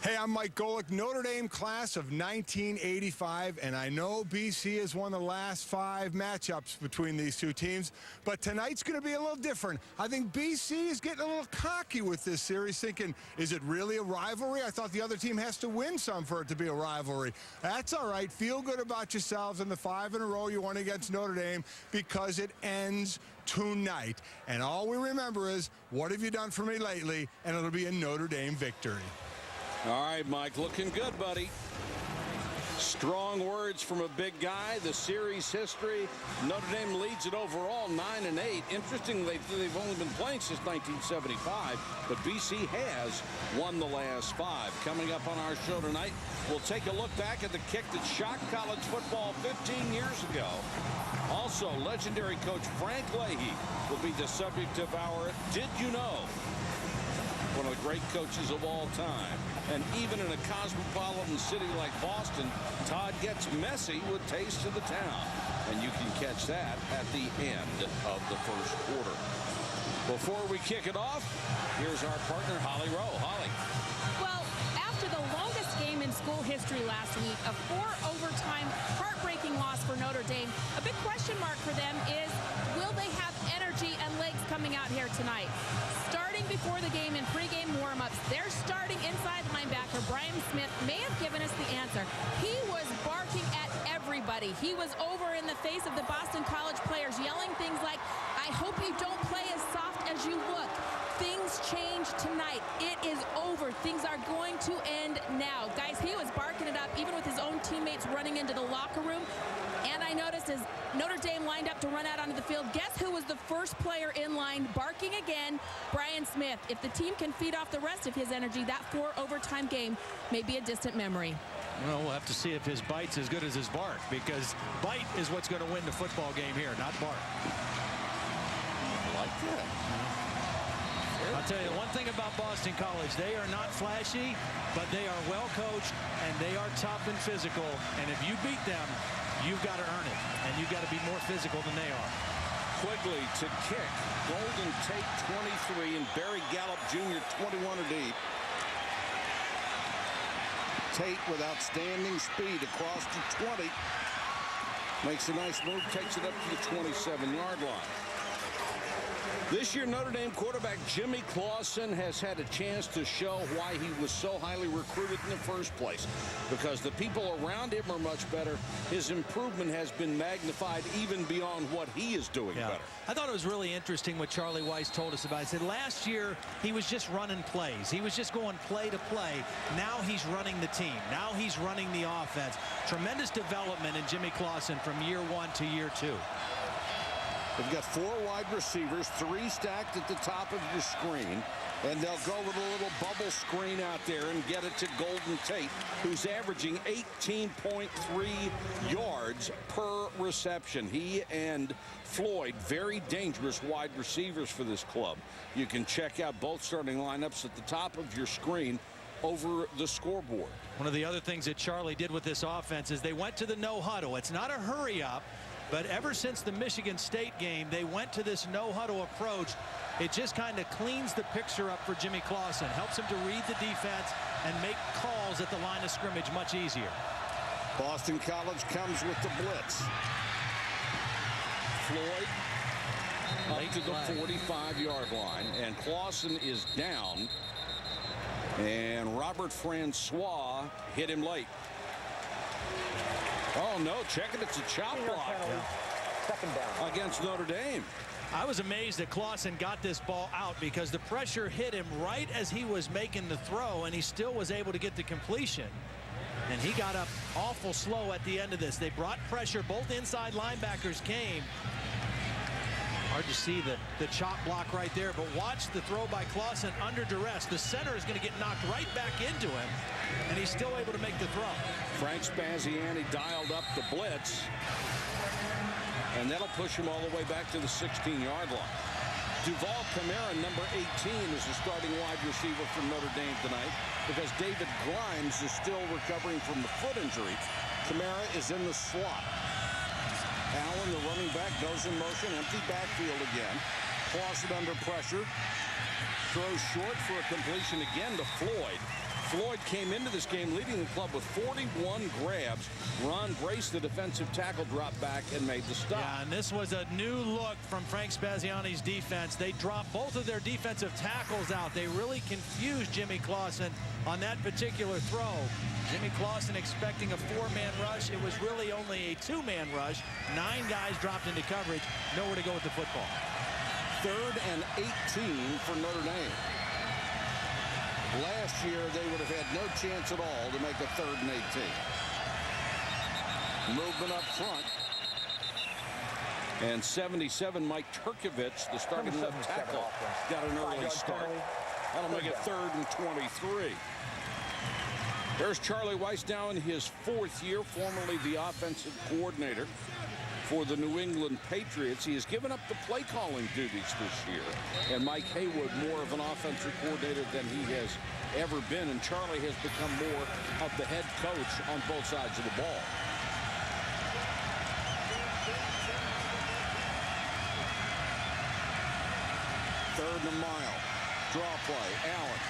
Hey, I'm Mike Golick, Notre Dame class of 1985, and I know BC has won the last 5 matchups between these two teams, but tonight's going to be a little different. I think BC is getting a little cocky with this series, thinking, is it really a rivalry? I thought the other team has to win some for it to be a rivalry. That's all right. Feel good about yourselves in the 5 in a row you won against Notre Dame, because it ends tonight. And all we remember is, what have you done for me lately? And it'll be a Notre Dame victory. All right, Mike, looking good, buddy. Strong words from a big guy. The series history, Notre Dame leads it overall 9-8. Interestingly, they've only been playing since 1975, but BC has won the last 5. Coming up on our show tonight, we'll take a look back at the kick that shocked college football 15 years ago. Also, legendary coach Frank Leahy will be the subject of our Did You Know? One of the great coaches of all time. And even in a cosmopolitan city like Boston, Todd gets messy with Taste of the Town. And you can catch that at the end of the first quarter. Before we kick it off, here's our partner, Holly Rowe. Holly. Well, after the longest game in school history last week, a 4-overtime heartbreaking loss for Notre Dame, a big question mark for them is, will they have energy and legs coming out here tonight? Starting before the game in pregame warm-ups, their starting inside linebacker, Brian Smith, may have given us the answer. He was barking at everybody. He was over in the face of the Boston College players, yelling things like, I hope you don't play as soft as you look. Things change tonight. It is over. Things are going to end now. Guys, he was barking it up, even with his own teammates running into the locker room. And I noticed as Notre Dame lined up to run out onto the field, guess who was the first player in line barking again? Brian Smith. If the team can feed off the rest of his energy, that 4-overtime game may be a distant memory. Well, we'll have to see if his bite's as good as his bark, because bite is what's going to win the football game here, not bark. I like that. I'll tell you one thing about Boston College. They are not flashy, but they are well coached, and they are tough and physical. And if you beat them, you've got to earn it, and you've got to be more physical than they are. Quigley to kick. Golden Tate 23 and Barry Gallup Jr. 21 deep. Tate with outstanding speed across the 20. Makes a nice move, takes it up to the 27-yard line. This year, Notre Dame quarterback Jimmy Clausen has had a chance to show why he was so highly recruited in the first place. Because the people around him are much better. His improvement has been magnified even beyond what he is doing better. I thought it was really interesting what Charlie Weiss told us about. He said last year he was just running plays. He was just going play to play. Now he's running the team. Now he's running the offense. Tremendous development in Jimmy Clausen from year 1 to year 2. They've got 4 wide receivers, 3 stacked at the top of your screen. And they'll go with a little bubble screen out there and get it to Golden Tate, who's averaging 18.3 yards per reception. He and Floyd, very dangerous wide receivers for this club. You can check out both starting lineups at the top of your screen over the scoreboard. One of the other things that Charlie did with this offense is they went to the no huddle. It's not a hurry up. But ever since the Michigan State game, they went to this no-huddle approach. It just kind of cleans the picture up for Jimmy Clausen, helps him to read the defense and make calls at the line of scrimmage much easier. Boston College comes with the blitz. Floyd up to the 45-yard line, and Clausen is down. And Robert Francois hit him late. Oh, no, check it. It's a chop block against Notre Dame. I was amazed that Clausen got this ball out because the pressure hit him right as he was making the throw, and he still was able to get the completion. And he got up awful slow at the end of this. They brought pressure. Both inside linebackers came. Hard to see the chop block right there, but watch the throw by Clausen under duress. The center is going to get knocked right back into him, and he's still able to make the throw. Frank Spaziani dialed up the blitz, and that'll push him all the way back to the 16-yard line. Duval Camara, number 18, is the starting wide receiver for Notre Dame tonight because David Grimes is still recovering from the foot injury. Camara is in the slot. Allen, the running back, goes in motion. Empty backfield again. Clausen under pressure. Throws short for a completion again to Floyd. Floyd came into this game leading the club with 41 grabs. Ron Brace, the defensive tackle, dropped back and made the stop. Yeah, and this was a new look from Frank Spaziani's defense. They dropped both of their defensive tackles out. They really confused Jimmy Clausen on that particular throw. Jimmy Clausen expecting a 4-man rush. It was really only a 2-man rush. 9 guys dropped into coverage. Nowhere to go with the football. 3rd and 18 for Notre Dame. Last year, they would have had no chance at all to make a 3rd and 18. Movement up front. And 77, Mike Turkovich, the starting left tackle, got an early start. That'll make it 3rd and 23. There's Charlie Weiss now in his 4th year, formerly the offensive coordinator for the New England Patriots. He has given up the play calling duties this year. And Mike Haywood more of an offensive coordinator than he has ever been. And Charlie has become more of the head coach on both sides of the ball. Third and a mile. Draw play. Allen.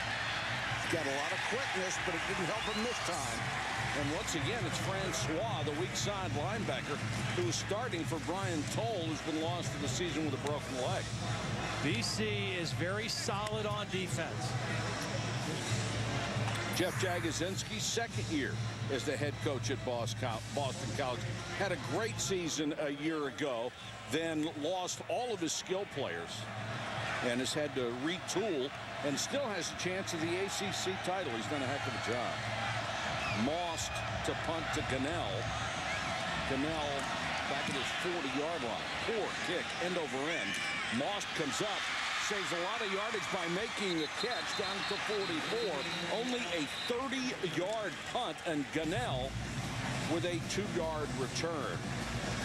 He's got a lot of quickness, but it didn't help him this time. And once again, it's Francois, the weak side linebacker, who is starting for Brian Toll, who's been lost for the season with a broken leg. BC is very solid on defense. Jeff Jagosinski's 2nd year as the head coach at Boston College. Had a great season a year ago, then lost all of his skill players and has had to retool and still has a chance of the ACC title. He's done a heck of a job. Most to punt to Gunnell. Gunnell back at his 40-yard line. Poor kick, end over end. Most comes up, saves a lot of yardage by making the catch down to 44. Only a 30-yard punt, and Gunnell with a 2-yard return.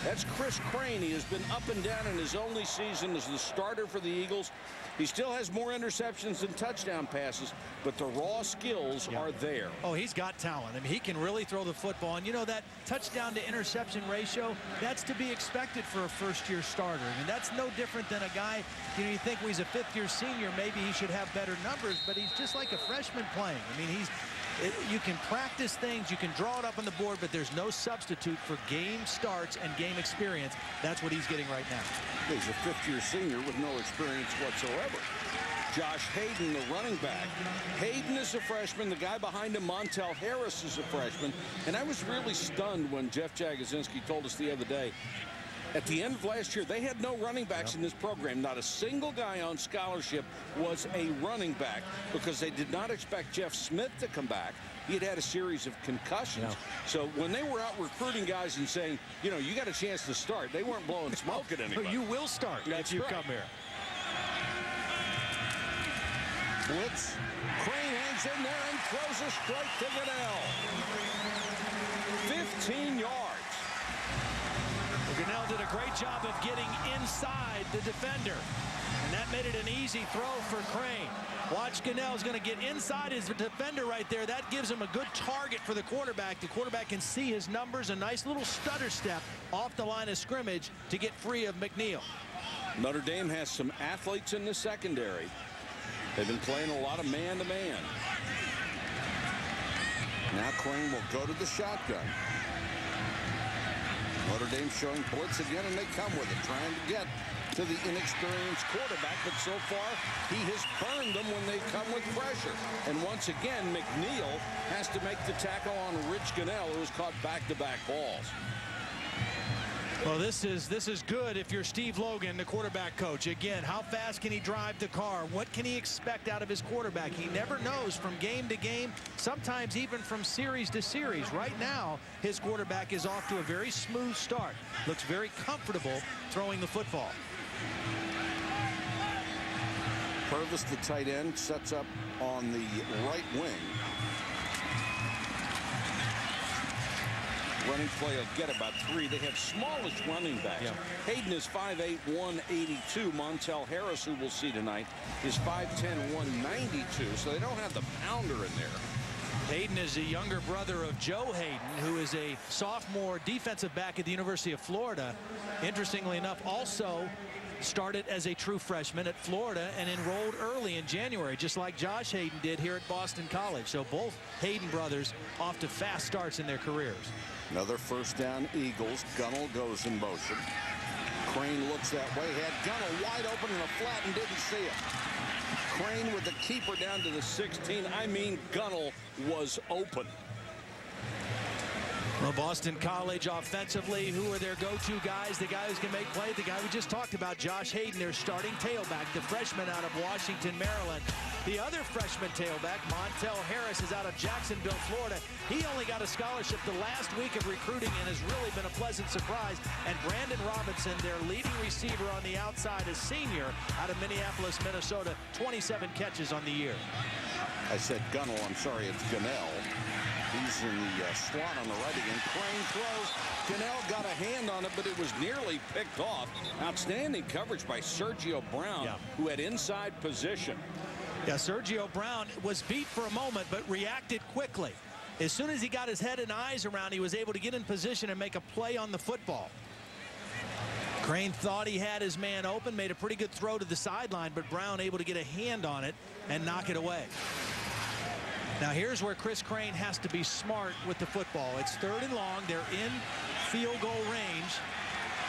That's Chris Crane. He has been up and down in his only season as the starter for the Eagles. He still has more interceptions than touchdown passes, but the raw skills are there. Oh, he's got talent. I mean, he can really throw the football. And, you know, that touchdown to interception ratio, that's to be expected for a first-year starter. I mean, that's no different than a guy, you know, you think when he's a 5th-year senior, maybe he should have better numbers, but he's just like a freshman playing. I mean, you can practice things, you can draw it up on the board, but there's no substitute for game starts and game experience. That's what he's getting right now. He's a 5th-year senior with no experience whatsoever. Josh Hayden, the running back. Hayden is a freshman. The guy behind him, Montel Harris, is a freshman. And I was really stunned when Jeff Jagosinski told us the other day, at the end of last year, they had no running backs in this program. Not a single guy on scholarship was a running back because they did not expect Jeff Smith to come back. He had had a series of concussions. So when they were out recruiting guys and saying, you know, you got a chance to start, they weren't blowing smoke at anybody. You will start if you come here. Blitz. Crane hangs in there and throws a strike to Gunnell. 15 yards. Gunnell did a great job of getting inside the defender. And that made it an easy throw for Crane. Watch, Gunnell's going to get inside his defender right there. That gives him a good target for the quarterback. The quarterback can see his numbers. A nice little stutter step off the line of scrimmage to get free of McNeil. Notre Dame has some athletes in the secondary. They've been playing a lot of man-to-man. Now Crane will go to the shotgun. Notre Dame showing blitz again, and they come with it, trying to get to the inexperienced quarterback, but so far he has burned them when they come with pressure. And once again, McNeil has to make the tackle on Rich Gunnell, who has caught back-to-back balls. Well, this is good if you're Steve Logan, the quarterback coach. Again, how fast can he drive the car? What can he expect out of his quarterback? He never knows from game to game, sometimes even from series to series. Right now, his quarterback is off to a very smooth start. Looks very comfortable throwing the football. Purvis, the tight end, sets up on the right wing. Running play will get about 3. They have smallish running backs. Yeah. Hayden is 5'8", 182. Montel Harris, who we'll see tonight, is 5'10", 192. So they don't have the pounder in there. Hayden is the younger brother of Joe Hayden, who is a sophomore defensive back at the University of Florida. Interestingly enough, also started as a true freshman at Florida and enrolled early in January, just like Josh Hayden did here at Boston College. So both Hayden brothers off to fast starts in their careers. Another first down, Eagles. Gunnell goes in motion. Crane looks that way, had Gunnell wide open in the flat and didn't see it. Crane with the keeper down to the 16. I mean, Gunnell was open. Well, Boston College offensively, who are their go-to guys? The guy who's going to make plays, the guy we just talked about, Josh Hayden, their starting tailback, the freshman out of Washington, Maryland. The other freshman tailback, Montel Harris, is out of Jacksonville, Florida. He only got a scholarship the last week of recruiting and has really been a pleasant surprise. And Brandon Robinson, their leading receiver on the outside, is senior out of Minneapolis, Minnesota, 27 catches on the year. I said Gunnell. I'm sorry, it's Gunnell. He's in the slot on the right again. Crane throws. Gunnell got a hand on it, but it was nearly picked off. Outstanding coverage by Sergio Brown, who had inside position. Yeah, Sergio Brown was beat for a moment, but reacted quickly. As soon as he got his head and eyes around, he was able to get in position and make a play on the football. Crane thought he had his man open, made a pretty good throw to the sideline, but Brown able to get a hand on it and knock it away. Now here's where Chris Crane has to be smart with the football. It's 3rd and long. They're in field goal range.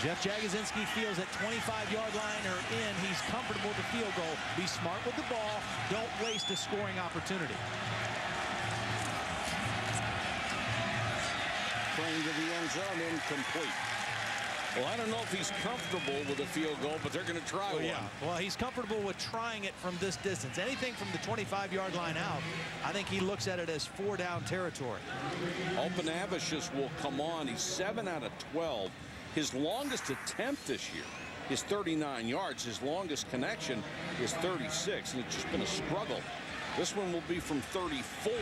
Jeff Jagodzinski feels at 25-yard line or in. He's comfortable with the field goal. Be smart with the ball. Don't waste a scoring opportunity. Crane to the end zone, incomplete. Well, I don't know if he's comfortable with a field goal, but they're going to try one. Well, he's comfortable with trying it from this distance. Anything from the 25-yard line out, I think he looks at it as 4-down territory. Open Abishus will come on. He's 7 out of 12. His longest attempt this year is 39 yards. His longest connection is 36, and it's just been a struggle. This one will be from 34.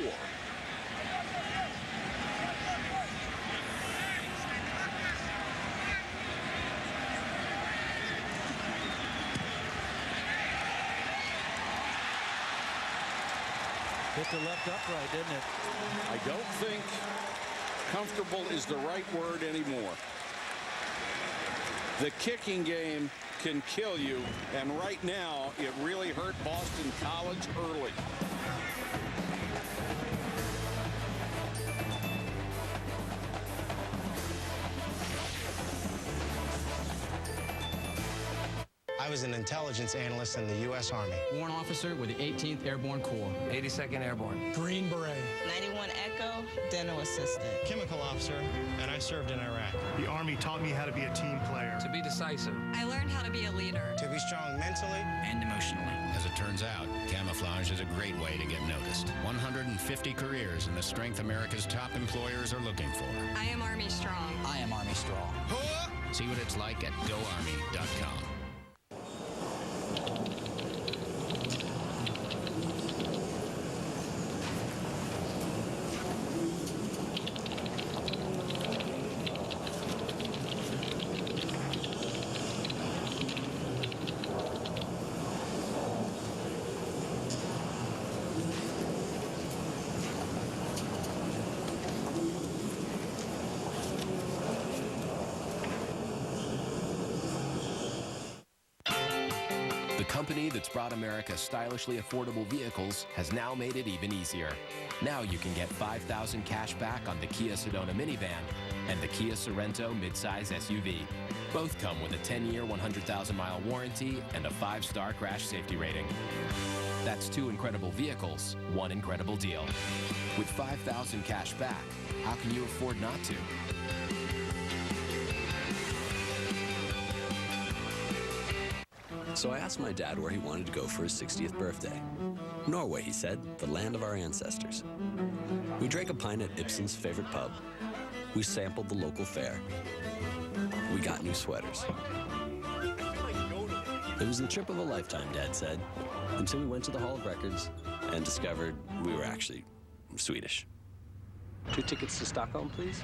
Hit the left upright, didn't it? I don't think comfortable is the right word anymore. The kicking game can kill you, and right now it really hurt Boston College early. I was an intelligence analyst in the U.S. Army. Warrant officer with the 18th Airborne Corps. 82nd Airborne. Green Beret. 91 Echo, dental assistant. Chemical officer, and I served in Iraq. The Army taught me how to be a team player. To be decisive. I learned how to be a leader. To be strong mentally And emotionally. As it turns out, camouflage is a great way to get noticed. 150 careers in the strength America's top employers are looking for. I am Army Strong. I am Army Strong. See what it's like at GoArmy.com. The company that's brought America stylishly affordable vehicles has now made it even easier. Now you can get $5,000 cash back on the Kia Sedona minivan and the Kia Sorento midsize SUV. Both come with a 10-year, 100,000-mile warranty and a 5-star crash safety rating. That's 2 incredible vehicles, 1 incredible deal. With $5,000 cash back, how can you afford not to? So I asked my dad where he wanted to go for his 60th birthday. Norway, he said, the land of our ancestors. We drank a pint at Ibsen's favorite pub. We sampled the local fare. We got new sweaters. It was the trip of a lifetime, Dad said, until we went to the Hall of Records and discovered we were actually Swedish. 2 tickets to Stockholm, please?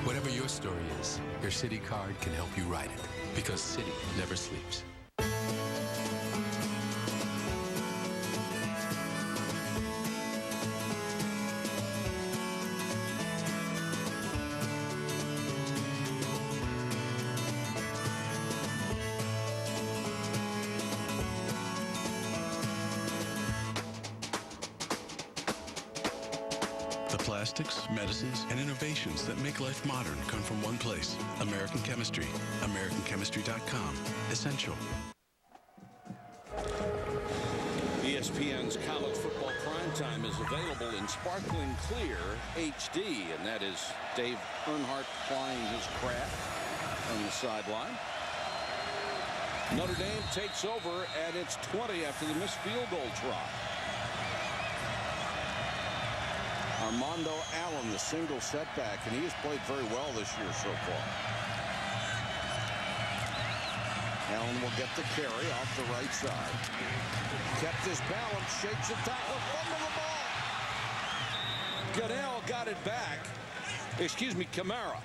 Whatever your story is, your City card can help you write it, because City never sleeps. The plastics, medicines, and innovations that make life modern come from one place. American Chemistry. AmericanChemistry.com. Essential. ESPN's college football primetime is available in sparkling clear HD, and that is Dave Earnhardt plying his craft on the sideline. Notre Dame takes over at its 20 after the missed field goal try. Armando Allen, the single setback, and he has played very well this year so far. Allen will get the carry off the right side. Kept his balance, shakes the tackle, fumble the ball. Goodell got it back. Excuse me, Kamara.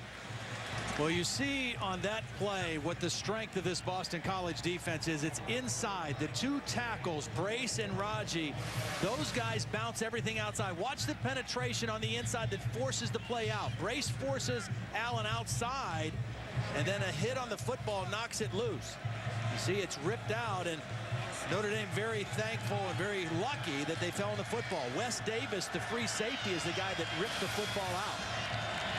Well, you see on that play what the strength of this Boston College defense is. It's inside. The two tackles, Brace and Raji, those guys bounce everything outside. Watch the penetration on the inside that forces the play out. Brace forces Allen outside, and then a hit on the football knocks it loose. You see it's ripped out, and Notre Dame very thankful and very lucky that they fell on the football. Wes Davis, the free safety, is the guy that ripped the football out.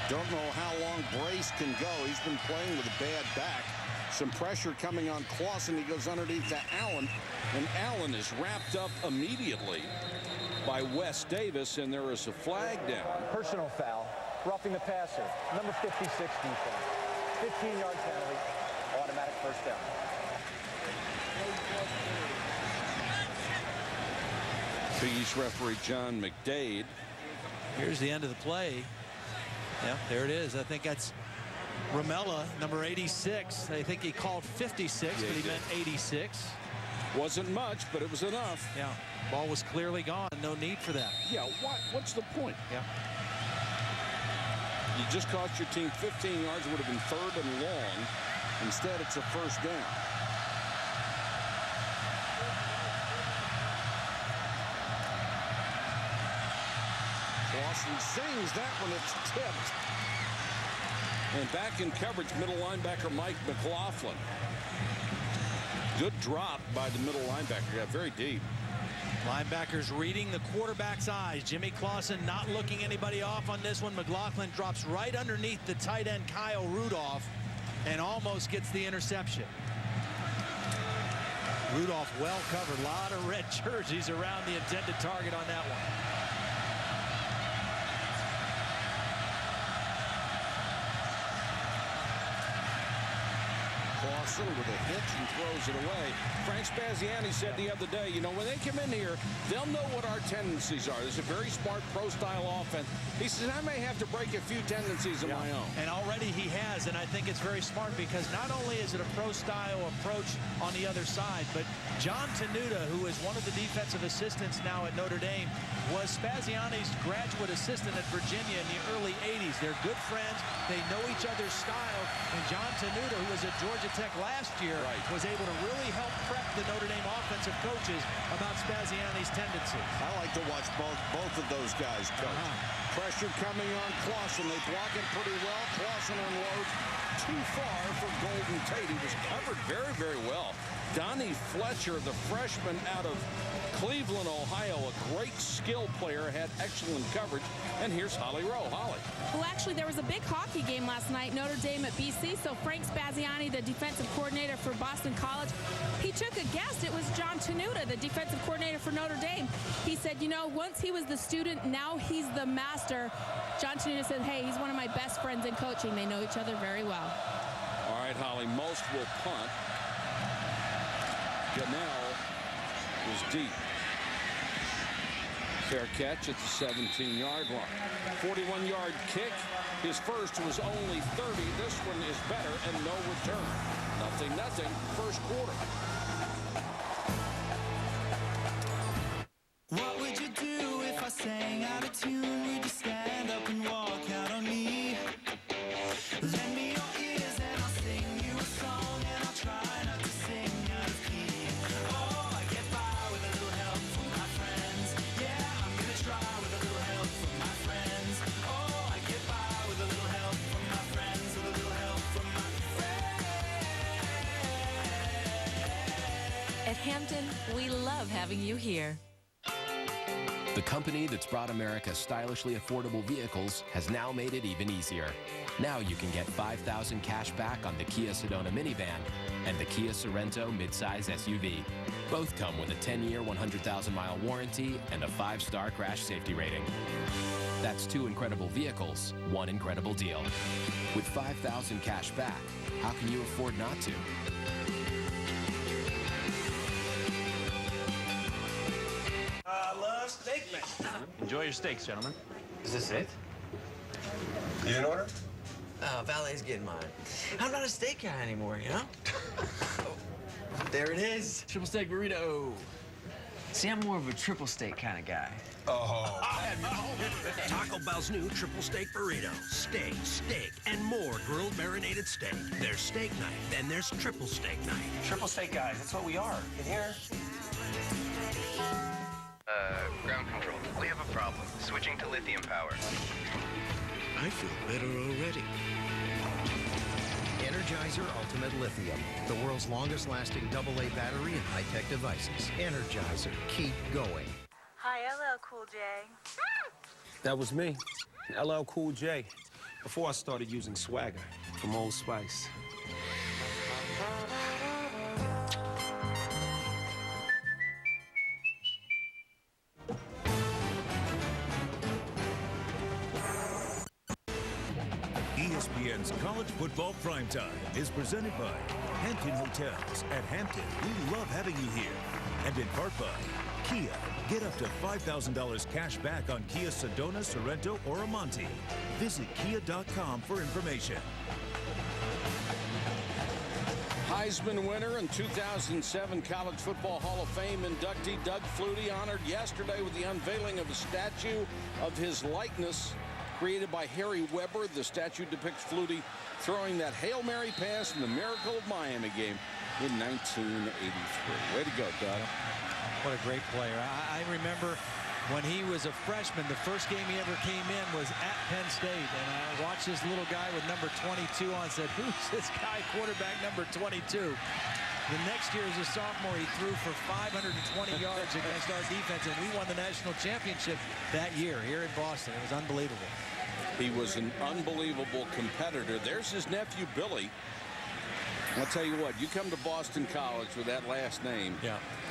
Don't know how long Brace can go. He's been playing with a bad back. Some pressure coming on Clausen. He goes underneath to Allen, and Allen is wrapped up immediately by Wes Davis, and there is a flag down. Personal foul, roughing the passer, number 56 defense. 15-yard penalty, automatic first down. Big East referee John McDade. Here's the end of the play. Yeah, there it is. I think that's Ramella, number 86. I think he called 56, but he meant 86. Wasn't much, but it was enough. Yeah, ball was clearly gone. No need for that. Yeah, what's the point? Yeah. You just cost your team 15 yards. Would have been third and long. Instead, it's a first down. Clausen sings that one. It's tipped. And back in coverage, middle linebacker Mike McLaughlin. Good drop by the middle linebacker. Got very deep. Linebackers reading the quarterback's eyes. Jimmy Clausen not looking anybody off on this one. McLaughlin drops right underneath the tight end Kyle Rudolph and almost gets the interception. Rudolph well covered. A lot of red jerseys around the intended target on that one. Clausen with a hitch and throws it away. Frank Spaziani said the other day, you know, when they come in here, they'll know what our tendencies are. There's a very smart pro-style offense. He says, I may have to break a few tendencies of my own. And already he has, and I think it's very smart because not only is it a pro-style approach on the other side, but John Tenuta, who is one of the defensive assistants now at Notre Dame, was Spaziani's graduate assistant at Virginia in the early 80s. They're good friends. They know each other's style. And John Tenuta, who was at Georgia Tech last year, was able to really help prep the Notre Dame offensive coaches about Spaziani's tendencies. I like to watch both of those guys coach. Pressure coming on Clausen. They block it pretty well. Clausen unloads too far for Golden Tate. He was covered very, very well. Donnie Fletcher, the freshman out of Cleveland, Ohio, a great skill player, had excellent coverage. And here's Holly Rowe. Holly. Well, actually, there was a big hockey game last night, Notre Dame at BC. So Frank Spaziani, the defensive coordinator for Boston College, he took a guess. It was John Tenuta, the defensive coordinator for Notre Dame. He said, you know, once he was the student, now he's the master. John Tenuta said, hey, he's one of my best friends in coaching. They know each other very well. All right, Holly, most will punt. Gunnell is deep. Fair catch at the 17-yard line. 41-yard kick. His first was only 30. This one is better and no return. 0-0. First quarter. What would you do if I sang out of tune? Would you stand up and walk out on me? Lend me your ears and I'll sing you a song, and I'll try not to sing out of key. Oh, I get by with a little help from my friends. Yeah, I'm gonna try with a little help from my friends. Oh, I get by with a little help from my friends, with a little help from my friends. At Hampton, we love having you here. The company that's brought America stylishly affordable vehicles has now made it even easier. Now you can get $5,000 cash back on the Kia Sedona minivan and the Kia Sorento midsize SUV. Both come with a 10-year, 100,000-mile warranty and a 5-star crash safety rating. That's 2 incredible vehicles, 1 incredible deal. With $5,000 cash back, how can you afford not to? I love steak, man. Enjoy your steaks, gentlemen. Is this it? You didn't order? Valet's getting mine. I'm not a steak guy anymore, you know? There it is. Triple steak burrito. See, I'm more of a triple steak kind of guy. Oh. Taco Bell's new triple steak burrito. Steak, steak, and more grilled marinated steak. There's steak night, then there's triple steak night. Triple steak guys, that's what we are. In here. Ground control. We have a problem. Switching to lithium power. I feel better already. Energizer Ultimate Lithium, the world's longest-lasting AA battery and high-tech devices. Energizer, keep going. Hi, LL Cool J. That was me, LL Cool J, before I started using Swagger from Old Spice. ESPN's College Football Primetime is presented by Hampton Hotels. At Hampton, we love having you here. And in part by Kia. Get up to $5,000 cash back on Kia Sedona, Sorento, or Amante. Visit kia.com for information. Heisman winner and 2007 College Football Hall of Fame inductee Doug Flutie honored yesterday with the unveiling of a statue of his likeness created by Harry Weber. The statue depicts Flutie throwing that Hail Mary pass in the Miracle of Miami game in 1983. Way to go, Doug. What a great player. I remember when he was a freshman, the first game he ever came in was at Penn State. And I watched this little guy with number 22 on and said, who's this guy, quarterback number 22? The next year as a sophomore, he threw for 520 yards against our defense, and we won the national championship that year here in Boston. It was unbelievable. He was an unbelievable competitor. There's his nephew, Billy. I'll tell you what, you come to Boston College with that last name,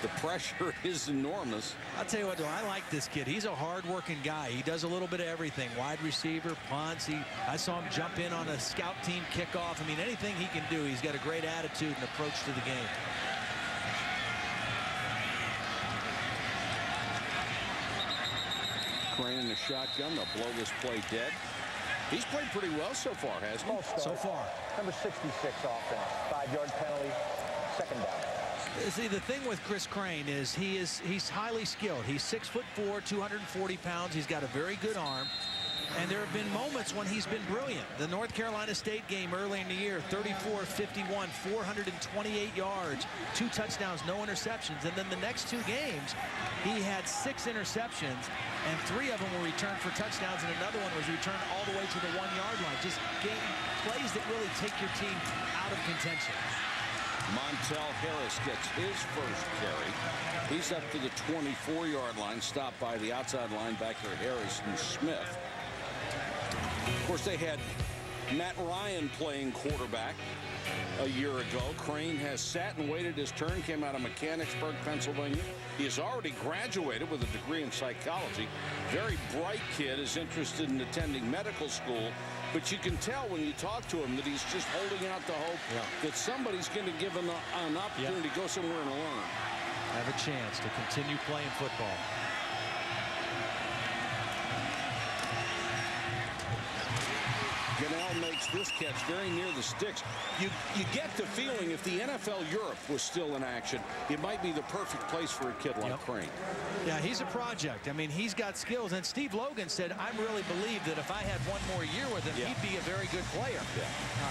the pressure is enormous. I'll tell you what, though, I like this kid. He's a hard-working guy. He does a little bit of everything. Wide receiver, punts. I saw him jump in on a scout team kickoff. I mean, anything he can do. He's got a great attitude and approach to the game. Crane in the shotgun. They'll blow this play dead. He's played pretty well so far, hasn't he? So far. Number 66 offense. 5-yard penalty. Second down. See, the thing with Chris Crane is he's highly skilled. He's 6'4", 240 pounds. He's got a very good arm. And there have been moments when he's been brilliant. The North Carolina State game early in the year, 34-51, 428 yards, 2 touchdowns, no interceptions. And then the next 2 games, he had 6 interceptions, and 3 of them were returned for touchdowns, and another one was returned all the way to the 1-yard line. Just plays that really take your team out of contention. Montel Harris gets his first carry. He's up to the 24-yard line, stopped by the outside linebacker Harrison Smith. Of course, they had Matt Ryan playing quarterback a year ago. Crane has sat and waited his turn, came out of Mechanicsburg, Pennsylvania. He has already graduated with a degree in psychology. Very bright kid, is interested in attending medical school. But you can tell when you talk to him that he's just holding out the hope that somebody's going to give him an opportunity to go somewhere and learn. Have a chance to continue playing football. Ganell makes this catch very near the sticks. You get the feeling if the NFL Europe was still in action, it might be the perfect place for a kid like Crane. Yeah, he's a project. I mean, he's got skills. And Steve Logan said, I really believe that if I had one more year with him, he'd be a very good player.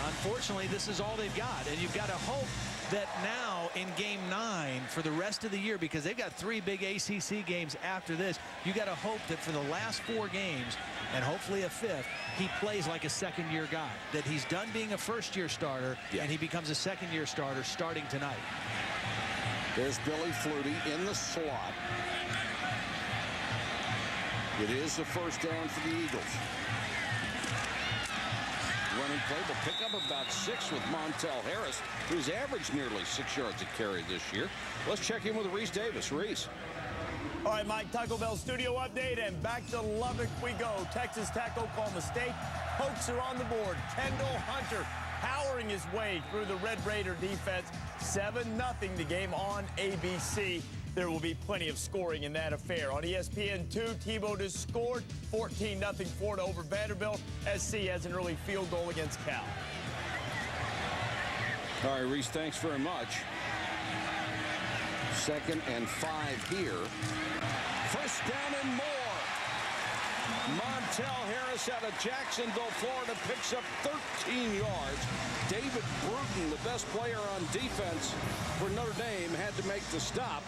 Unfortunately, this is all they've got. And you've got to hope that now in game 9 for the rest of the year, because they've got 3 big ACC games after this, you got to hope that for the last 4 games, and hopefully a 5th, he plays like a second-year guy, that he's done being a first-year starter, and he becomes a second-year starter starting tonight. There's Billy Flutie in the slot. It is the first down for the Eagles. Running play will pick up about 6 with Montel Harris, who's averaged nearly 6 yards a carry this year. Let's check in with Reese Davis. Reese. All right, Mike, Taco Bell studio update, and back to Lubbock we go. Texas Taco call mistake. Pokes are on the board. Kendall Hunter powering his way through the Red Raider defense. 7-0 the game on ABC. There will be plenty of scoring in that affair. On ESPN2, Tebow has scored 14-0 Florida over Vanderbilt. SC has an early field goal against Cal. All right, Reese, thanks very much. 2nd and 5 here. First down and more. Montel Harris out of Jacksonville, Florida, picks up 13 yards. David Bruton, the best player on defense for Notre Dame, had to make the stop.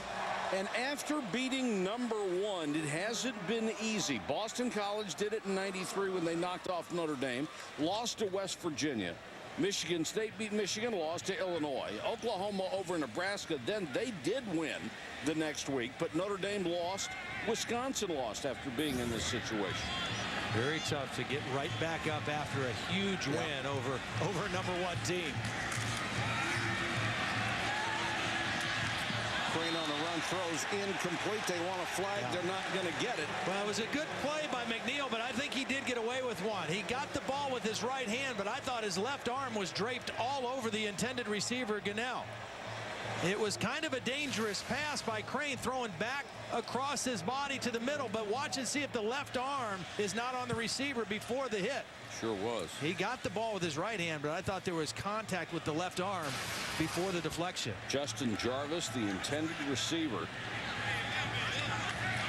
And after beating number 1, it hasn't been easy. Boston College did it in '93 when they knocked off Notre Dame, lost to West Virginia. Michigan State beat Michigan, lost to Illinois. Oklahoma over Nebraska. Then they did win the next week, but Notre Dame lost. Wisconsin lost after being in this situation. Very tough to get right back up after a huge win over a number 1 team. Crane on the run, throws incomplete. They want a flag. They're not going to get it. Well, it was a good play by McNeil, but I think he did get away with one. He got the ball with his right hand, but I thought his left arm was draped all over the intended receiver, Gunnell. It was kind of a dangerous pass by Crane, throwing back across his body to the middle, but watch and see if the left arm is not on the receiver before the hit. Sure was. He got the ball with his right hand, but I thought there was contact with the left arm before the deflection. Justin Jarvis, the intended receiver.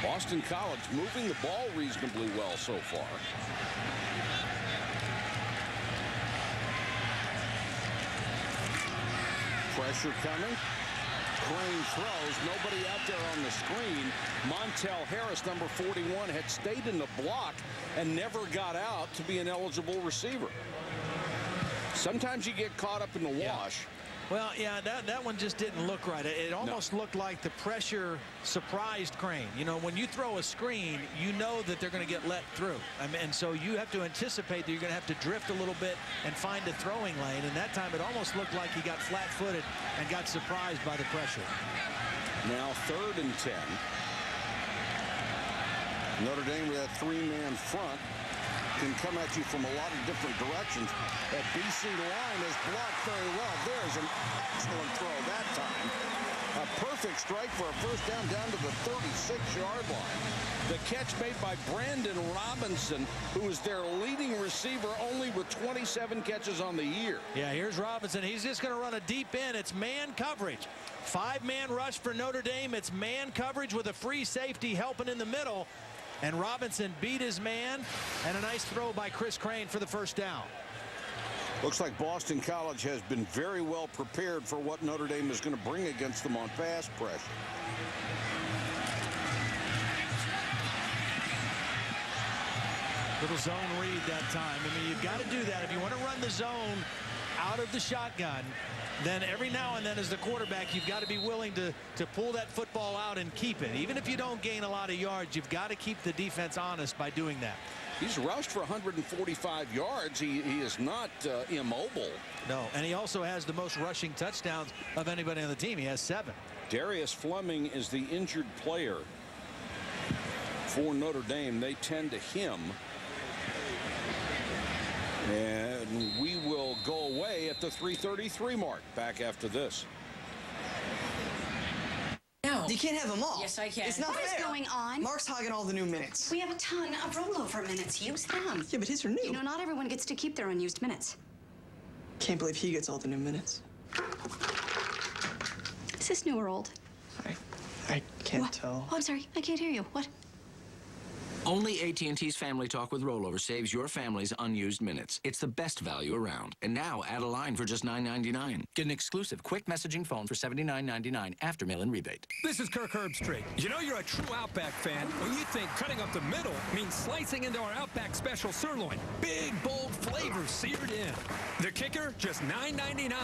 Boston College moving the ball reasonably well so far. Pressure coming. Crane throws. Nobody out there on the screen. Montel Harris, number 41, had stayed in the block and never got out to be an eligible receiver. Sometimes you get caught up in the wash. Well, yeah, that one just didn't look right. It almost looked like the pressure surprised Crane. You know, when you throw a screen, you know that they're going to get let through. And so you have to anticipate that you're going to have to drift a little bit and find a throwing lane. And that time it almost looked like he got flat-footed and got surprised by the pressure. Now 3rd and 10. Notre Dame with that 3-man front can come at you from a lot of different directions. That BC line is blocked very well. There's an excellent throw that time. A perfect strike for a first down to the 36-yard line. The catch made by Brandon Robinson, who is their leading receiver, only with 27 catches on the year. Yeah, here's Robinson. He's just going to run a deep in. It's man coverage. 5-man rush for Notre Dame. It's man coverage with a free safety helping in the middle. And Robinson beat his man, and a nice throw by Chris Crane for the first down. Looks like Boston College has been very well prepared for what Notre Dame is going to bring against them on pass pressure. Little zone read that time. I mean, you've got to do that. If you want to run the zone out of the shotgun, then every now and then as the quarterback, you've got to be willing to pull that football out and keep it. Even if you don't gain a lot of yards, you've got to keep the defense honest by doing that. He's rushed for 145 yards. He is not immobile. No, and he also has the most rushing touchdowns of anybody on the team. He has 7. Darius Fleming is the injured player for Notre Dame. They tend to him. And we will go away at the 3:33 mark. Back after this. No. You can't have them all. Yes, I can. It's not What is fair. going on? Mark's hogging all the new minutes. We have a ton of rollover minutes. Use them. Yeah, but his are new. You know, not everyone gets to keep their unused minutes. Can't believe he gets all the new minutes. Is this new or old? I can't What? tell. Oh, I'm sorry. I can't hear you. What? Only AT&T's Family Talk with Rollover saves your family's unused minutes. It's the best value around. And now add a line for just $9.99. Get an exclusive quick messaging phone for $79.99 after mail-in rebate. This is Kirk Herbstreit. You know you're a true Outback fan when you think cutting up the middle means slicing into our Outback Special sirloin. Big, bold flavors seared in. The kicker, just $9.99.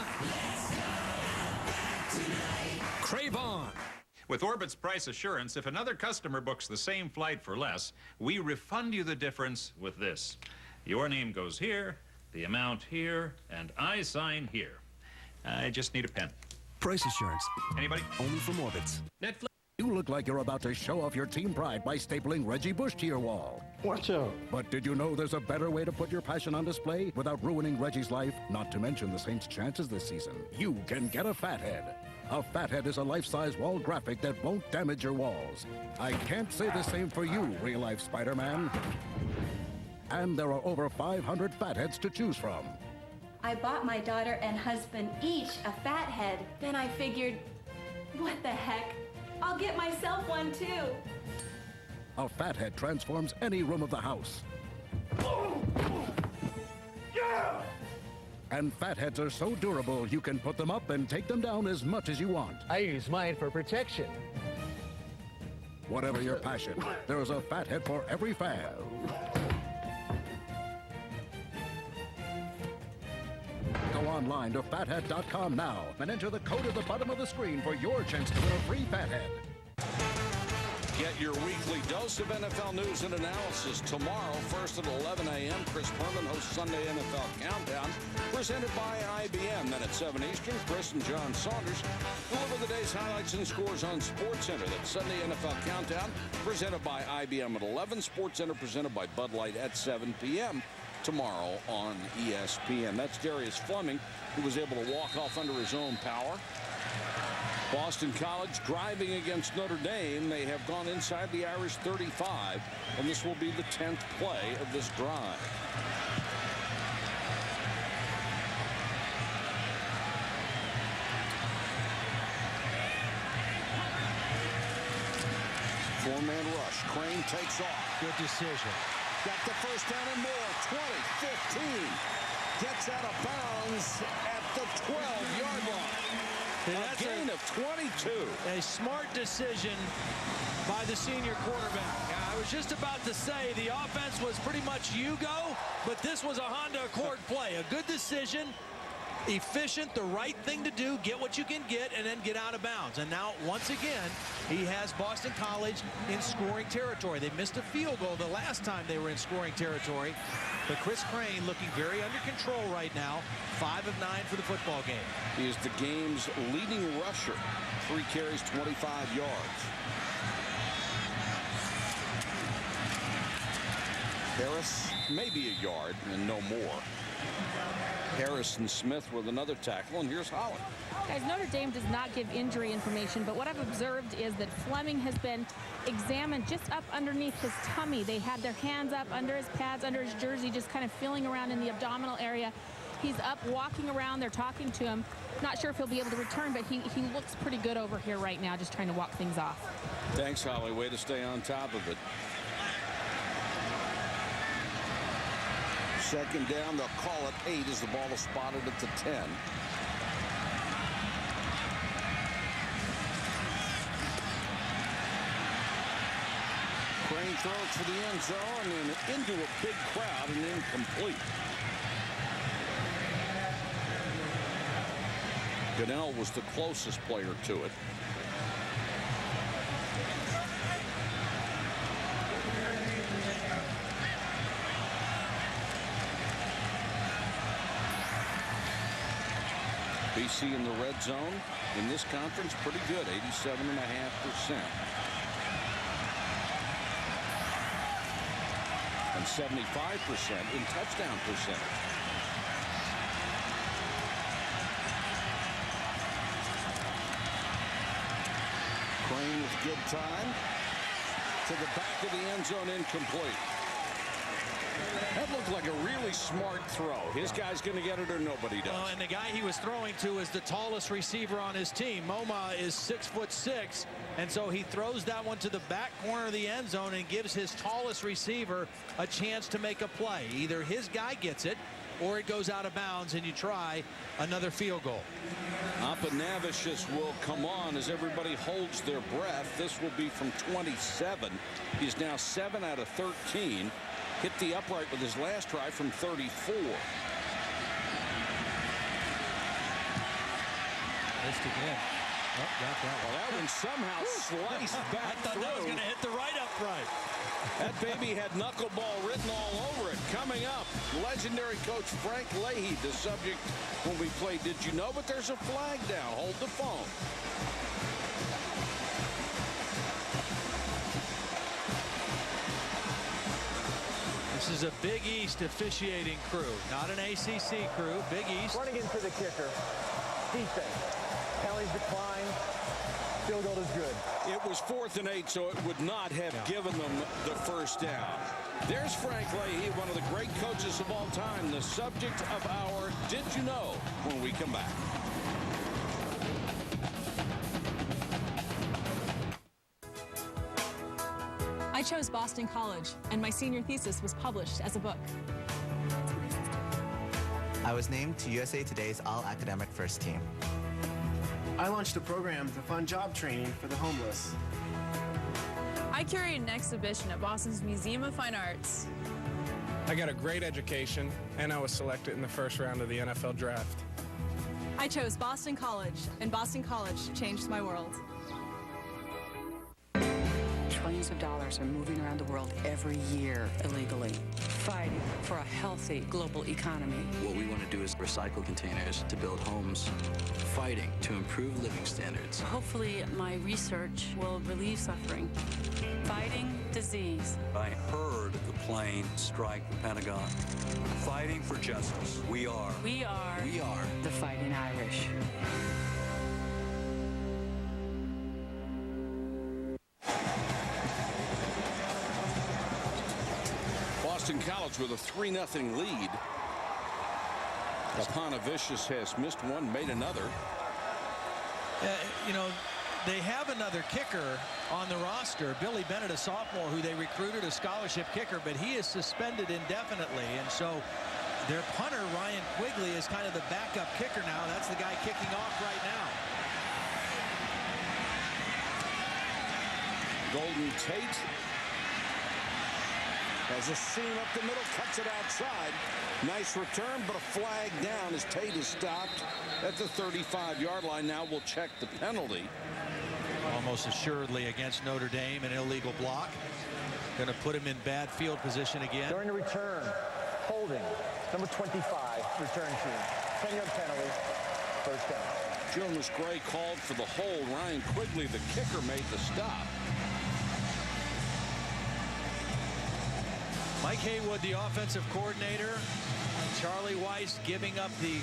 Crave on. With Orbit's price assurance, if another customer books the same flight for less, we refund you the difference with this. Your name goes here, the amount here, and I sign here. I just need a pen. Price assurance. Anybody? Only from Orbitz. Netflix. You look like you're about to show off your team pride by stapling Reggie Bush to your wall. Watch out. But did you know there's a better way to put your passion on display without ruining Reggie's life? Not to mention the Saints' chances this season. You can get a Fathead. A Fathead is a life-size wall graphic that won't damage your walls. I can't say the same for you, real-life Spider-Man. And there are over 500 Fatheads to choose from. I bought my daughter and husband each a Fathead. Then I figured, what the heck? I'll get myself one too. A Fathead transforms any room of the house. Yeah! And Fatheads are so durable, you can put them up and take them down as much as you want. I use mine for protection. Whatever your passion, there's a Fathead for every fan. Go online to fathead.com now and enter the code at the bottom of the screen for your chance to win a free Fathead. Get your weekly dose of NFL news and analysis tomorrow, first at 11 a.m. Chris Berman hosts Sunday NFL Countdown, presented by IBM. Then at 7 Eastern, Chris and John Saunders deliver the day's highlights and scores on SportsCenter. That's Sunday NFL Countdown, presented by IBM at 11. SportsCenter presented by Bud Light at 7 p.m. tomorrow on ESPN. That's Darius Fleming, who was able to walk off under his own power. Boston College driving against Notre Dame. They have gone inside the Irish 35, and this will be the 10th play of this drive. Four-man rush. Crane takes off. Good decision. Got the first down and more. 20, 15. Gets out of bounds at the 12-yard line. A gain of 22. A smart decision by the senior quarterback. I was just about to say the offense was pretty much you go, but this was a Honda Accord play. A good decision, efficient, the right thing to do, get what you can get, and then get out of bounds. And now, once again, he has Boston College in scoring territory. They missed a field goal the last time they were in scoring territory. But Chris Crane looking very under control right now. 5 of 9 for the football game. He is the game's leading rusher. 3 carries, 25 yards. Harris, maybe a yard and no more. Harrison Smith with another tackle, and here's Holland. Guys, Notre Dame does not give injury information, but what I've observed is that Fleming has been examined just up underneath his tummy. They had their hands up under his pads, under his jersey, just kind of feeling around in the abdominal area. He's up walking around. They're talking to him. Not sure if he'll be able to return, but he looks pretty good over here right now, just trying to walk things off. Thanks, Holly. Way to stay on top of it. Second down, they'll call it 8 as the ball is spotted at the 10. Crane throws for the end zone and into a big crowd and incomplete. Goodell was the closest player to it. BC in the red zone in this conference, pretty good, 87.5%. And 75% in touchdown percentage. Crane with good time to the back of the end zone, incomplete. That looked like a really smart throw. His guy's going to get it or nobody does. And the guy he was throwing to is the tallest receiver on his team. Moma is 6'6", and so he throws that one to the back corner of the end zone and gives his tallest receiver a chance to make a play. Either his guy gets it or it goes out of bounds and you try another field goal. Apanavicius will come on as everybody holds their breath. This will be from 27. He's now 7 out of 13. Hit the upright with his last try from 34. Missed again. got that. Well, that one somehow sliced back I thought through. that was going to hit the right upright. That baby had knuckleball written all over it. Coming up, legendary coach Frank Leahy, the subject when we played Did You Know? But there's a flag down. Hold the phone. This is a Big East officiating crew, not an ACC crew. Big East. Running into the kicker. Defense. Penalties decline. Field goal is good. It was 4th and 8, so it would not have given them the first down. There's Frank Leahy, one of the great coaches of all time, the subject of our Did You Know? When we come back. I chose Boston College, and my senior thesis was published as a book. I was named to USA Today's All-Academic First Team. I launched a program to fund job training for the homeless. I curated an exhibition at Boston's Museum of Fine Arts. I got a great education, and I was selected in the first round of the NFL draft. I chose Boston College, and Boston College changed my world. Trillions of dollars are moving around the world every year illegally, fighting for a healthy global economy. What we want to do is recycle containers to build homes, fighting to improve living standards. Hopefully, my research will relieve suffering, fighting disease. I heard the plane strike the Pentagon. Fighting for justice. We are. We are. We are. The Fighting Irish. Boston College with a 3-0 lead. Aponavicius has missed one, made another. You know, they have another kicker on the roster, Billy Bennett, a sophomore, who they recruited a scholarship kicker, but he is suspended indefinitely. And so their punter, Ryan Quigley, is kind of the backup kicker now. That's the guy kicking off right now. Golden Tate has a seam up the middle, cuts it outside. Nice return, but a flag down as Tate is stopped at the 35-yard line. Now we'll check the penalty. Almost assuredly against Notre Dame, an illegal block. Going to put him in bad field position again. During the return, holding, number 25, return team. 10-yard penalty, first down. Jonas Gray called for the hold. Ryan Quigley, the kicker, made the stop. Mike Haywood, the offensive coordinator. Charlie Weiss giving up the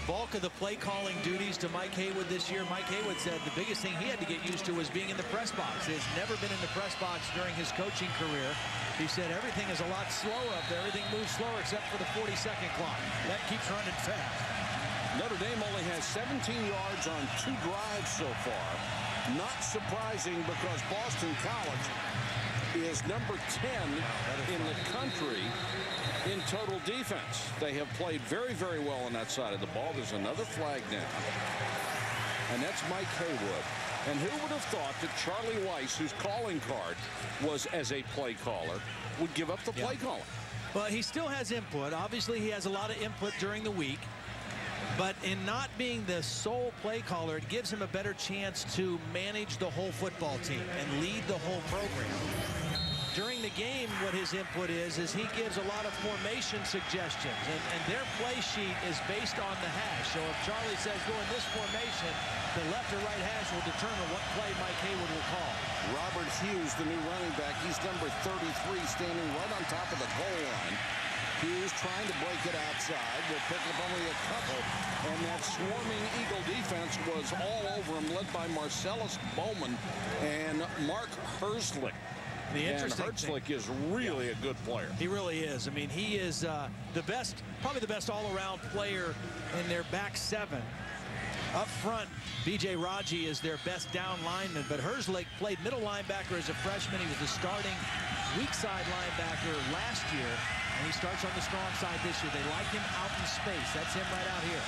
bulk of the play calling duties to Mike Haywood this year. Mike Haywood said the biggest thing he had to get used to was being in the press box. He has never been in the press box during his coaching career. He said everything is a lot slower up there. Everything moves slower except for the 40-second clock. That keeps running fast. Notre Dame only has 17 yards on 2 drives so far. Not surprising because Boston College is number 10 in the country in total defense. They have played very, very well on that side of the ball. There's another flag down. And that's Mike Haywood. And who would have thought that Charlie Weiss, whose calling card was as a play caller, would give up the play calling? Well, he still has input. Obviously, he has a lot of input during the week. But in not being the sole play caller, it gives him a better chance to manage the whole football team and lead the whole program. During the game, what his input is he gives a lot of formation suggestions, and their play sheet is based on the hash. So if Charlie says go in this formation, the left or right hash will determine what play Mike Haywood will call. Robert Hughes, the new running back, he's number 33, standing right on top of the goal line. Hughes trying to break it outside. Will pick up only a couple. And that swarming Eagle defense was all over him, led by Marcellus Bowman and Mark Herzlich. The interesting Herzlich is really a good player. He really is. I mean, he is the best, probably the best all-around player in their back seven. Up front, B.J. Raji is their best down lineman, but Herzlich played middle linebacker as a freshman. He was the starting weak side linebacker last year, and he starts on the strong side this year. They like him out in space. That's him right out here.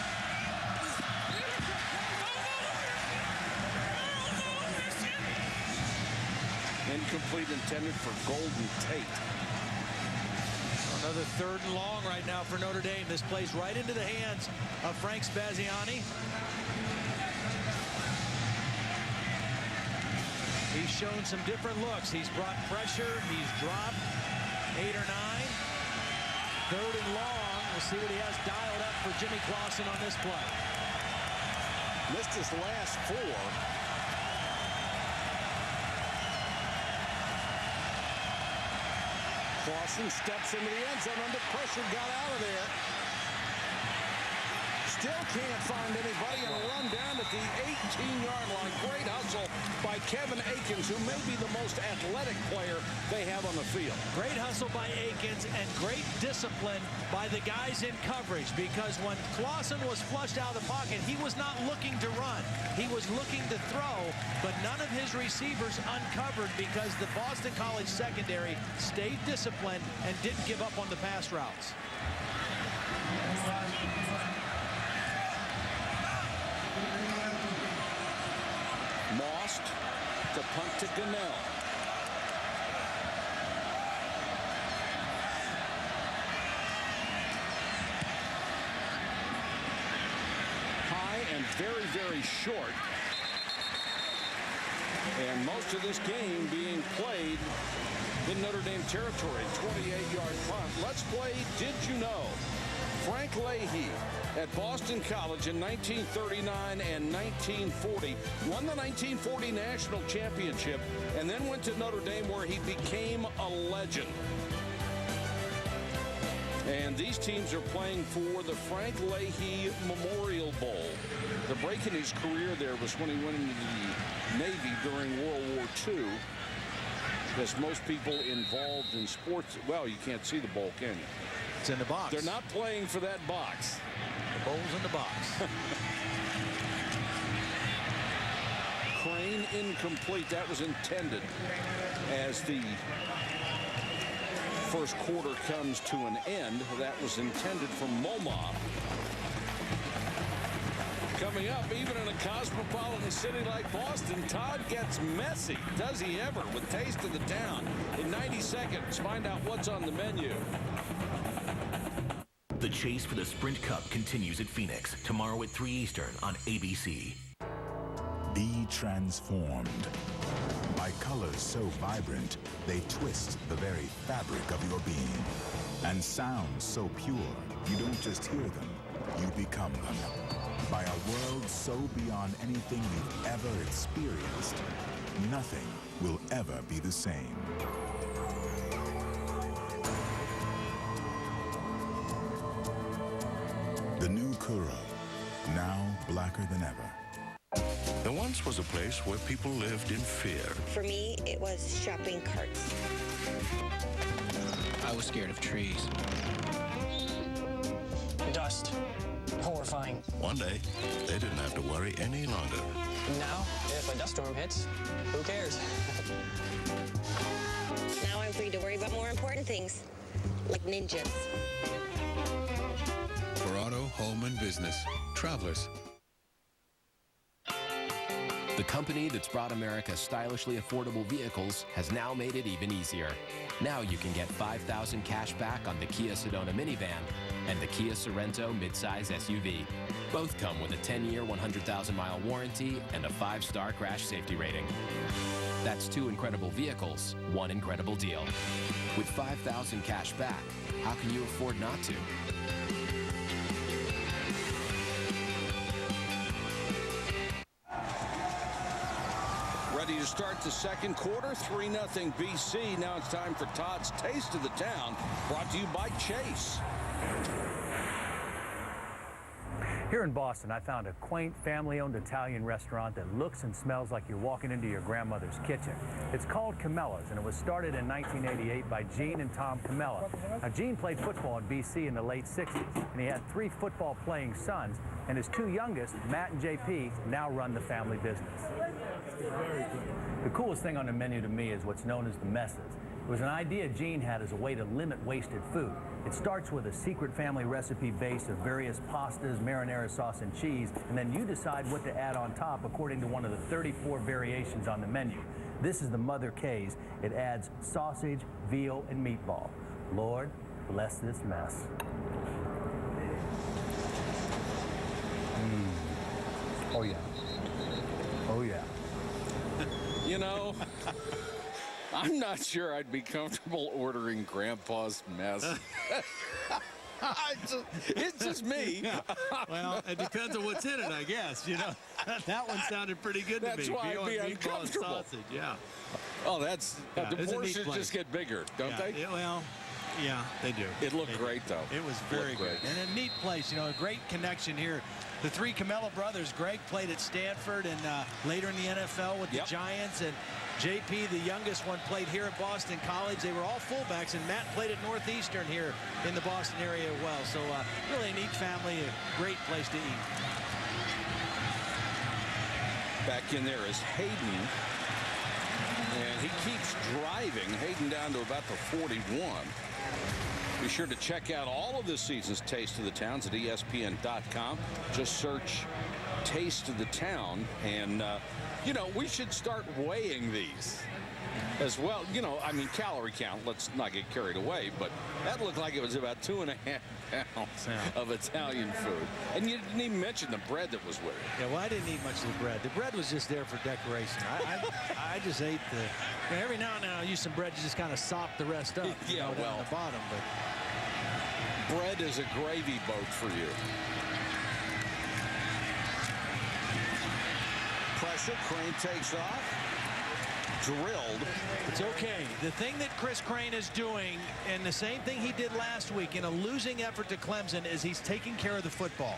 Incomplete, intended for Golden Tate. Another 3rd and long right now for Notre Dame. This plays right into the hands of Frank Spaziani. He's shown some different looks. He's brought pressure. He's dropped 8 or 9. 3rd and long. We'll see what he has dialed up for Jimmy Clausen on this play. Missed his last 4. Clausen steps into the end zone under pressure, got out of there. Still can't find anybody, and a run down at the 18-yard line. Great hustle by Kevin Akins, who may be the most athletic player they have on the field. Great hustle by Akins and great discipline by the guys in coverage, because when Clausen was flushed out of the pocket, he was not looking to run. He was looking to throw, but none of his receivers uncovered because the Boston College secondary stayed disciplined and didn't give up on the pass routes. Most to punt to Gunnell. High and very, very short. And most of this game being played in Notre Dame territory. 28-yard punt. Let's play Did You Know? Frank Leahy at Boston College in 1939 and 1940. Won the 1940 national championship and then went to Notre Dame, where he became a legend. And these teams are playing for the Frank Leahy Memorial Bowl. The break in his career there was when he went into the Navy during World War II. As most people involved in sports, well, you can't see the bowl, can you? It's in the box. They're not playing for that box. The bowl's in the box. Crane incomplete. That was intended as the first quarter comes to an end. That was intended for Moma. Coming up, even in a cosmopolitan city like Boston, Todd gets messy. Does he ever? With Taste of the Town. In 90 seconds, find out what's on the menu. The chase for the Sprint Cup continues at Phoenix tomorrow at 3 Eastern on ABC. Be transformed by colors so vibrant they twist the very fabric of your being, and sounds so pure you don't just hear them, you become them. By a world so beyond anything you've ever experienced, nothing will ever be the same. The new Kuro, now blacker than ever. There once was a place where people lived in fear. For me, it was shopping carts. I was scared of trees. Dust. Horrifying. One day, they didn't have to worry any longer. Now, if a dust storm hits, who cares? Now I'm free to worry about more important things, like ninjas. For auto, home, and business, Travelers. The company that's brought America stylishly affordable vehicles has now made it even easier. Now you can get $5,000 cash back on the Kia Sedona minivan and the Kia Sorento midsize SUV. Both come with a 10-year, 100,000-mile warranty and a 5-star crash safety rating. That's 2 incredible vehicles, 1 incredible deal. With $5,000 cash back, how can you afford not to? Ready to start the second quarter, 3-0 BC. Now it's time for Todd's Taste of the Town, brought to you by Chase. Here in Boston, I found a quaint, family-owned Italian restaurant that looks and smells like you're walking into your grandmother's kitchen. It's called Camella's, and it was started in 1988 by Gene and Tom Camella. Now, Gene played football in BC in the late 60s, and he had 3 football-playing sons, and his 2 youngest, Matt and JP, now run the family business. The coolest thing on the menu to me is what's known as the messes. It was an idea Gene had as a way to limit wasted food. It starts with a secret family recipe base of various pastas, marinara sauce, and cheese, and then you decide what to add on top according to one of the 34 variations on the menu. This is the Mother K's. It adds sausage, veal, and meatball. Lord, bless this mess. Oh, yeah. Oh, yeah. You know, I'm not sure I'd be comfortable ordering Grandpa's mess. It's just me. Yeah. Well, it depends on what's in it, I guess. You know, that one sounded pretty good to me. That's why I'd be uncomfortable. Sausage, yeah. Oh, that's the portions just get bigger, don't they? Well, yeah, they do. It looked great, though. It was very good. And a neat place, you know, a great connection here. The three Camella brothers, Greg played at Stanford and later in the NFL with the Giants. And JP, the youngest one, played here at Boston College. They were all fullbacks, and Matt played at Northeastern here in the Boston area as well. So really a neat family, a great place to eat. Back in there is Hayden. And he keeps driving Hayden down to about the 41. Be sure to check out all of this season's Taste of the Towns at ESPN.com. Just search Taste of the Town. And, you know, we should start weighing these as well. You know, I mean, calorie count, let's not get carried away. But that looked like it was about 2.5 pounds of Italian food. And you didn't even mention the bread that was with it. Yeah, well, I didn't eat much of the bread. The bread was just there for decoration. I just ate the... You know, every now and then I'll use some bread to just kind of sop the rest up. Yeah, you know, well, down the bottom, but... Bread is a gravy boat for you. Pressure, Crane takes off. Drilled. It's okay. The thing that Chris Crane is doing, and the same thing he did last week in a losing effort to Clemson, is he's taking care of the football.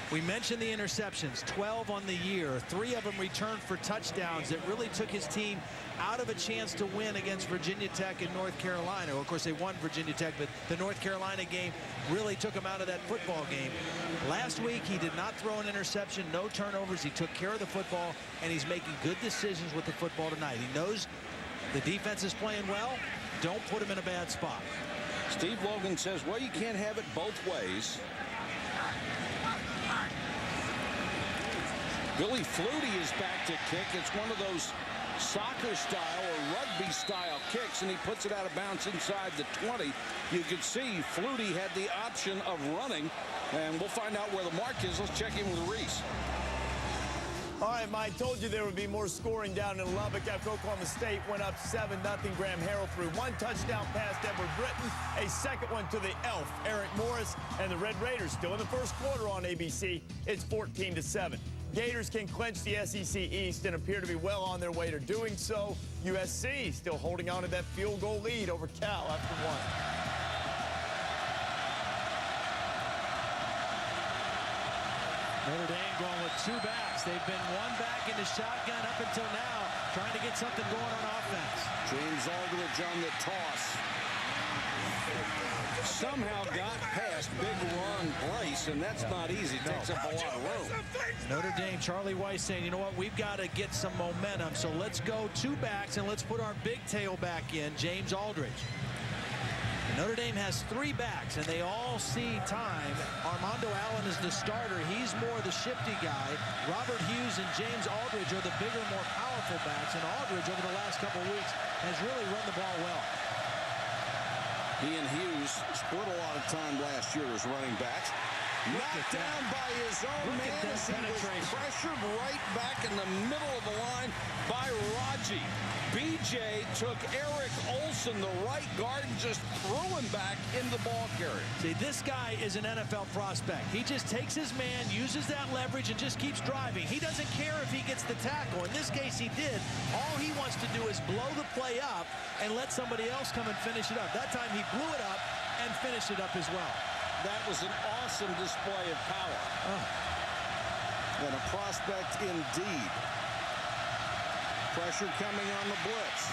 We mentioned the interceptions, 12 on the year, 3 of them returned for touchdowns that really took his team out of a chance to win against Virginia Tech and North Carolina. Well, of course, they won Virginia Tech, but the North Carolina game really took him out of that football game. Last week, he did not throw an interception, no turnovers. He took care of the football, and he's making good decisions with the football tonight. He knows the defense is playing well. Don't put him in a bad spot. Steve Logan says, well, you can't have it both ways. Billy Flutie is back to kick. It's one of those soccer style or rugby style kicks, and he puts it out of bounds inside the 20. You can see Flutie had the option of running, and we'll find out where the mark is. Let's check in with Reese. All right, Mike, told you there would be more scoring down in Lubbock after Oklahoma State went up 7-0. Graham Harrell threw 1 touchdown pass to Edward Britton, a second one to the elf, Eric Morris, and the Red Raiders still in the first quarter on ABC. It's 14-7. Gators can clinch the SEC East and appear to be well on their way to doing so. USC still holding on to that field goal lead over Cal after 1. Notre Dame going with 2 backs. They've been 1 back in the shotgun up until now, trying to get something going on offense. James Aldridge on the toss. Somehow got past big Ron Bryce, and that's not easy. It takes up a lot of room. Notre Dame, Charlie Weiss saying, you know what, we've got to get some momentum, so let's go 2 backs and let's put our big tailback in, James Aldridge. And Notre Dame has 3 backs, and they all see time. Armando Allen is the starter. He's more the shifty guy. Robert Hughes and James Aldridge are the bigger, more powerful backs, and Aldridge over the last couple of weeks has really run the ball well. He and Hughes split a lot of time last year as running backs. Knocked down by his own man as he was pressured right back in the middle of the line by Raji. BJ took Eric Olson, the right guard, and just threw him back in the ball carrier. See, this guy is an NFL prospect. He just takes his man, uses that leverage, and just keeps driving. He doesn't care if he gets the tackle. In this case, he did. All he wants to do is blow the play up and let somebody else come and finish it up. That time, he blew it up and finished it up as well. That was an awesome display of power. And a prospect indeed. Pressure coming on the blitz.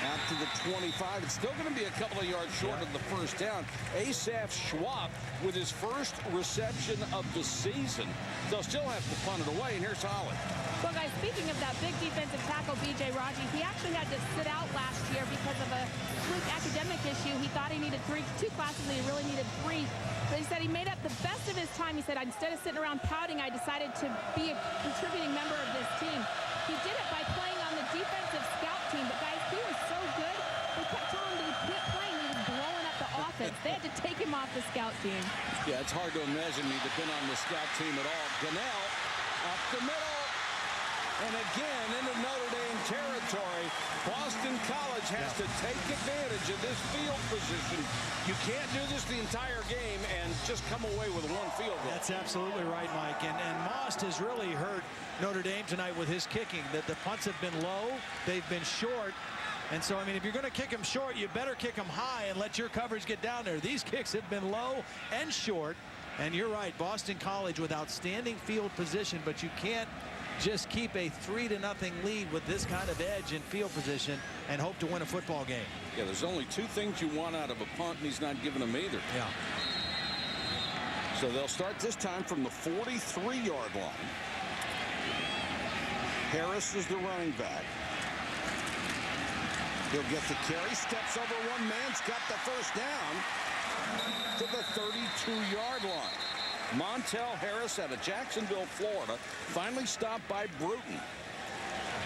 Out to the 25. It's still going to be a couple of yards short of the first down. Asaph Schwab with his first reception of the season. They'll still have to punt it away, and here's Holland. Well, guys, speaking of that big defensive tackle, B.J. Raji, he actually had to sit out last year because of a fluke academic issue. He thought he needed 2 classes, and he really needed 3. But he said he made up the best of his time. He said, instead of sitting around pouting, I decided to be a contributing member of this team. He did it by playing on the defensive scout team. But, guys, he was so good, they kept telling him to quit playing. He was blowing up the offense. They had to take him off the scout team. Yeah, it's hard to imagine he'd have been on the scout team at all. Gunnell up the middle. And again, into Notre Dame territory, Boston College has to take advantage of this field position. You can't do this the entire game and just come away with one field goal. That's absolutely right, Mike. And Most has really hurt Notre Dame tonight with his kicking. That the punts have been low, they've been short. And so, I mean, if you're going to kick them short, you better kick them high and let your coverage get down there. These kicks have been low and short. And you're right, Boston College with outstanding field position, but you can't just keep a 3-0 lead with this kind of edge in field position and hope to win a football game. Yeah, there's only two things you want out of a punt, and he's not giving them either. Yeah. So they'll start this time from the 43-yard line. Harris is the running back. He'll get the carry, steps over one man's got the first down to the 32-yard line. Montel Harris out of Jacksonville, Florida, finally stopped by Bruton.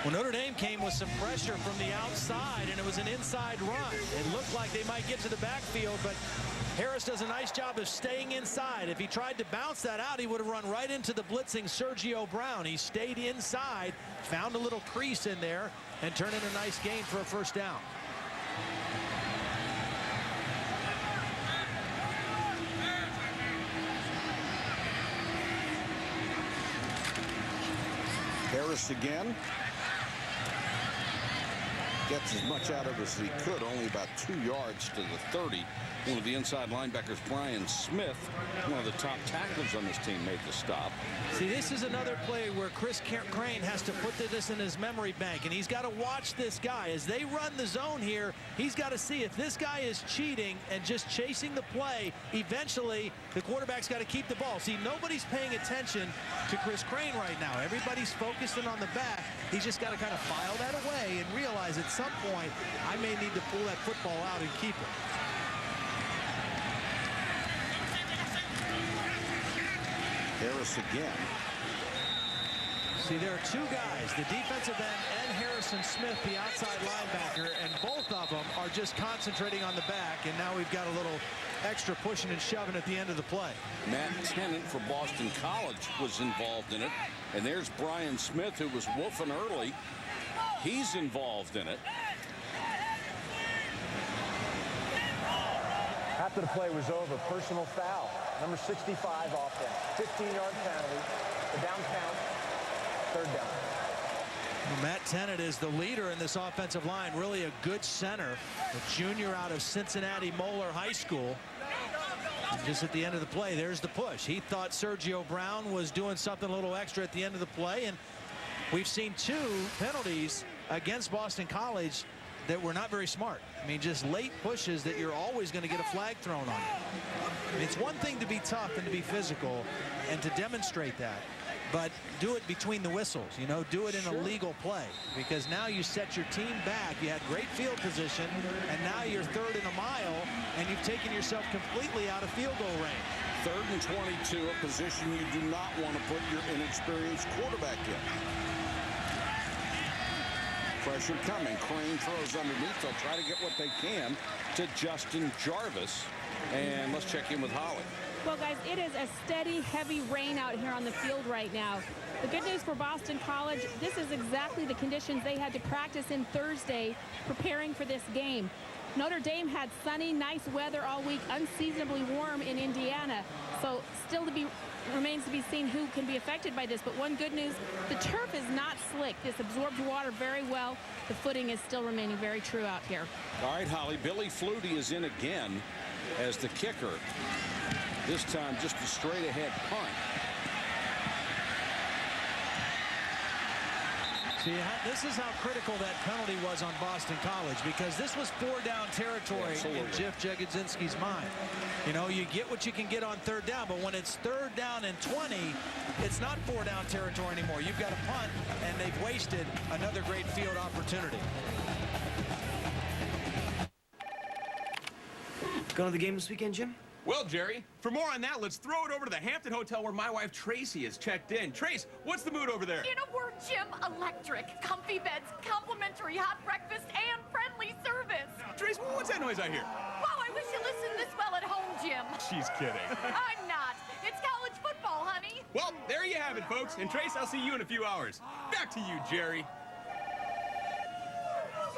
Well, Notre Dame came with some pressure from the outside, and it was an inside run. It looked like they might get to the backfield, but Harris does a nice job of staying inside. If he tried to bounce that out, he would have run right into the blitzing Sergio Brown. He stayed inside, found a little crease in there, and turned in a nice gain for a first down. Harris again. Gets as much out of it as he could, only about 2 yards to the 30. One of the inside linebackers, Brian Smith, one of the top tacklers on this team, made the stop. See, this is another play where Chris Crane has to put this in his memory bank, and he's got to watch this guy. As they run the zone here, he's got to see if this guy is cheating and just chasing the play. Eventually, the quarterback's got to keep the ball. See, nobody's paying attention to Chris Crane right now. Everybody's focusing on the back. He's just got to kind of file that away and realize at some point, I may need to pull that football out and keep it. Harris again. See, there are two guys, the defensive end and Harrison Smith, the outside linebacker, and both of them are just concentrating on the back, and now we've got a little extra pushing and shoving at the end of the play. Matt Tennant for Boston College was involved in it, and there's Brian Smith, who was woofing early. He's involved in it. After the play was over, personal foul. Number 65 offense. 15-yard penalty. The down count. Third down. Well, Matt Tennant is the leader in this offensive line. Really a good center. A junior out of Cincinnati Moeller High School. And just at the end of the play, there's the push. He thought Sergio Brown was doing something a little extra at the end of the play. And we've seen two penalties against Boston College that were not very smart. I mean, just late pushes that you're always going to get a flag thrown on you. I mean, it's one thing to be tough and to be physical and to demonstrate that, but do it between the whistles, you know, do it in a legal play, because now you set your team back. You had great field position, and now you're third and a mile, and you've taken yourself completely out of field goal range. 3rd and 22, a position you do not want to put your inexperienced quarterback in. Pressure coming. Crane throws underneath. They'll try to get what they can to Justin Jarvis. And let's check in with Holly. Well, guys, it is a steady, heavy rain out here on the field right now. The good news for Boston College, this is exactly the conditions they had to practice in Thursday preparing for this game. Notre Dame had sunny, nice weather all week, unseasonably warm in Indiana. So still remains to be seen who can be affected by this. But one good news, the turf is not slick. This absorbs water very well. The footing is still remaining very true out here. All right, Holly, Billy Flutie is in again as the kicker. This time just a straight ahead punt. See, this is how critical that penalty was on Boston College, because this was 4-down territory in Jeff Jagodzinski's mind. You know, you get what you can get on 3rd down, but when it's 3rd down and 20, it's not 4-down territory anymore. You've got a punt, and they've wasted another great field opportunity. Going to the game this weekend, Jim? Well, Jerry, for more on that, let's throw it over to the Hampton Hotel where my wife Tracy is checked in. Trace, what's the mood over there? In a word, Jim, electric. Comfy beds, complimentary hot breakfast, and friendly service. Trace, what's that noise I hear? Wow, I wish you listened this well at home, Jim. She's kidding. I'm not. It's college football, honey. Well, there you have it, folks. And Trace, I'll see you in a few hours. Back to you, Jerry.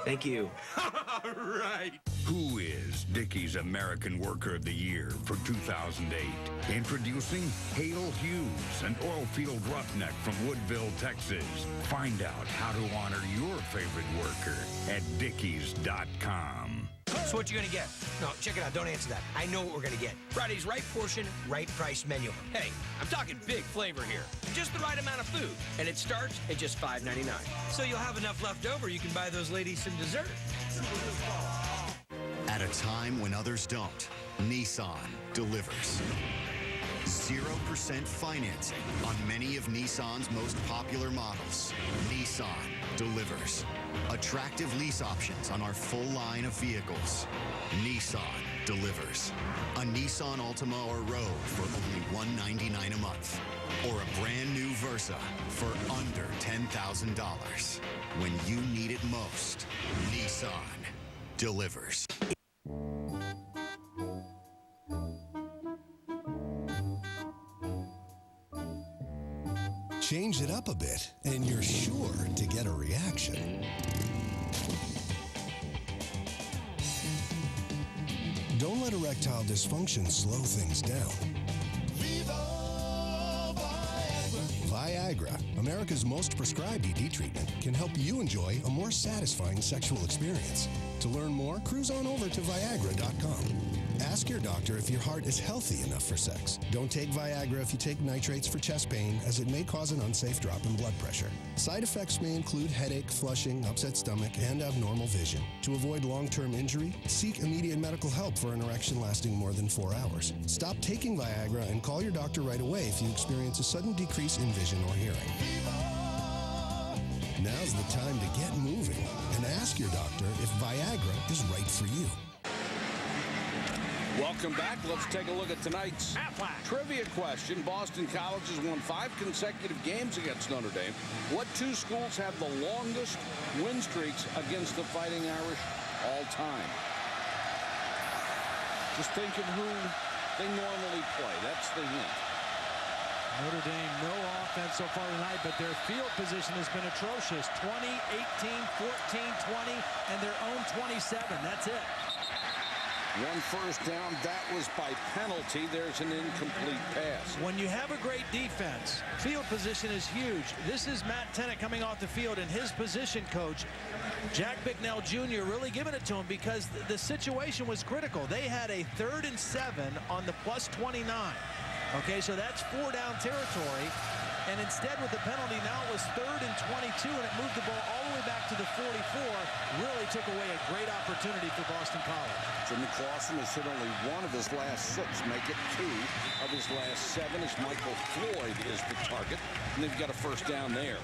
Thank you. All right. Who is Dickey's American Worker of the Year for 2008? Introducing Hale Hughes, an oilfield roughneck from Woodville, Texas. Find out how to honor your favorite worker at Dickeys.com. So what you gonna get? No, check it out. Don't answer that. I know what we're gonna get. Friday's right portion, right price menu. Hey, I'm talking big flavor here. Just the right amount of food. And it starts at just $5.99. So you'll have enough left over, you can buy those ladies some dessert. At a time when others don't, Nissan delivers. 0% financing on many of Nissan's most popular models. Nissan delivers. Attractive lease options on our full line of vehicles. Nissan delivers. A Nissan Altima or Rogue for only $199 a month. Or a brand new Versa for under $10,000. When you need it most, Nissan delivers. Change it up a bit, and you're sure to get a reaction. Don't let erectile dysfunction slow things down. Viagra, America's most prescribed ED treatment, can help you enjoy a more satisfying sexual experience. To learn more, cruise on over to Viagra.com. Ask your doctor if your heart is healthy enough for sex. Don't take Viagra if you take nitrates for chest pain, as it may cause an unsafe drop in blood pressure. Side effects may include headache, flushing, upset stomach, and abnormal vision. To avoid long-term injury, seek immediate medical help for an erection lasting more than 4 hours. Stop taking Viagra and call your doctor right away if you experience a sudden decrease in vision or hearing. Now's the time to get moving and ask your doctor if Viagra is right for you. Welcome back. Let's take a look at tonight's trivia question. Boston College has won 5 consecutive games against Notre Dame. What 2 schools have the longest win streaks against the Fighting Irish all time? Just think of who they normally play. That's the hint. Notre Dame, no offense so far tonight, but their field position has been atrocious. 20, 18, 14, 20, and their own 27. That's it. 1 first down. That was by penalty. There's an incomplete pass. When you have a great defense, field position is huge. This is Matt Tennant coming off the field, and his position coach, Jack Bicknell Jr., really giving it to him because the situation was critical. They had a 3rd and 7 on the +29. Okay, so that's 4 down territory. And instead, with the penalty, now it was 3rd and 22, and it moved the ball all the way back to the 44. Really took away a great opportunity for Boston College. Jimmy Clausen has hit only 1 of his last 6, make it 2 of his last 7, as Michael Floyd is the target. And they've got a first down there.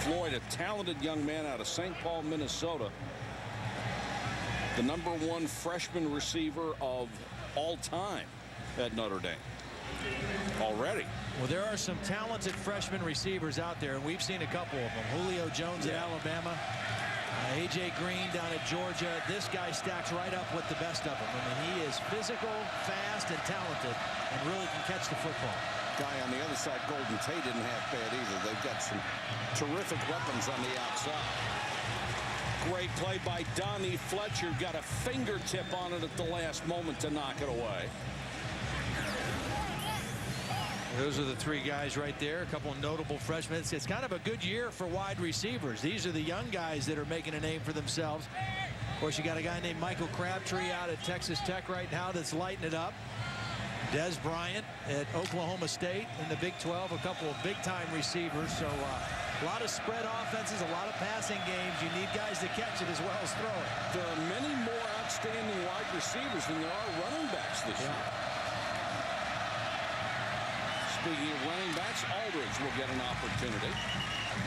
Floyd, a talented young man out of St. Paul, Minnesota. The #1 freshman receiver of all time at Notre Dame. Already. Well, there are some talented freshman receivers out there, and we've seen a couple of them. Julio Jones at Alabama, A.J. Green down at Georgia. This guy stacks right up with the best of them. I mean, he is physical, fast, and talented, and really can catch the football. Guy on the other side, Golden Tate, didn't have bad either. They've got some terrific weapons on the outside. Great play by Donnie Fletcher. Got a fingertip on it at the last moment to knock it away. Those are the 3 guys right there, a couple of notable freshmen. It's kind of a good year for wide receivers. These are the young guys that are making a name for themselves. Of course, you got a guy named Michael Crabtree out at Texas Tech right now that's lighting it up. Des Bryant at Oklahoma State in the Big 12, a couple of big-time receivers. So a lot of spread offenses, a lot of passing games. You need guys to catch it as well as throw it. There are many more outstanding wide receivers than there are running backs this year. Speaking of running backs, Aldridge will get an opportunity,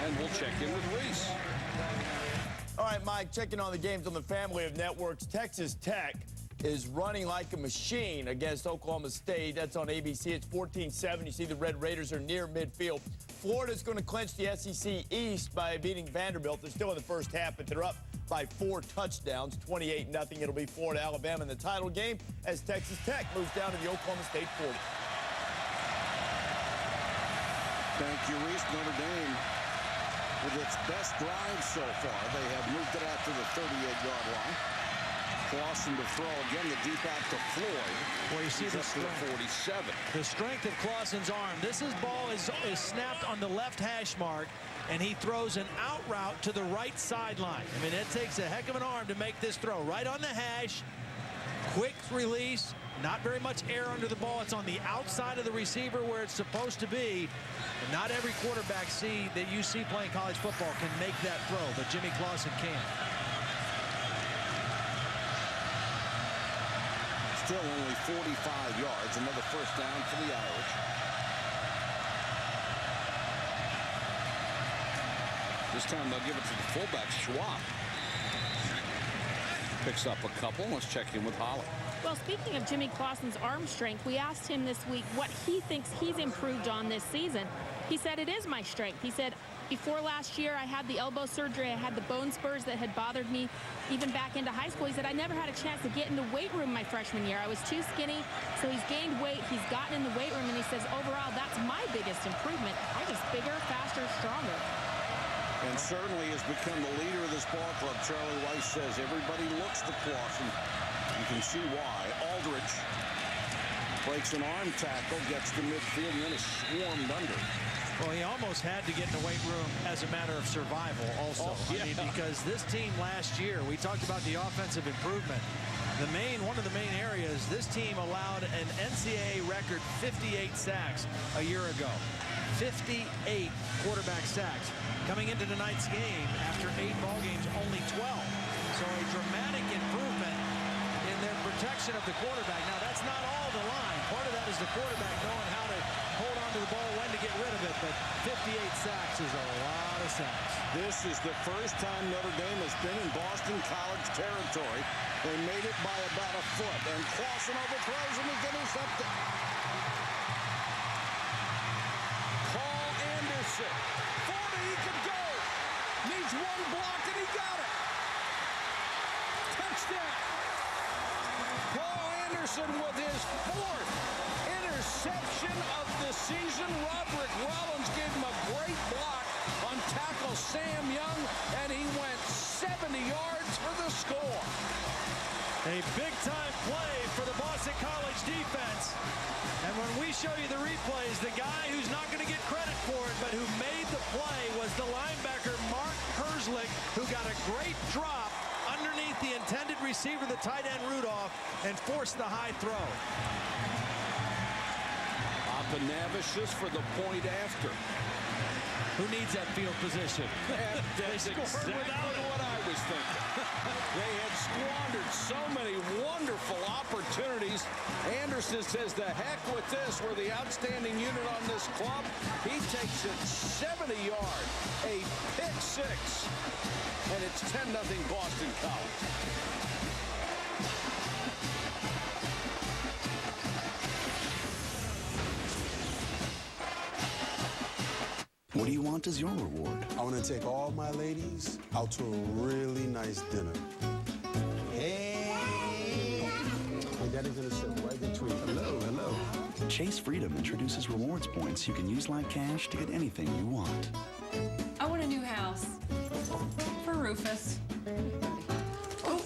and we'll check in with Reese. All right, Mike, checking on the games on the family of networks. Texas Tech is running like a machine against Oklahoma State. That's on ABC. It's 14-7. You see the Red Raiders are near midfield. Florida's going to clinch the SEC East by beating Vanderbilt. They're still in the first half, but they're up by 4 touchdowns, 28-0. It'll be Florida-Alabama in the title game as Texas Tech moves down to the Oklahoma State 40. Thank you, Reese. Notre Dame, with its best drive so far, they have moved it out to the 38-yard line. Clausen to throw again, the deep out to Floyd. Well, you see He's the up to the 47. The strength of Clausen's arm. This ball is snapped on the left hash mark, and he throws an out route to the right sideline. I mean, it takes a heck of an arm to make this throw. Right on the hash, quick release, not very much air under the ball. It's on the outside of the receiver where it's supposed to be. And not every quarterback that you see playing college football can make that throw, but Jimmy Clausen can. Still only 45 yards, another first down for the Irish. This time they'll give it to the fullback, Schwab. Picks up a couple. Let's check in with Holly. Well, speaking of Jimmy Clausen's arm strength, we asked him this week what he thinks he's improved on this season. He said, it is my strength. He said, before last year, I had the elbow surgery. I had the bone spurs that had bothered me even back into high school. He said, I never had a chance to get in the weight room my freshman year. I was too skinny, so he's gained weight. He's gotten in the weight room, and he says, overall, that's my biggest improvement. I'm just bigger, faster, stronger. And certainly has become the leader of this ball club. Charlie Weiss says everybody looks to Clausen. You can see why. Aldrich breaks an arm tackle, gets to midfield, and then is swarmed under. Well, he almost had to get in the weight room as a matter of survival also. Yeah. I mean, because this team last year, we talked about the offensive improvement. One of the main areas, this team allowed an NCAA record 58 sacks a year ago. 58 quarterback sacks. Coming into tonight's game, after 8 ball games, only 12. So a dramatic improvement in their protection of the quarterback. Now, that's not all the line. Part of that is the quarterback knowing how to hold on to the ball, when to get rid of it, but 58 sacks is a lot of sacks. This is the first time Notre Dame has been in Boston College territory. They made it by about a foot, and Clausen overthrows and is intercepted. Paul Anderson, 40, he could go. Needs one block, and he got it. Touchdown. Paul Anderson with his 4th interception of the season. Roderick Rollins gave him a great block on tackle Sam Young, and he went 70 yards for the score. A big-time play for the Boston College defense. And when we show you the replays, the guy who's not going to get credit for it, but who made the play, was the linebacker Mark Herzlich, who got a great drop underneath the intended receiver, the tight end Rudolph, and forced the high throw. Papanavicius for the point after. Who needs that field position? That's exactly what I was thinking. They had squandered so many wonderful opportunities. Anderson says, the heck with this. We're the outstanding unit on this club. He takes it 70 yards, a pick 6, and it's 10-0 Boston College. What do you want as your reward? I want to take all my ladies out to a really nice dinner. Hey! My daddy's going to sit right between. Hello, hello. Chase Freedom introduces rewards points you can use like cash to get anything you want. I want a new house. For Rufus. Oh,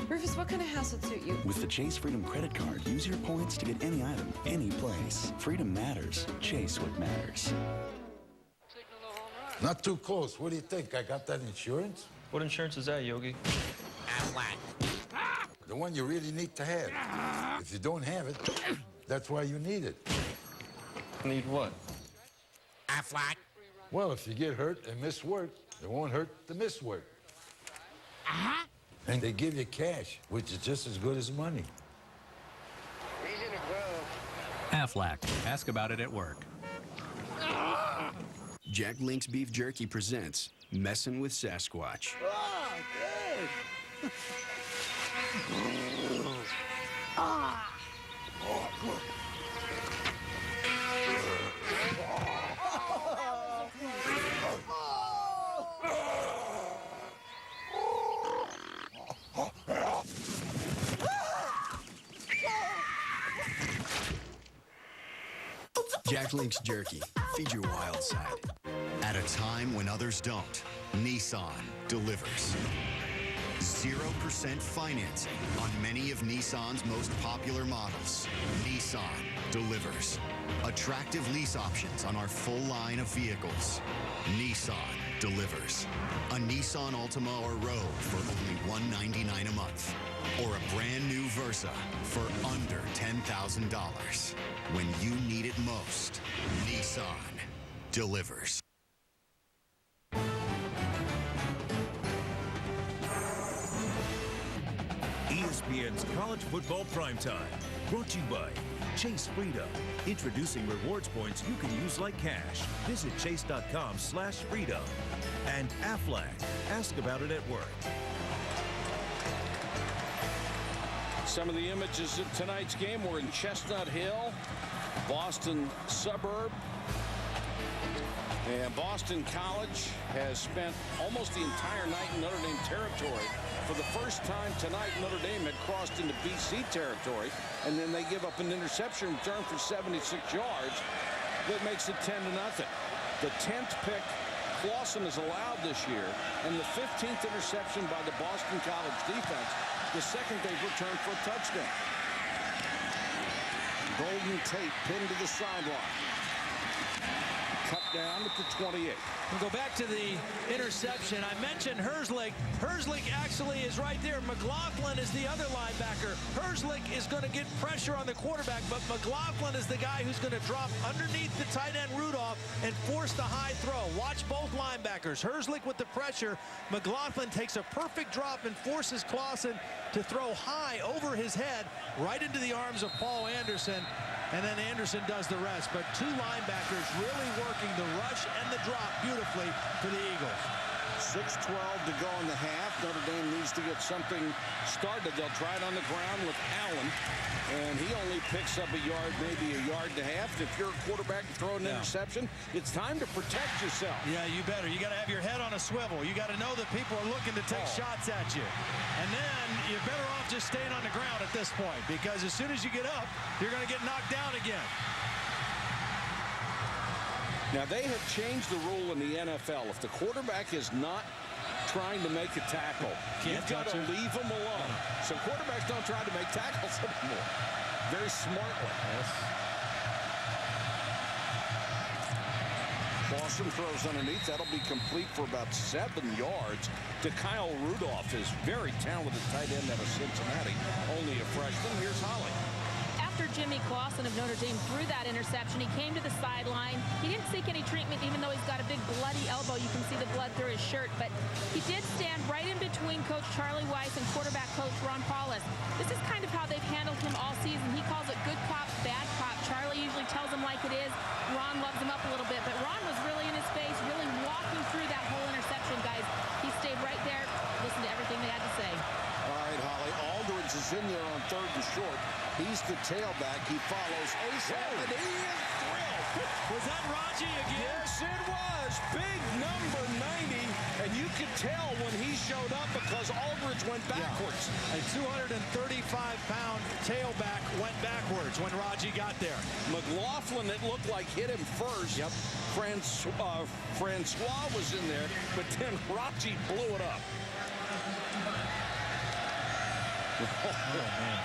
Rufus, what kind of house would suit you? With the Chase Freedom credit card, use your points to get any item, any place. Freedom matters. Chase what matters. Not too close. What do you think? I got that insurance? What insurance is that, Yogi? Aflac. The one you really need to have. If you don't have it, that's why you need it. Need what? Aflac. Well, if you get hurt and miss work, it won't hurt to miss work. And they give you cash, which is just as good as money. Aflac. Ask about it at work. Jack Link's Beef Jerky presents Messin' with Sasquatch. Oh, good. Ah. Oh, good. Jack Link's Jerky. Feed your wild side. At a time when others don't, Nissan delivers. 0% financing on many of Nissan's most popular models. Nissan delivers. Attractive lease options on our full line of vehicles. Nissan delivers. A Nissan Altima or Rogue for only $199 a month. Or a brand new Versa for under $10,000. When you need it most, Nissan delivers. ESPN's College Football Primetime, brought to you by Chase Freedom. Introducing rewards points you can use like cash. Visit chase.com/freedom. And Aflac. Ask about it at work. Some of the images of tonight's game were in Chestnut Hill, Boston suburb. And Boston College has spent almost the entire night in Notre Dame territory. For the first time tonight, Notre Dame had crossed into BC territory, and then they give up an interception return for 76 yards. That makes it 10-0. The 10th pick Clawson is allowed this year, and the 15th interception by the Boston College defense, the second they've returned for a touchdown. Golden Tate pinned to the sideline. Cut down to 28. We'll go back to the interception. I mentioned Herzlich. Herzlich actually is right there. McLaughlin is the other linebacker. Herzlich is going to get pressure on the quarterback, but McLaughlin is the guy who's going to drop underneath the tight end Rudolph and force the high throw. Watch both linebackers. Herzlich with the pressure. McLaughlin takes a perfect drop and forces Clawson to throw high over his head right into the arms of Paul Anderson. And then Anderson does the rest. But two linebackers really working the rush and the drop beautifully for the Eagles. 6:12 to go in the half. Notre Dame needs to get something started. They'll try it on the ground with Allen. And he only picks up a yard, maybe a yard and a half. If you're a quarterback and throw an interception, it's time to protect yourself. Yeah, you better. You got to have your head on a swivel. You got to know that people are looking to take shots at you. And then you're better off just staying on the ground at this point, because as soon as you get up, you're going to get knocked down again. Now, they have changed the rule in the NFL. If the quarterback is not trying to make a tackle, you've got to leave him alone. So quarterbacks don't try to make tackles anymore. Very smartly. Yes. Boston throws underneath. That'll be complete for about 7 yards to Kyle Rudolph, his very talented tight end out of Cincinnati. Only a freshman. Here's Holly. After Jimmy Clawson of Notre Dame threw that interception, he came to the sideline. He didn't seek any treatment, even though he's got a big bloody elbow. You can see the blood through his shirt. But he did stand right in between Coach Charlie Weiss and quarterback Coach Ron Paulus. This is kind of how they've handled him all season. He calls it good cop, bad cop. Charlie usually tells him like it is. Ron loves him up a little bit. But Ron was really in his face, really walking through that whole interception, guys. He stayed right there, listened to everything they had to say. All right, Holly. Aldridge is in there on 3rd and short. He's the tailback. He follows ASAP, and he is thrilled. Was that Raji again? Yes, it was. Big number 90. And you could tell when he showed up because Aldridge went backwards. Yeah. A 235-pound tailback went backwards when Raji got there. McLaughlin, it looked like, hit him first. Yep. Francois was in there, but then Raji blew it up. Oh, man.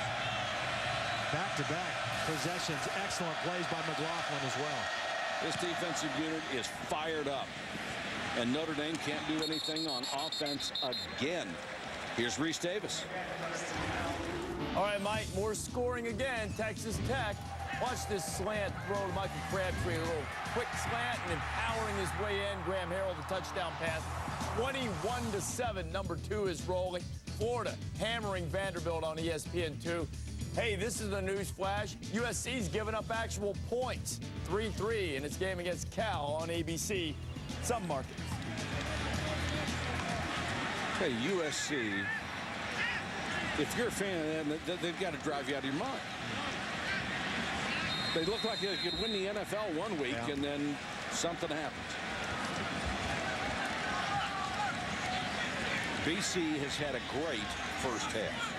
Back-to-back possessions. Excellent plays by McLaughlin as well. This defensive unit is fired up. And Notre Dame can't do anything on offense again. Here's Reese Davis. All right, Mike, more scoring again. Texas Tech. Watch this slant throw to Michael Crabtree. A little quick slant and empowering his way in. Graham Harrell, the touchdown pass. 21-7. Number 2 is rolling. Florida hammering Vanderbilt on ESPN2. Hey, this is a news flash. USC's given up actual points. 3-3 in its game against Cal on ABC. Some markets. Hey, USC, if you're a fan of them, they've got to drive you out of your mind. They look like they could win the NFL one week, and then something happens. BC has had a great first half.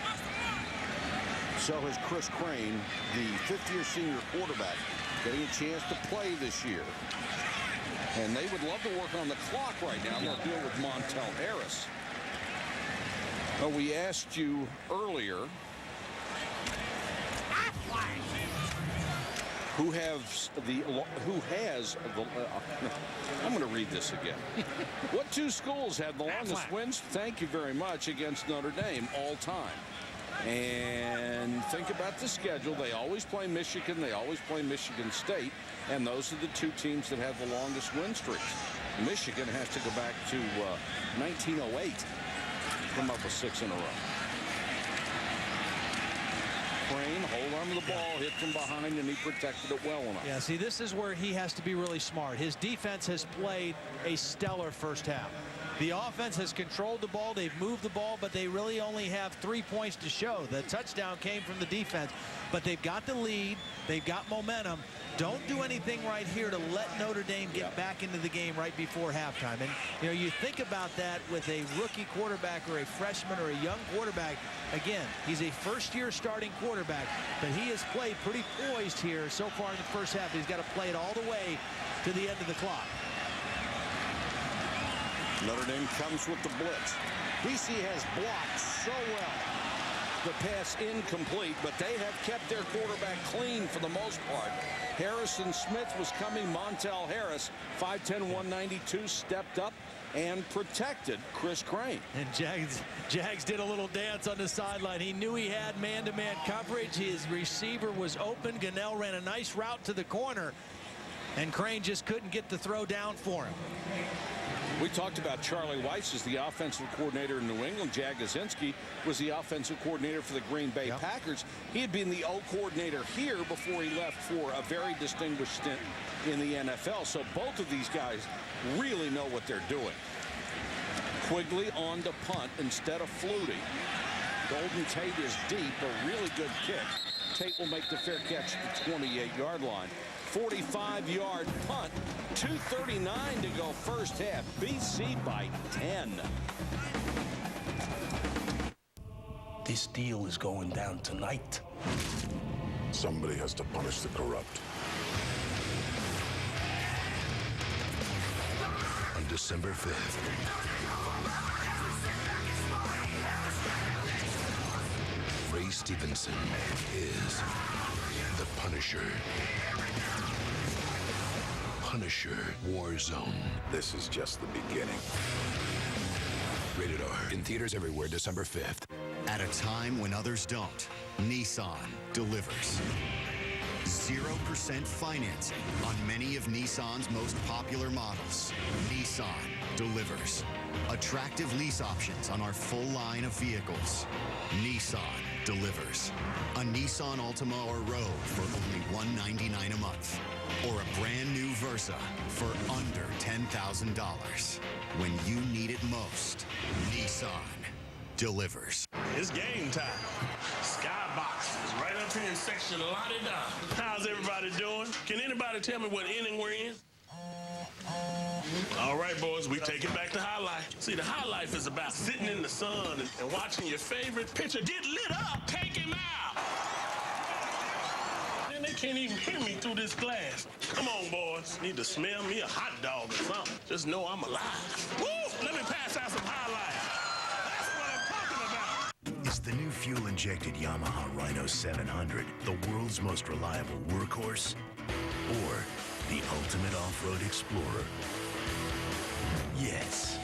So has Chris Crane, the 5th-year senior quarterback, getting a chance to play this year. And they would love to work on the clock right now. They'll do it with Montel Harris. Well, we asked you earlier who has the I'm going to read this again. What two schools had the longest wins? Thank you very much, against Notre Dame all time. And think about the schedule. They always play Michigan. They always play Michigan State. And those are the two teams that have the longest win streaks. Michigan has to go back to 1908 to come up with 6 in a row. Crane, hold on to the ball, hit from behind, and he protected it well enough. Yeah, see, this is where he has to be really smart. His defense has played a stellar first half. The offense has controlled the ball. They've moved the ball, but they really only have 3 points to show. The touchdown came from the defense, but they've got the lead. They've got momentum. Don't do anything right here to let Notre Dame get back into the game right before halftime. And, you know, you think about that with a rookie quarterback or a freshman or a young quarterback. Again, he's a first-year starting quarterback, but he has played pretty poised here so far in the first half. He's got to play it all the way to the end of the clock. Notre Dame comes with the blitz. BC has blocked so well. The pass incomplete, but they have kept their quarterback clean for the most part. Harrison Smith was coming. Montel Harris, 5'10", 192, stepped up and protected Chris Crane. And Jags did a little dance on the sideline. He knew he had man-to-man coverage. His receiver was open. Gunnell ran a nice route to the corner, and Crane just couldn't get the throw down for him. We talked about Charlie Weiss as the offensive coordinator in New England. Jagosinski was the offensive coordinator for the Green Bay Packers. He had been the O coordinator here before he left for a very distinguished stint in the NFL. So both of these guys really know what they're doing. Quigley on to punt instead of Flutie. Golden Tate is deep, a really good kick. Tate will make the fair catch at the 28-yard line. 45-yard punt, 2:39 to go first half. BC by 10. This deal is going down tonight. Somebody has to punish the corrupt. On December 5th. Ray Stevenson is the Punisher. Punisher Warzone. This is just the beginning. Rated R. In theaters everywhere December 5th. At a time when others don't, Nissan delivers. 0% financing on many of Nissan's most popular models. Nissan delivers. Attractive lease options on our full line of vehicles. Nissan delivers. A Nissan Altima or Rogue for only $199 a month. Or a brand new Versa for under $10,000. When you need it most, Nissan delivers. It's game time. Skybox is right up here in section La-di-da. How's everybody doing? Can anybody tell me what inning we're in? All right, boys, we take it back to high life. See, the high life is about sitting in the sun and watching your favorite pitcher get lit up. Take him out. And they can't even hear me through this glass. Come on, boys. Need to smell me a hot dog or something. Just know I'm alive. Woo! Let me pass out some high life. That's what I'm talking about. It's the new fuel-injected Yamaha Rhino 700, the world's most reliable workhorse, or the ultimate off-road explorer. Yes.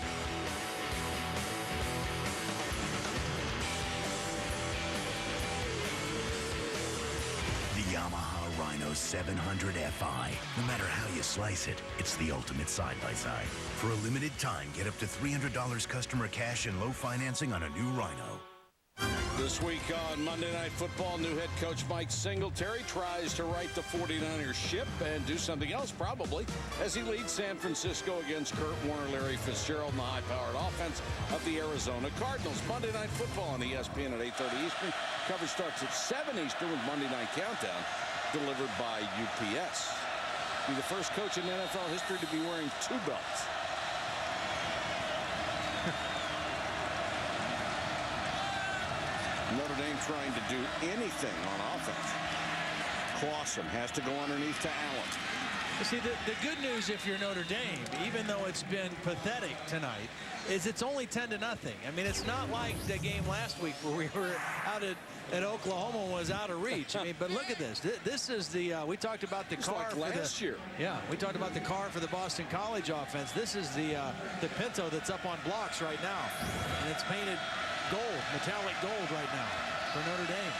The Yamaha Rhino 700 Fi. No matter how you slice it, it's the ultimate side-by-side. For a limited time, get up to $300 customer cash and low financing on a new Rhino. This week on Monday Night Football, new head coach Mike Singletary tries to right the 49ers ship and do something else probably as he leads San Francisco against Kurt Warner, Larry Fitzgerald, and the high-powered offense of the Arizona Cardinals. Monday Night Football on ESPN at 8:30 Eastern. Coverage starts at 7 Eastern with Monday Night Countdown delivered by UPS. He's the first coach in NFL history to be wearing 2 belts. Notre Dame trying to do anything on offense. Clausen has to go underneath to Allen. See, the good news if you're Notre Dame, even though it's been pathetic tonight, is it's only 10-0. I mean, it's not like the game last week where we were out at Oklahoma and was out of reach. I mean, but look at this. This is the we talked about the car like last year. Yeah, we talked about the car for the Boston College offense. This is the Pinto that's up on blocks right now, and it's painted gold, metallic gold right now for Notre Dame.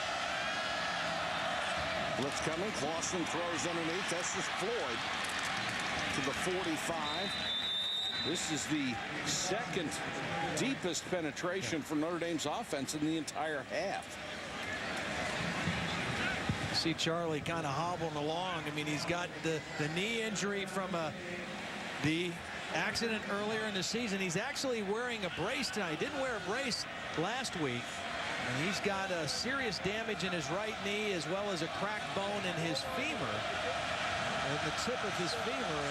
Blitz coming. Clausen throws underneath. That's just Floyd to the 45. This is the second deepest penetration for Notre Dame's offense in the entire half. See Charlie kind of hobbling along. I mean, he's got the knee injury from the accident earlier in the season. He's actually wearing a brace tonight. He didn't wear a brace last week. And he's got a serious damage in his right knee as well as a cracked bone in his femur, at the tip of his femur.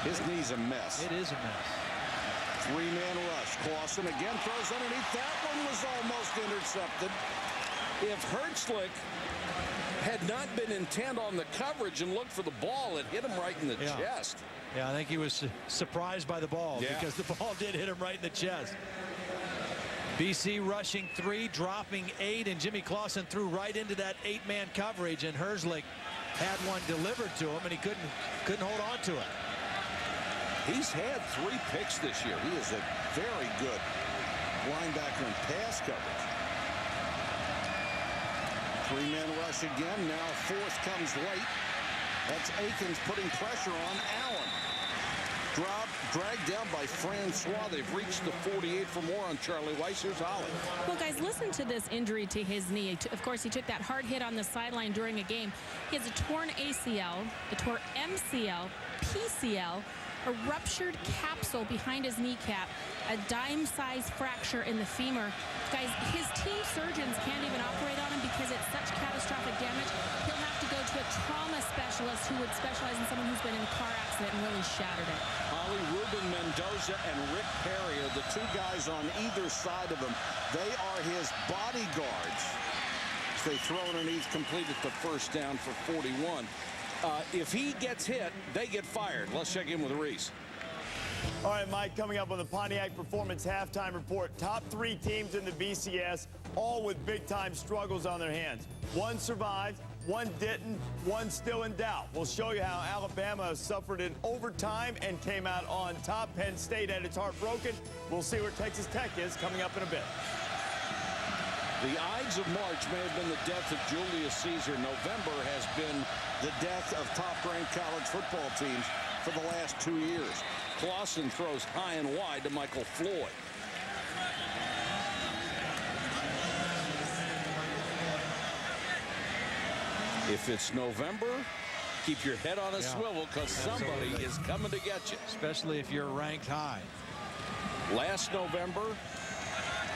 And his knee's a mess. It is a mess. Three-man rush. Clausen again throws underneath. That one was almost intercepted. If Hertzlick had not been intent on the coverage and looked for the ball, it hit him right in the chest. Yeah, I think he was surprised by the ball because the ball did hit him right in the chest. BC rushing 3, dropping 8, and Jimmy Clausen threw right into that 8-man coverage, and Hertzlick had one delivered to him, and he couldn't hold on to it. He's had 3 picks this year. He is a very good linebacker in pass coverage. 3-man rush again. Now 4th comes late. That's Akins putting pressure on Allen. Dragged down by Francois. They've reached the 48 for more on Charlie Weiss. Here's Holly. Well, guys, listen to this injury to his knee. Of course, he took that hard hit on the sideline during a game. He has a torn ACL, a torn MCL, PCL, a ruptured capsule behind his kneecap, a dime-sized fracture in the femur. Guys, his team surgeons can't even operate on him because it's such catastrophic damage. He'll have to go to a trauma specialist who would specialize in someone who's been in a car accident and really shattered it. Holly, Ruben Mendoza and Rick Perry are the 2 guys on either side of him. They are his bodyguards. They throw underneath, complete at the first down for 41. If he gets hit, they get fired. Let's check in with Reese. All right, Mike, coming up on the Pontiac Performance Halftime Report, top 3 teams in the BCS, all with big-time struggles on their hands. One survived, one didn't, one still in doubt. We'll show you how Alabama suffered in overtime and came out on top. Penn State had its heart broken. We'll see where Texas Tech is coming up in a bit. The Ides of March may have been the death of Julius Caesar. November has been the death of top-ranked college football teams for the last 2 years. Clausen throws high and wide to Michael Floyd. If it's November, keep your head on a swivel because somebody is coming to get you. Especially if you're ranked high. Last November,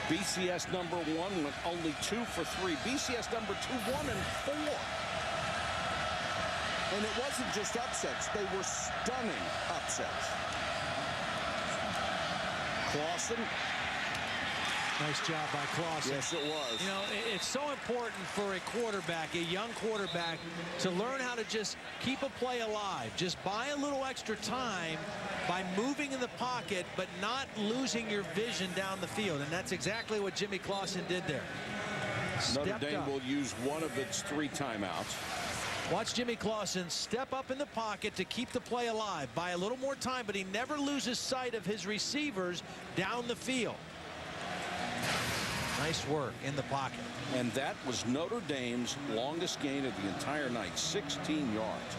BCS number 1 went only 2 for 3. BCS number 2, 1 and 4. And it wasn't just upsets. They were stunning upsets. Clausen. Nice job by Clausen. Yes, it was. You know, it's so important for a quarterback, a young quarterback, to learn how to just keep a play alive. Just buy a little extra time by moving in the pocket, but not losing your vision down the field. And that's exactly what Jimmy Clausen did there. Notre Dame will use one of its 3 timeouts. Watch Jimmy Clausen step up in the pocket to keep the play alive. Buy a little more time, but he never loses sight of his receivers down the field. Nice work in the pocket. And that was Notre Dame's longest gain of the entire night, 16 yards.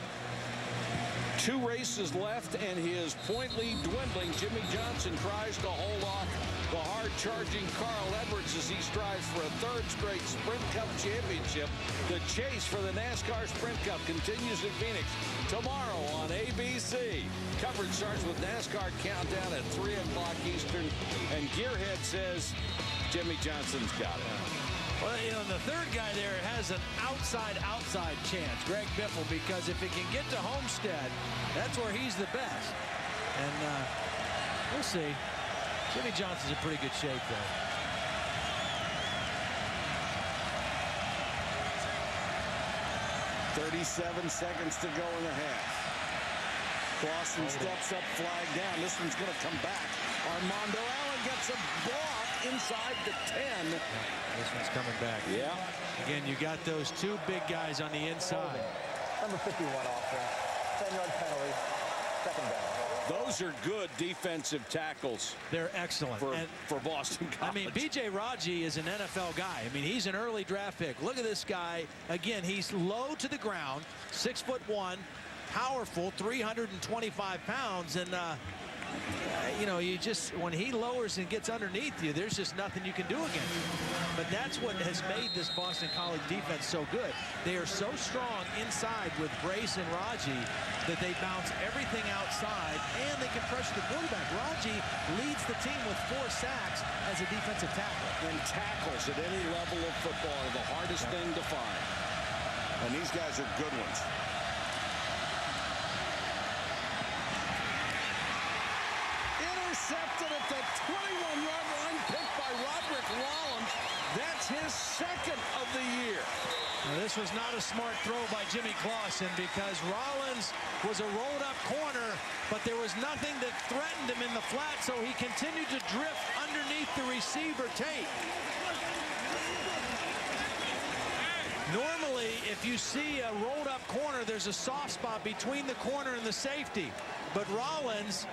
2 races left, and his point lead dwindling. Jimmy Johnson tries to hold off the hard-charging Carl Edwards as he strives for a 3rd straight Sprint Cup championship. The chase for the NASCAR Sprint Cup continues in Phoenix tomorrow on ABC. Coverage starts with NASCAR Countdown at 3 o'clock Eastern, and Gearhead says Jimmy Johnson's got it. Well, you know, the 3rd guy there has an outside chance, Greg Biffle, because if it can get to Homestead, that's where he's the best. And we'll see. Jimmy Johnson's in pretty good shape, though. 37 seconds to go in the half. Clausen steps up, flag down. This one's going to come back. Armando Allen gets a block inside the 10. This one's coming back. Yeah. Again, you got those two big guys on the inside. Number 51 offense. 10-yard penalty. Second down. Those are good defensive tackles. They're excellent for Boston College. I mean, B.J. Raji is an NFL guy. I mean, he's an early draft pick. Look at this guy. Again, he's low to the ground, 6'1", powerful, 325 pounds, and you know, you just, when he lowers and gets underneath you, there's just nothing you can do against him. But that's what has made this Boston College defense so good. They are so strong inside with Brace and Raji that they bounce everything outside and they can pressure the quarterback. Raji leads the team with 4 sacks as a defensive tackle. And tackles at any level of football are the hardest thing to find. And these guys are good ones. Intercepted at the 21-yard line, picked by Roderick Rollins. That's his second of the year. Now, this was not a smart throw by Jimmy Clausen because Rollins was a rolled-up corner, but there was nothing that threatened him in the flat, so he continued to drift underneath the receiver Tate. Normally, if you see a rolled-up corner, there's a soft spot between the corner and the safety. But Rollins,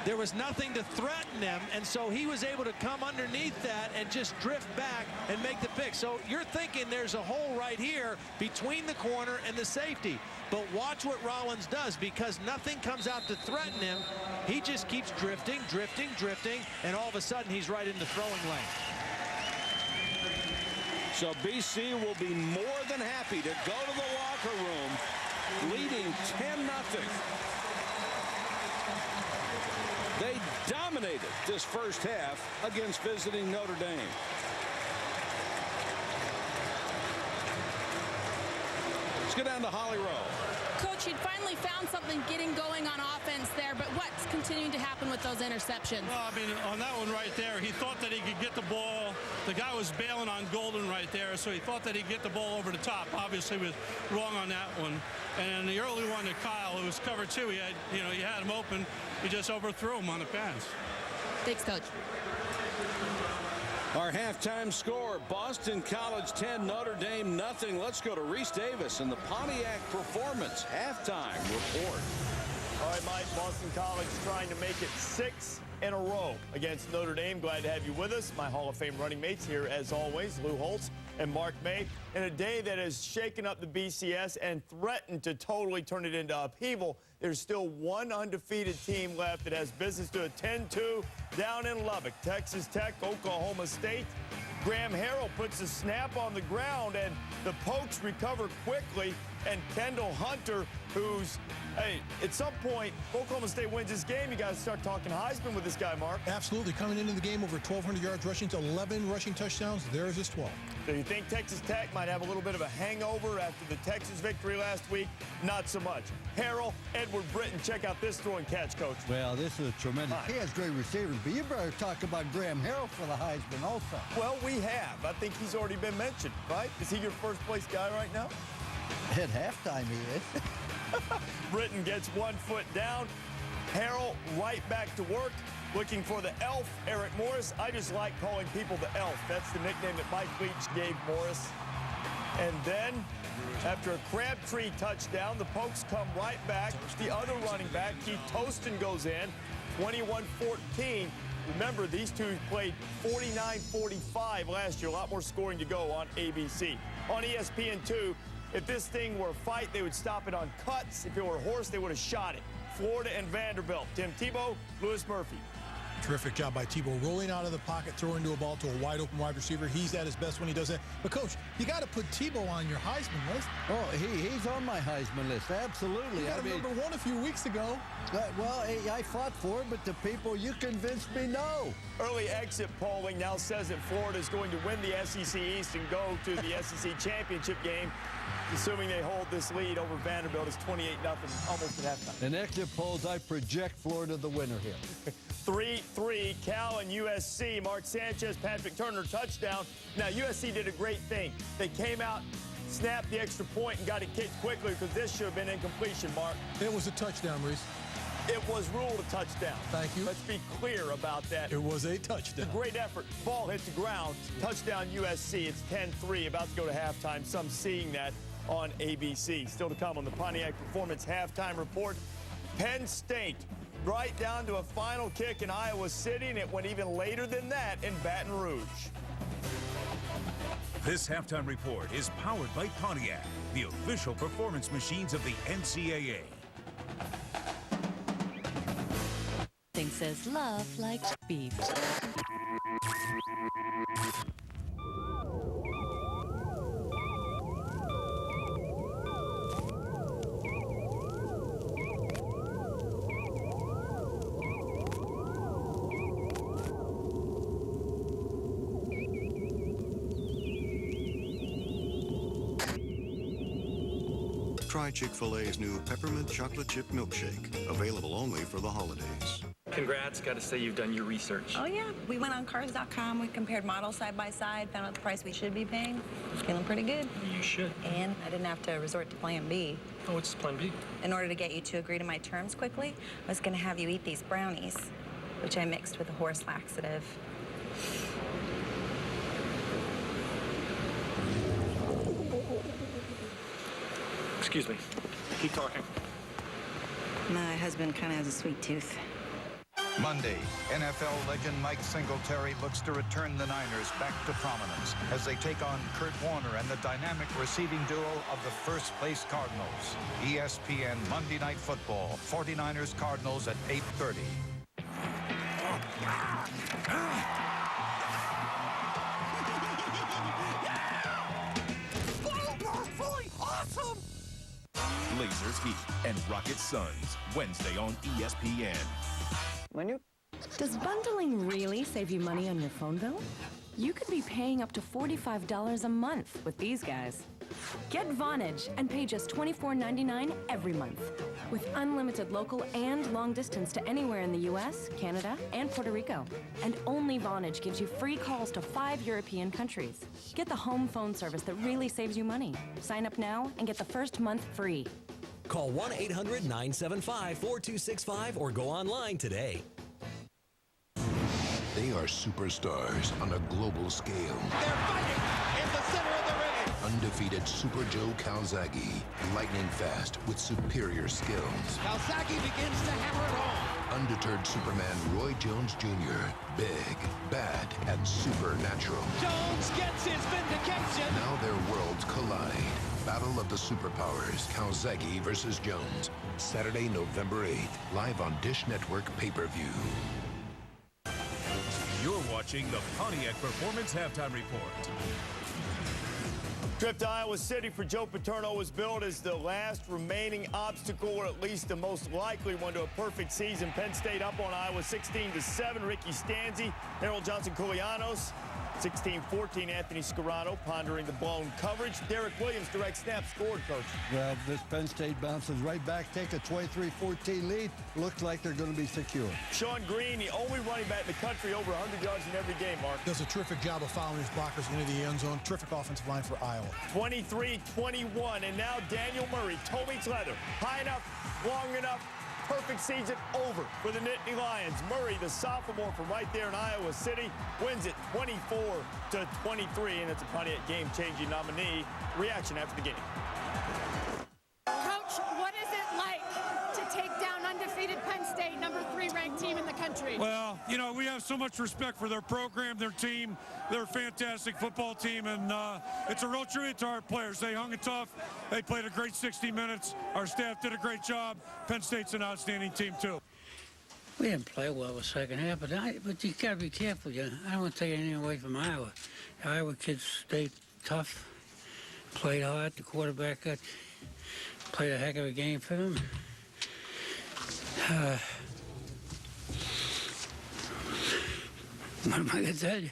there was nothing to threaten him, and so he was able to come underneath that and just drift back and make the pick. So you're thinking there's a hole right here between the corner and the safety. But watch what Rollins does, because nothing comes out to threaten him. He just keeps drifting, drifting, drifting, and all of a sudden he's right in the throwing lane. So BC will be more than happy to go to the locker room leading 10-0. They dominated this first half against visiting Notre Dame. Let's go down to Holly Rowe. Coach, you'd finally found something getting going on offense there, but what's continuing to happen with those interceptions? Well, I mean, on that one right there, he thought that he could get the ball. The guy was bailing on Golden right there, so he thought that he'd get the ball over the top. Obviously, was wrong on that one. And the early one to Kyle, it was cover 2. He had, you had him open. He just overthrew him on the pass. Thanks, Coach. Our halftime score, Boston College 10, Notre Dame nothing. Let's go to Reese Davis and the Pontiac Performance halftime report. All right, Mike, Boston College trying to make it 6 in a row against Notre Dame. Glad to have you with us. My Hall of Fame running mates here, as always, Lou Holtz and Mark May. In a day that has shaken up the BCS and threatened to totally turn it into upheaval, there's still one undefeated team left that has business to attend to down in Lubbock. Texas Tech, Oklahoma State. Graham Harrell puts a snap on the ground, and the Pokes recover quickly. And Kendall Hunter, who's, hey, at some point, Oklahoma State wins this game. You got to start talking Heisman with this guy, Mark. Absolutely. Coming into the game over 1,200 yards rushing to 11 rushing touchdowns. There's his 12. So you think Texas Tech might have a little bit of a hangover after the Texas victory last week? Not so much. Harrell, Edward Britton, check out this throw and catch, Coach. Well, this is tremendous. Hi. He has great receivers, but you better talk about Graham Harrell for the Heisman also. Well, we have. I think he's already been mentioned, right? Is he your first place guy right now? At halftime, he is. Britton gets 1 foot down. Harrell right back to work, looking for the elf, Eric Morris. I just like calling people the elf. That's the nickname that Mike Leach gave Morris. And then, after a Crabtree touchdown, the Pokes come right back. The other running back, Keith Toston, goes in, 21-14. Remember, these two played 49-45 last year. A lot more scoring to go on ABC. On ESPN2, if this thing were a fight, they would stop it on cuts. If it were a horse, they would have shot it. Florida and Vanderbilt. Tim Tebow, Lewis Murphy. Terrific job by Tebow, rolling out of the pocket, throwing to a ball to a wide-open wide receiver. He's at his best when he does that. But, Coach, you got to put Tebow on your Heisman list. Oh, he's on my Heisman list, absolutely. You got him number 1 a few weeks ago. Well, I fought for it, but the people you convinced me no. Early exit polling now says that Florida is going to win the SEC East and go to the SEC championship game. Assuming they hold this lead over Vanderbilt, is 28-0, almost at halftime. In exit polls, I project Florida the winner here. 3-3, Cal and USC. Mark Sanchez, Patrick Turner, touchdown. Now, USC did a great thing. They came out snapped the extra point and got it kicked quickly because this should have been incompletion, Mark. It was a touchdown, Reese. It was ruled a touchdown. Thank you. Let's be clear about that. It was a touchdown. A great effort. Ball hit the ground. Touchdown USC. It's 10-3, about to go to halftime. Some seeing that on ABC. Still to come on the Pontiac Performance halftime report. Penn State right down to a final kick in Iowa City, and it went even later than that in Baton Rouge. This halftime report is powered by Pontiac, the official performance machines of the NCAA. Thing says love like beef. Try Chick-fil-A's new peppermint chocolate chip milkshake, available only for the holidays. Congrats, got to say you've done your research. Oh yeah, we went on cars.com, we compared models side by side, found out the price we should be paying. Feeling pretty good. You should. And I didn't have to resort to plan B. Oh, what's plan B? In order to get you to agree to my terms quickly, I was gonna have you eat these brownies, which I mixed with a horse laxative. Excuse me. Keep talking. My husband kind of has a sweet tooth. Monday, NFL legend Mike Singletary looks to return the Niners back to prominence as they take on Kurt Warner and the dynamic receiving duo of the first-place Cardinals. ESPN Monday Night Football, 49ers Cardinals at 8:30. Awesome! Blazers Heat and Rocket Suns, Wednesday on ESPN. Does bundling really save you money on your phone bill? You could be paying up to $45 a month with these guys. Get Vonage and pay just $24.99 every month. With unlimited local and long distance to anywhere in the US, Canada, and Puerto Rico. And only Vonage gives you free calls to 5 European countries. Get the home phone service that really saves you money. Sign up now and get the first month free. Call 1-800-975-4265 or go online today. They are superstars on a global scale. They're fighting in the center of the ring. Undefeated Super Joe Calzaghe, lightning fast with superior skills. Calzaghe begins to hammer it home. Undeterred Superman Roy Jones Jr., big, bad, and supernatural. Jones gets his vindication. Now their worlds collide. Battle of the Superpowers, Calzaghe versus Jones. Saturday, November 8th, live on Dish Network pay-per-view. You're watching the Pontiac Performance Halftime Report. Trip to Iowa City for Joe Paterno was billed as the last remaining obstacle, or at least the most likely one, to a perfect season. Penn State up on Iowa 16-7. Ricky Stanzi, Harold Johnson-Culianos. 16-14, Anthony Scarano pondering the blown coverage. Derek Williams, direct snap, scored, Coach. Well, this Penn State bounces right back, take a 23-14 lead. Looks like they're going to be secure. Sean Green, the only running back in the country over 100 yards in every game, Mark. Does a terrific job of following his blockers into the end zone. Terrific offensive line for Iowa. 23-21, and now Daniel Murray, toe meets leather. High enough, long enough. Perfect season over for the Nittany Lions. Murray, the sophomore from right there in Iowa City, wins it 24-23, and it's a Pontiac game-changing nominee. Reaction after the game. Coach, what is it like to take down undefeated Penn State, number 3 ranked team in the country? Well, you know, we have so much respect for their program, their team. They're a fantastic football team, and it's a real tribute to our players. They hung it tough. They played a great 60 minutes. Our staff did a great job. Penn State's an outstanding team, too. We didn't play well the second half, but you got to be careful. I don't want to take anything away from Iowa. Iowa kids stayed tough, played hard. The quarterback played a heck of a game for them. What am I going to tell you?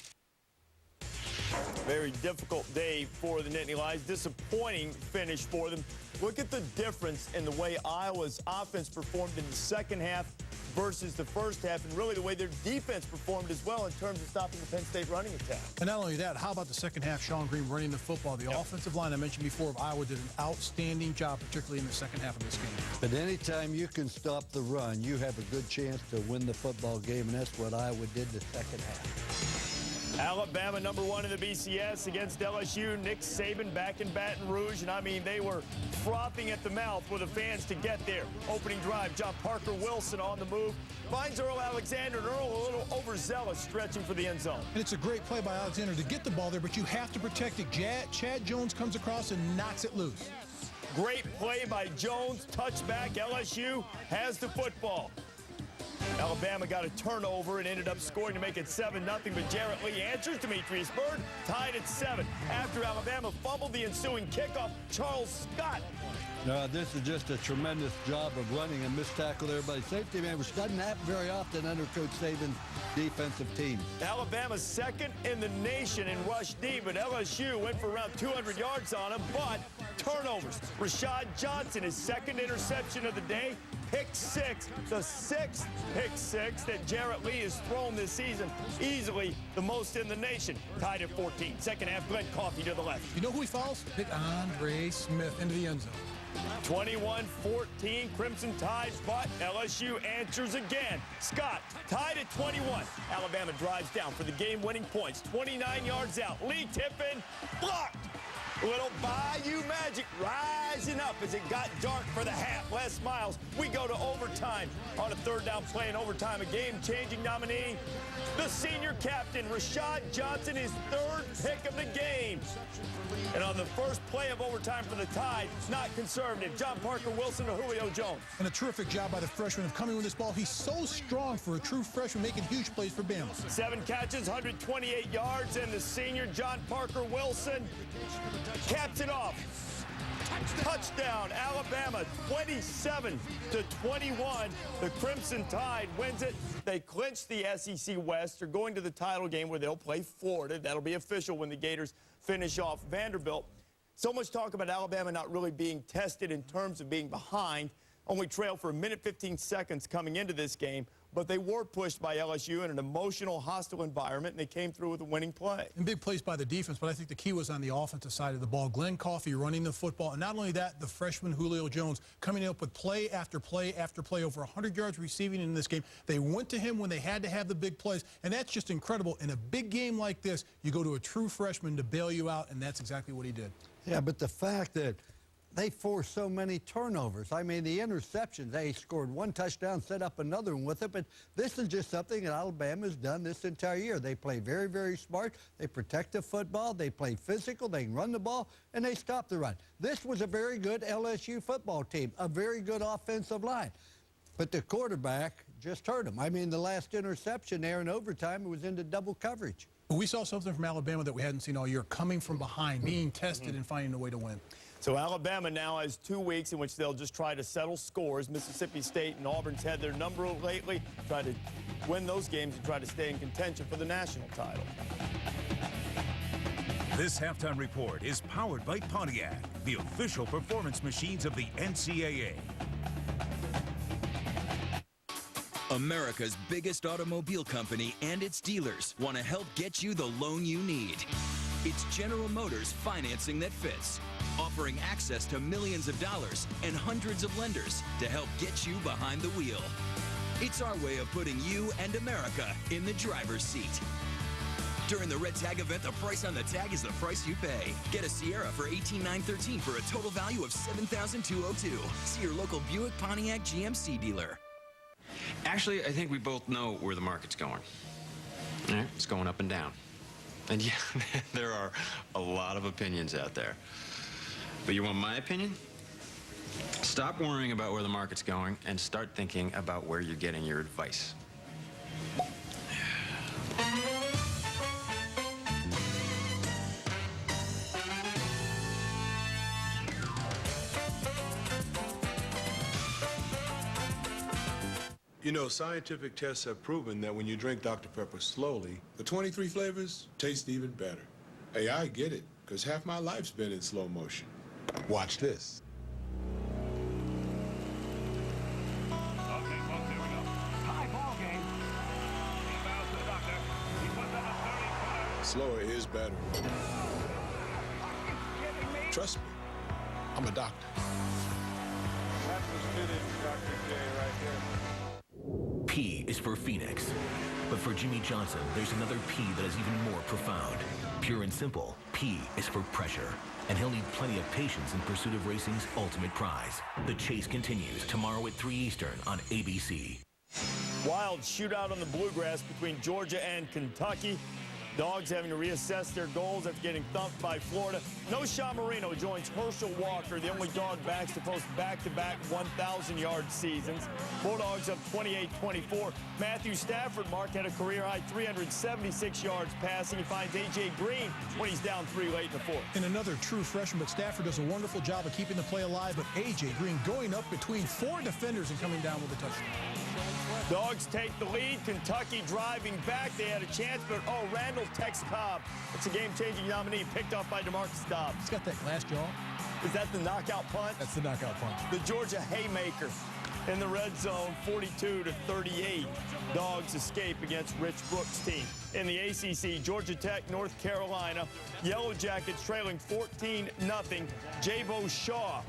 Very difficult day for the Nittany Lions. Disappointing finish for them. Look at the difference in the way Iowa's offense performed in the second half versus the first half, and really the way their defense performed as well in terms of stopping the Penn State running attack. And not only that, how about the second half, Sean Green running the football? The offensive line I mentioned before of Iowa did an outstanding job, particularly in the second half of this game. But anytime you can stop the run, you have a good chance to win the football game, and that's what Iowa did the second half. Alabama #1 in the BCS against LSU. Nick Saban back in Baton Rouge, and I mean, they were frothing at the mouth for the fans to get there. Opening drive, John Parker Wilson on the move. Finds Earl Alexander, and Earl a little overzealous, stretching for the end zone. And it's a great play by Alexander to get the ball there, but you have to protect it. Chad Jones comes across and knocks it loose. Great play by Jones, touchback. LSU has the football. Alabama got a turnover and ended up scoring to make it 7-0, but Jarrett Lee answers. Demetrius Byrd tied at 7. After Alabama fumbled the ensuing kickoff, Charles Scott. No, this is just a tremendous job of running and missed tackle there by the safety man, which doesn't happen very often under Coach Saban's defensive team. Alabama's second in the nation in rush D, but LSU went for around 200 yards on him, but turnovers. Rashad Johnson, his second interception of the day. Pick 6, the 6th pick 6 that Jarrett Lee has thrown this season, easily the most in the nation. Tied at 14. Second half, Glenn Coffey to the left. You know who he fouls? Pick Andre Smith into the end zone. 21-14, Crimson Tide, but LSU answers again. Scott tied at 21. Alabama drives down for the game-winning points. 29 yards out. Lee Tippin blocked. Little Bayou magic rising up as it got dark for the half. Les Miles, we go to overtime on a third down play in overtime. A game-changing nominee, the senior captain, Rashad Johnson, his third pick of the game. And on the first play of overtime for the Tide, not conservative, John Parker Wilson to Julio Jones. And a terrific job by the freshman of coming with this ball. He's so strong for a true freshman, making huge plays for Bama. 7 catches, 128 yards, and the senior John Parker Wilson caps it off. Touchdown, Alabama, 27-21. The Crimson Tide wins it. They clinch the SEC West. They're going to the title game where they'll play Florida. That'll be official when the Gators finish off Vanderbilt. So much talk about Alabama not really being tested in terms of being behind. Only trailed for 1:15 coming into this game, but they were pushed by LSU in an emotional, hostile environment, and they came through with a winning play. And big plays by the defense, but I think the key was on the offensive side of the ball. Glenn Coffey running the football, and not only that, the freshman Julio Jones coming up with play after play after play, over 100 yards receiving in this game. They went to him when they had to have the big plays, and that's just incredible. In a big game like this, you go to a true freshman to bail you out, and that's exactly what he did. Yeah, but the fact that they forced so many turnovers. I mean, the interceptions, they scored one touchdown, set up another one with it, but this is just something that Alabama's done this entire year. They play very, very smart. They protect the football. They play physical. They can run the ball, and they stop the run. This was a very good LSU football team, a very good offensive line. But the quarterback just hurt him. I mean, the last interception there in overtime, it was into double coverage. But we saw something from Alabama that we hadn't seen all year, coming from behind, being tested and finding a way to win. So Alabama now has 2 weeks in which they'll just try to settle scores. Mississippi State and Auburn's had their number lately. Try to win those games and try to stay in contention for the national title. This halftime report is powered by Pontiac, the official performance machines of the NCAA. America's biggest automobile company and its dealers want to help get you the loan you need. It's General Motors Financing That Fits, offering access to millions of dollars and hundreds of lenders to help get you behind the wheel. It's our way of putting you and America in the driver's seat. During the Red Tag event, the price on the tag is the price you pay. Get a Sierra for $18,913 for a total value of $7,202. See your local Buick, Pontiac, GMC dealer. Actually, I think we both know where the market's going. All right, it's going up and down. And yeah, there are a lot of opinions out there. But you want my opinion? Stop worrying about where the market's going and start thinking about where you're getting your advice. You know, scientific tests have proven that when you drink Dr. Pepper slowly, the 23 flavors taste even better. Hey, I get it, because half my life's been in slow motion. Watch this. slower is better. Trust me, I'm a doctor. That's the student, Dr. J, right there. P is for Phoenix. But for Jimmy Johnson, there's another P that is even more profound. Pure and simple, P is for pressure. And he'll need plenty of patience in pursuit of racing's ultimate prize. The chase continues tomorrow at 3 Eastern on ABC. Wild shootout on the bluegrass between Georgia and Kentucky. Dogs having to reassess their goals after getting thumped by Florida. No Sean Marino joins Herschel Walker, the only dog backs to post back-to-back 1,000-yard seasons. Bulldogs up 28-24. Matthew Stafford, Mark, had a career-high 376 yards passing. He finds A.J. Green when he's down 3 late in the fourth. And another true freshman, but Stafford does a wonderful job of keeping the play alive. But A.J. Green going up between 4 defenders and coming down with a touchdown. Dogs take the lead. Kentucky driving back. They had a chance, but Randall Tex Cobb. It's a game-changing nominee picked off by DeMarcus Dobbs. He's got that glass jaw. Is that the knockout punch? That's the knockout punch. The Georgia haymaker in the red zone, 42-38. Dogs escape against Rich Brooks' team. In the ACC, Georgia Tech, North Carolina. Yellow Jackets trailing 14-0. Jabo Shaw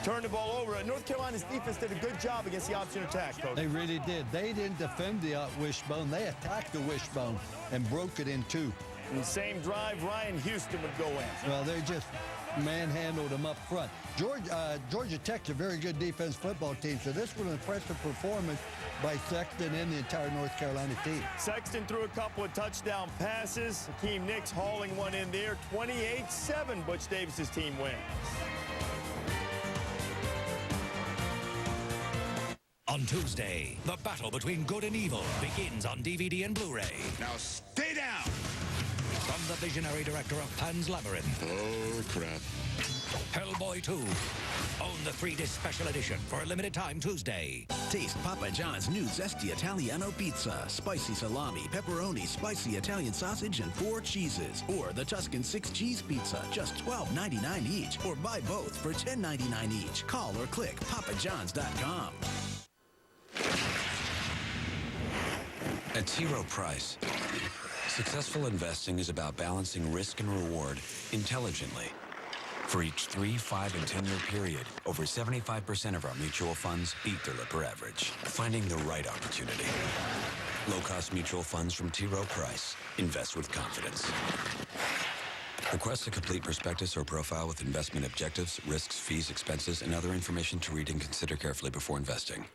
turned the ball over. North Carolina's defense did a good job against the option attack, Coach. They really did. They didn't defend the wishbone. They attacked the wishbone and broke it in two. In the same drive, Ryan Houston would go in. Well, they just manhandled them up front. Georgia Tech's a very good defense football team, so this was an impressive performance by Sexton and the entire North Carolina team. Sexton threw a couple of touchdown passes. Hakeem Nicks hauling one in there. 28-7, Butch Davis's team wins. On Tuesday, the battle between good and evil begins on DVD and Blu-ray. Now stay down! From the visionary director of Pan's Labyrinth. Oh, crap. Hellboy 2. Own the 3-disc special edition for a limited time Tuesday. Taste Papa John's new Zesty Italiano Pizza. Spicy salami, pepperoni, spicy Italian sausage, and 4 cheeses. Or the Tuscan 6-cheese pizza, just $12.99 each. Or buy both for $10.99 each. Call or click papajohns.com. At T. Rowe Price, successful investing is about balancing risk and reward intelligently. For each 3, 5, and 10-year period, over 75% of our mutual funds beat their Lipper average. Finding the right opportunity. Low-cost mutual funds from T. Rowe Price. Invest with confidence. Request a complete prospectus or profile with investment objectives, risks, fees, expenses, and other information to read and consider carefully before investing.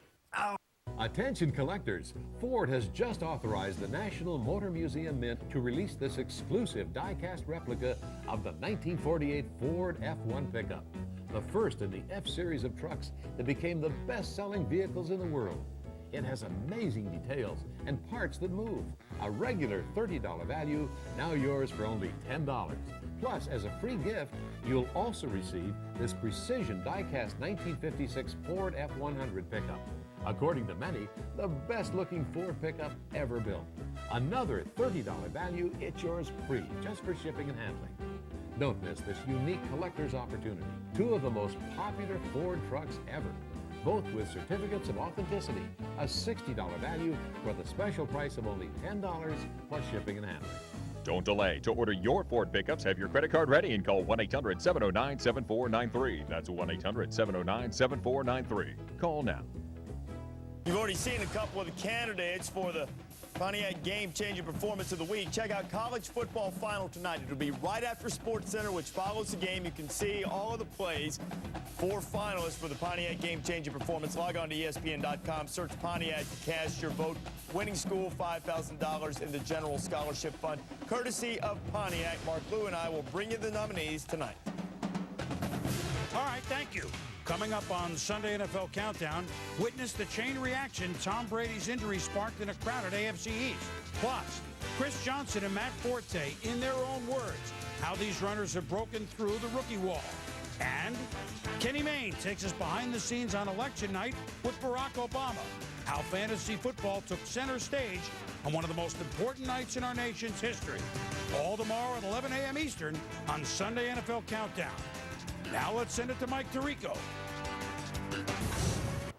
Attention collectors, Ford has just authorized the National Motor Museum Mint to release this exclusive die-cast replica of the 1948 Ford F-1 pickup, the first in the F-series of trucks that became the best-selling vehicles in the world. It has amazing details and parts that move. A regular $30 value, now yours for only $10. Plus, as a free gift, you'll also receive this precision die-cast 1956 Ford F-100 pickup. According to many, the best-looking Ford pickup ever built. Another $30 value, it's yours free, just for shipping and handling. Don't miss this unique collector's opportunity. 2 of the most popular Ford trucks ever, both with certificates of authenticity. A $60 value for the special price of only $10 plus shipping and handling. Don't delay. To order your Ford pickups, have your credit card ready and call 1-800-709-7493. That's 1-800-709-7493. Call now. You've already seen a couple of the candidates for the Pontiac Game-Changing Performance of the Week. Check out College Football Final tonight. It'll be right after SportsCenter, which follows the game. You can see all of the plays. 4 finalists for the Pontiac Game-Changing Performance. Log on to ESPN.com. Search Pontiac to cast your vote. Winning school, $5,000 in the General Scholarship Fund. Courtesy of Pontiac. Mark Lou and I will bring you the nominees tonight. All right, thank you. Coming up on Sunday NFL Countdown, witness the chain reaction Tom Brady's injury sparked in a crowded AFC East. Plus, Chris Johnson and Matt Forte, in their own words, how these runners have broken through the rookie wall. And Kenny Mayne takes us behind the scenes on election night with Barack Obama, how fantasy football took center stage on one of the most important nights in our nation's history. All tomorrow at 11 a.m. Eastern on Sunday NFL Countdown. Now let's send it to Mike Tirico.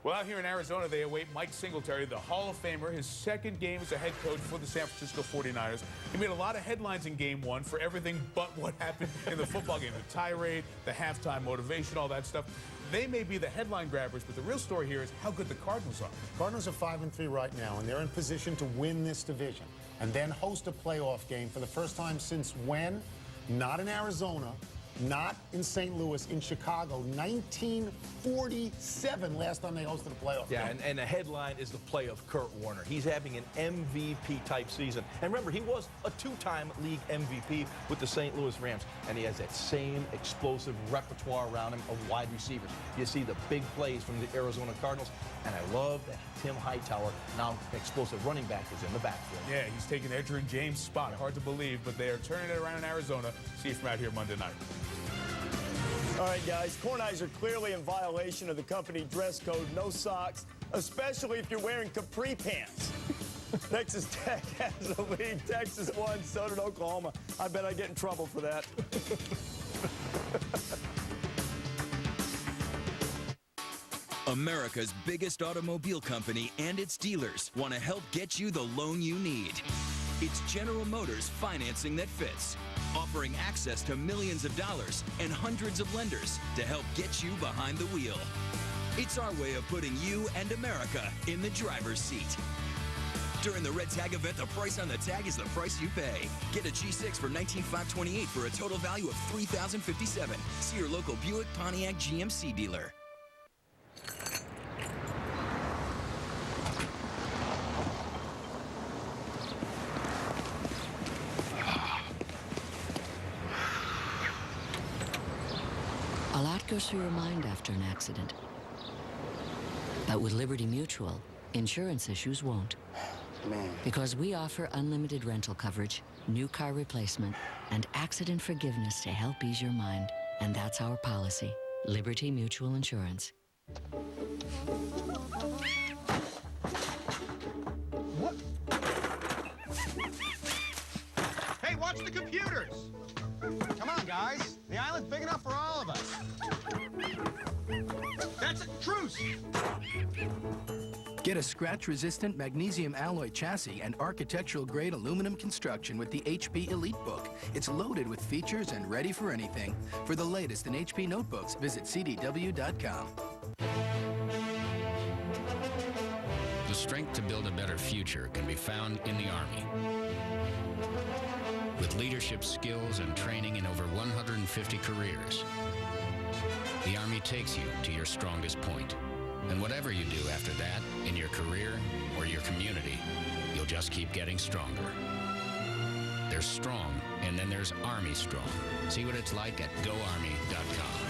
Well, out here in Arizona, they await Mike Singletary, the Hall of Famer, his second game as a head coach for the San Francisco 49ers. He made a lot of headlines in Game 1 for everything but what happened in the football game. The tirade, the halftime motivation, all that stuff. They may be the headline grabbers, but the real story here is how good the Cardinals are. Cardinals are 5-3 right now, and they're in position to win this division and then host a playoff game for the first time since when? Not in Arizona, not in St. Louis, in Chicago. 1947 last time they hosted a playoff game. And the headline is the play of Kurt Warner. He's having an MVP-type season. And remember, he was a two-time league MVP with the St. Louis Rams, and he has that same explosive repertoire around him of wide receivers. You see the big plays from the Arizona Cardinals, and I love that Tim Hightower, now an explosive running back, is in the backfield. Yeah, he's taking Edgerrin James' spot. Hard to believe, but they are turning it around in Arizona. See you from out here Monday night. All right, guys, corn eyes are clearly in violation of the company dress code. No socks, especially if you're wearing capri pants. Texas Tech has the lead. Texas won, so did Oklahoma. I bet I get in trouble for that. America's biggest automobile company and its dealers want to help get you the loan you need. It's General Motors financing that fits, offering access to millions of dollars and hundreds of lenders to help get you behind the wheel. It's our way of putting you and America in the driver's seat. During the Red Tag event, the price on the tag is the price you pay. Get a G6 for $19,528 for a total value of $3,057. See your local Buick, Pontiac, GMC dealer. A lot goes through your mind after an accident. But with Liberty Mutual, insurance issues won't. Man. Because we offer unlimited rental coverage, new car replacement, and accident forgiveness to help ease your mind. And that's our policy, Liberty Mutual Insurance. Hey, watch the computers! Come on, guys. The island's big enough for all of us. That's it. Truce! Get a scratch-resistant magnesium alloy chassis and architectural-grade aluminum construction with the HP Elite Book. It's loaded with features and ready for anything. For the latest in HP notebooks, visit CDW.com. The strength to build a better future can be found in the Army. With leadership skills and training in over 150 careers, the Army takes you to your strongest point. And whatever you do after that, in your career or your community, you'll just keep getting stronger. There's strong, and then there's Army Strong. See what it's like at GoArmy.com.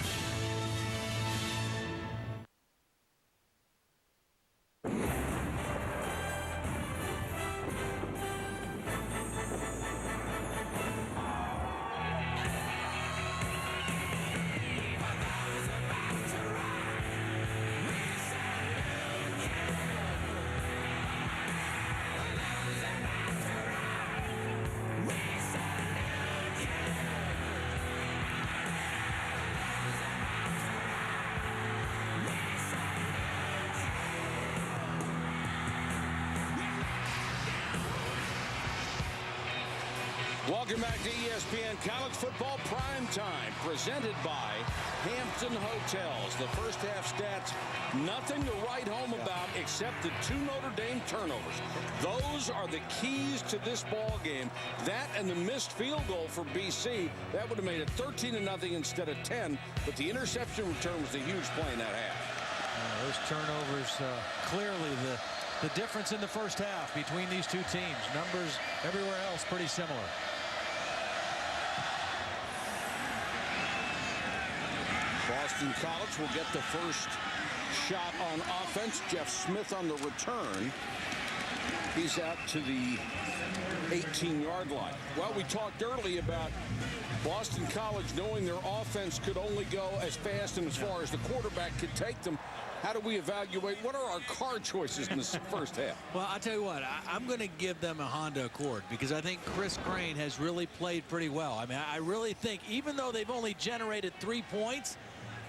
Welcome back to ESPN College Football Prime Time, presented by Hampton Hotels. The first half stats, nothing to write home about except the 2 Notre Dame turnovers. Those are the keys to this ball game. That and the missed field goal for BC, that would have made it 13-0 instead of 10, but the interception return was a huge play in that half. Those turnovers, clearly the difference in the first half between these two teams. Numbers everywhere else pretty similar. Boston College will get the first shot on offense. Jeff Smith on the return. He's out to the 18-yard line. Well, we talked early about Boston College knowing their offense could only go as fast and as far as the quarterback could take them. How do we evaluate? What are our car choices in this first half? Well, I'll tell you what, I'm going to give them a Honda Accord because I think Chris Crane has really played pretty well. I mean, I really think even though they've only generated 3 points,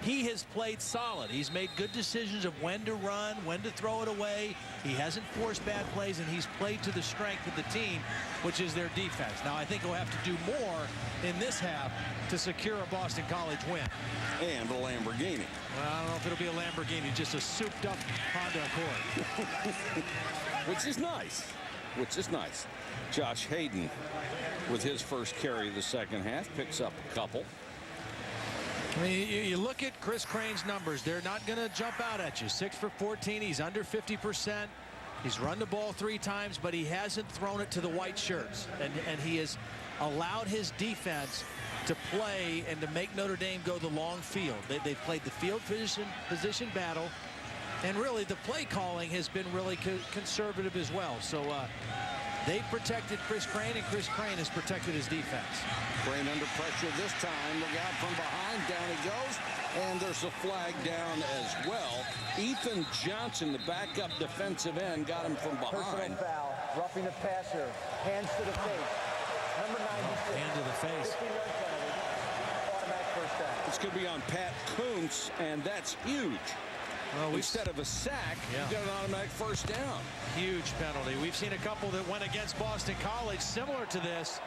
he has played solid. He's made good decisions of when to run, when to throw it away. He hasn't forced bad plays, and he's played to the strength of the team, which is their defense. Now, I think he'll have to do more in this half to secure a Boston College win. And a Lamborghini. Well, I don't know if it'll be a Lamborghini, just a souped-up Honda Accord. Which is nice. Which is nice. Josh Hayden, with his first carry of the second half, picks up a couple. I mean, you look at Chris Crane's numbers. They're not going to jump out at you. 6 for 14. He's under 50%. He's run the ball 3 times, but he hasn't thrown it to the white shirts. And he has allowed his defense to play and to make Notre Dame go the long field. They've played the field position battle. And really, the play calling has been really conservative as well. So they've protected Chris Crane, and Chris Crane has protected his defense. Crane under pressure this time. Look out from behind. Down he goes. And there's a flag down as well. Ethan Johnson, the backup defensive end, got him from behind. Personal foul. Roughing the passer. Hands to the face. Number 96. Hand to the face. 15-yard penalty. Automatic first down. It's going to be on Pat Kuntz, and that's huge. Well, instead of a sack, you got an automatic first down. Huge penalty. We've seen a couple that went against Boston College similar to this.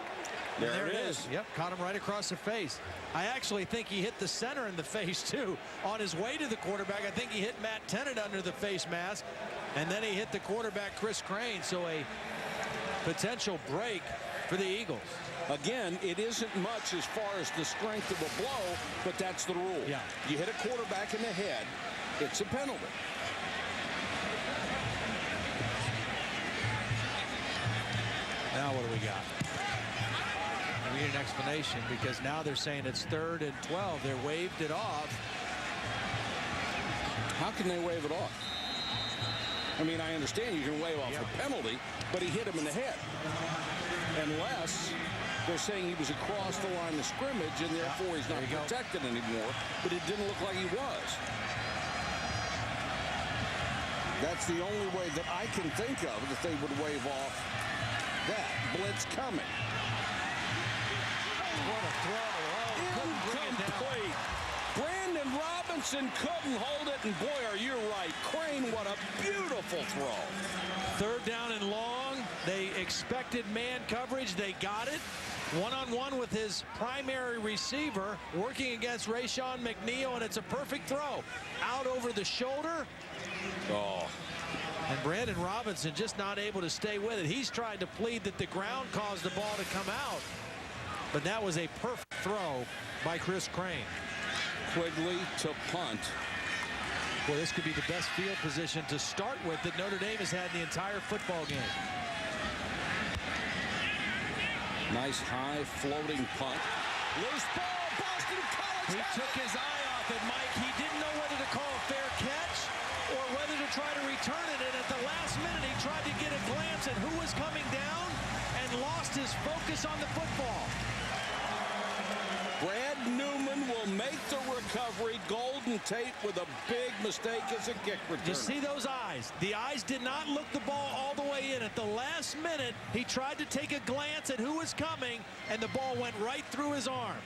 There it is. Yep, caught him right across the face. I actually think he hit the center in the face, too. On his way to the quarterback, I think he hit Matt Tennant under the face mask. And then he hit the quarterback, Chris Crane. So a potential break for the Eagles. Again, it isn't much as far as the strength of a blow, but that's the rule. Yeah. You hit a quarterback in the head, it's a penalty. Now what do we got? We need an explanation, because now they're saying it's 3rd and 12. They waved it off. How can they wave it off? I mean, I understand you can wave off a penalty, but he hit him in the head. Unless they're saying he was across the line of scrimmage and therefore he's not protected anymore, but it didn't look like he was. That's the only way that I can think of that they would wave off that blitz coming. What a throw. Incomplete. Brandon Robinson couldn't hold it, and boy, are you right. Crane, what a beautiful throw. 3rd down and long. They expected man coverage. They got it. One-on-one with his primary receiver, working against Rayshon McNeil, and it's a perfect throw. Out over the shoulder. Oh. And Brandon Robinson just not able to stay with it. He's trying to plead that the ground caused the ball to come out. But that was a perfect throw by Chris Crane. Quigley to punt. Boy, this could be the best field position to start with that Notre Dame has had the entire football game. Nice high floating punt. Loose ball, Boston College. He took his eye off it, Mike. He didn't know whether to call a fair catch or whether to try to return it. And at the last minute, he tried to get a glance at who was coming down and lost his focus on the football. Brad Newman will make the recovery. Golden Tate with a big mistake as a kick return. You see those eyes? The eyes did not look the ball all the way in. At the last minute, he tried to take a glance at who was coming, and the ball went right through his arms.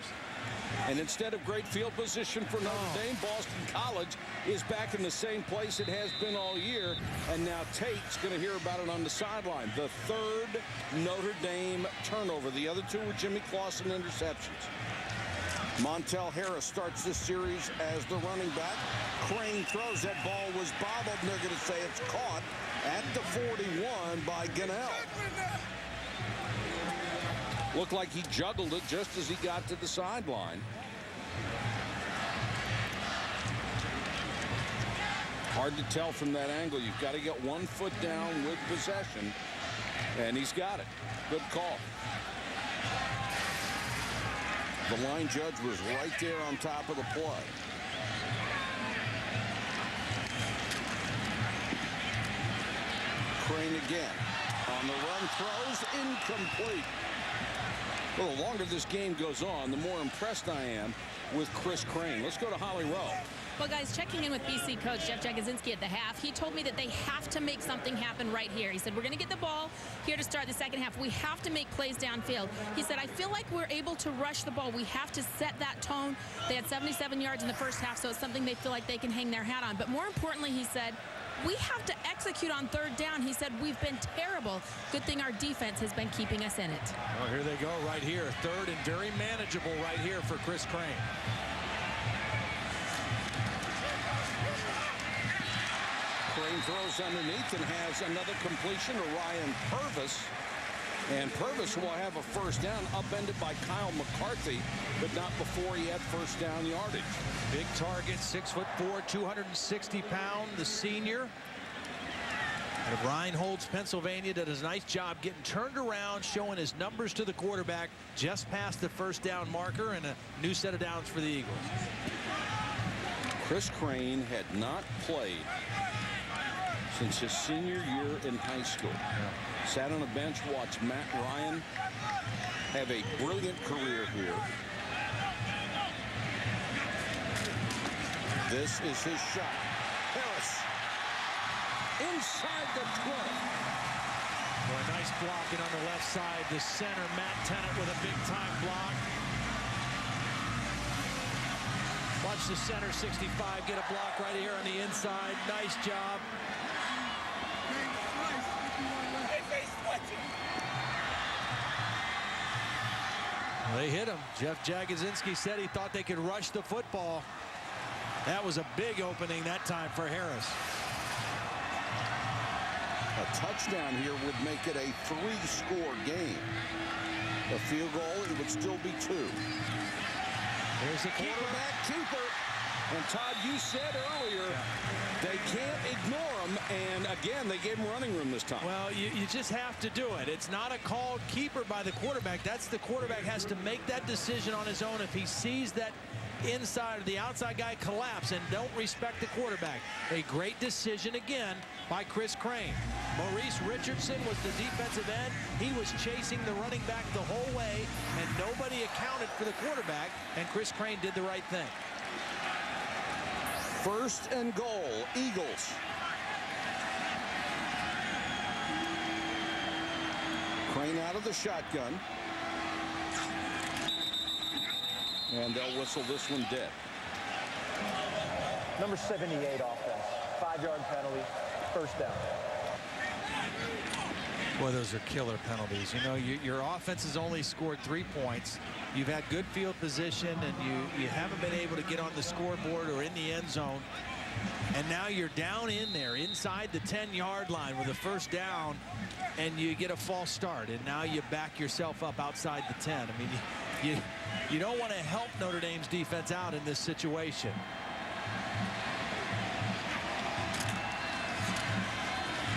And instead of great field position for Notre Dame, Boston College is back in the same place it has been all year. And now Tate's going to hear about it on the sideline. The 3rd Notre Dame turnover. The other 2 were Jimmy Clausen interceptions. Montel Harris starts this series as the running back. Crane throws. That ball was bobbled, and they're going to say it's caught at the 41 by Gunnell. Looked like he juggled it just as he got to the sideline. Hard to tell from that angle. You've got to get 1 foot down with possession, and he's got it. Good call. The line judge was right there on top of the play. Crane again. On the run, throws incomplete. Well, the longer this game goes on, the more impressed I am with Chris Crane. Let's go to Holly Rowe. Well, guys, checking in with BC coach Jeff Jagodzinski at the half, he told me that they have to make something happen right here. He said, we're going to get the ball here to start the second half. We have to make plays downfield. He said, I feel like we're able to rush the ball. We have to set that tone. They had 77 yards in the first half, so it's something they feel like they can hang their hat on. But more importantly, he said, we have to execute on third down. He said, we've been terrible. Good thing our defense has been keeping us in it. Well, here they go right here. Third and very manageable right here for Chris Crane. Crane throws underneath and has another completion to Ryan Purvis. And Purvis will have a first down, upended by Kyle McCarthy, but not before he had first down yardage. Big target, 6'4", 260 pound, the senior. Out of Reinholds, Pennsylvania, did a nice job getting turned around, showing his numbers to the quarterback just past the first down marker, and a new set of downs for the Eagles. Chris Crane had not played since his senior year in high school. Sat on a bench, watched Matt Ryan have a brilliant career here. This is his shot. Harris inside the 12. Well, a nice blocking on the left side. The center, Matt Tennant, with a big-time block. Watch the center, 65, get a block right here on the inside. Nice job. They hit him. Jeff Jagodzinski said he thought they could rush the football. That was a big opening that time for Harris. A touchdown here would make it a 3-score game. A field goal, it would still be 2. There's a quarterback keeper. And Todd, you said earlier, they can't ignore him. And again, they gave him running room this time. Well, you just have to do it. It's not a called keeper by the quarterback. That's the quarterback has to make that decision on his own if he sees that inside or the outside guy collapse and don't respect the quarterback. A great decision again by Chris Crane. Maurice Richardson was the defensive end. He was chasing the running back the whole way, and nobody accounted for the quarterback, and Chris Crane did the right thing. First and goal, Eagles. Crane out of the shotgun. And they'll whistle this one dead. Number 78 offense. 5-yard penalty. First down. Boy, those are killer penalties. You know, your offense has only scored 3 points. You've had good field position, and you haven't been able to get on the scoreboard or in the end zone. And now you're down in there inside the 10-yard line with a first down, and you get a false start. And now you back yourself up outside the 10. I mean, you don't want to help Notre Dame's defense out in this situation.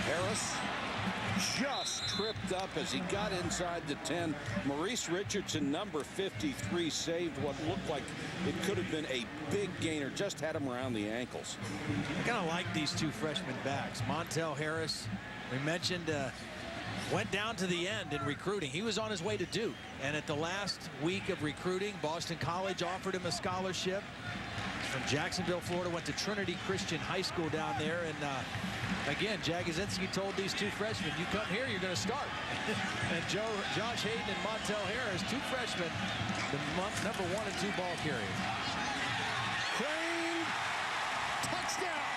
Harris just tripped up as he got inside the 10. Maurice Richardson, number 53, saved what looked like it could have been a big gainer. Just had him around the ankles. I kind of like these two freshman backs. Montel Harris, we mentioned, went down to the end in recruiting. He was on his way to Duke, and at the last week of recruiting, Boston College offered him a scholarship. From Jacksonville, Florida, went to Trinity Christian High School down there, and again, Jagodzinski told these two freshmen, you come here, you're going to start. And Josh Hayden and Montel Harris, two freshmen, the number 1 and 2 ball carriers. Crane, touchdown.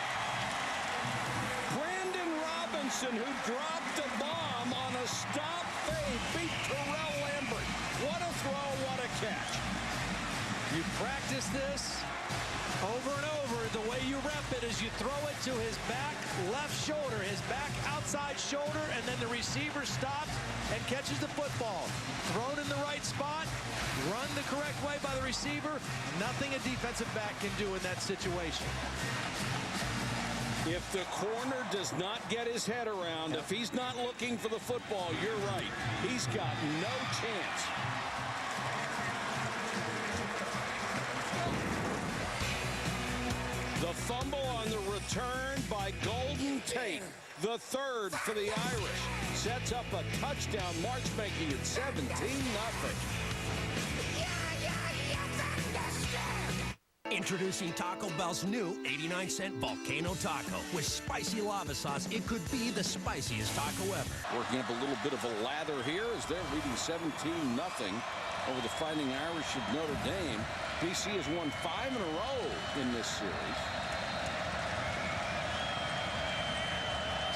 Brandon Robinson, who dropped a bomb on a stop fade, beat Terrell Lambert. What a throw, what a catch. You practice this over and over. The way you rep it is you throw it to his back left shoulder, his back outside shoulder, and then the receiver stops and catches the football. Thrown in the right spot, run the correct way by the receiver. Nothing a defensive back can do in that situation. If the corner does not get his head around, if he's not looking for the football, you're right. He's got no chance. The fumble on the return by Golden Tate, the third for the Irish, sets up a touchdown march, making it 17-0. Introducing Taco Bell's new 89-cent Volcano Taco. With spicy lava sauce, it could be the spiciest taco ever. Working up a little bit of a lather here as they're leading 17-0 over the Fighting Irish of Notre Dame. BC has won 5 in a row in this series.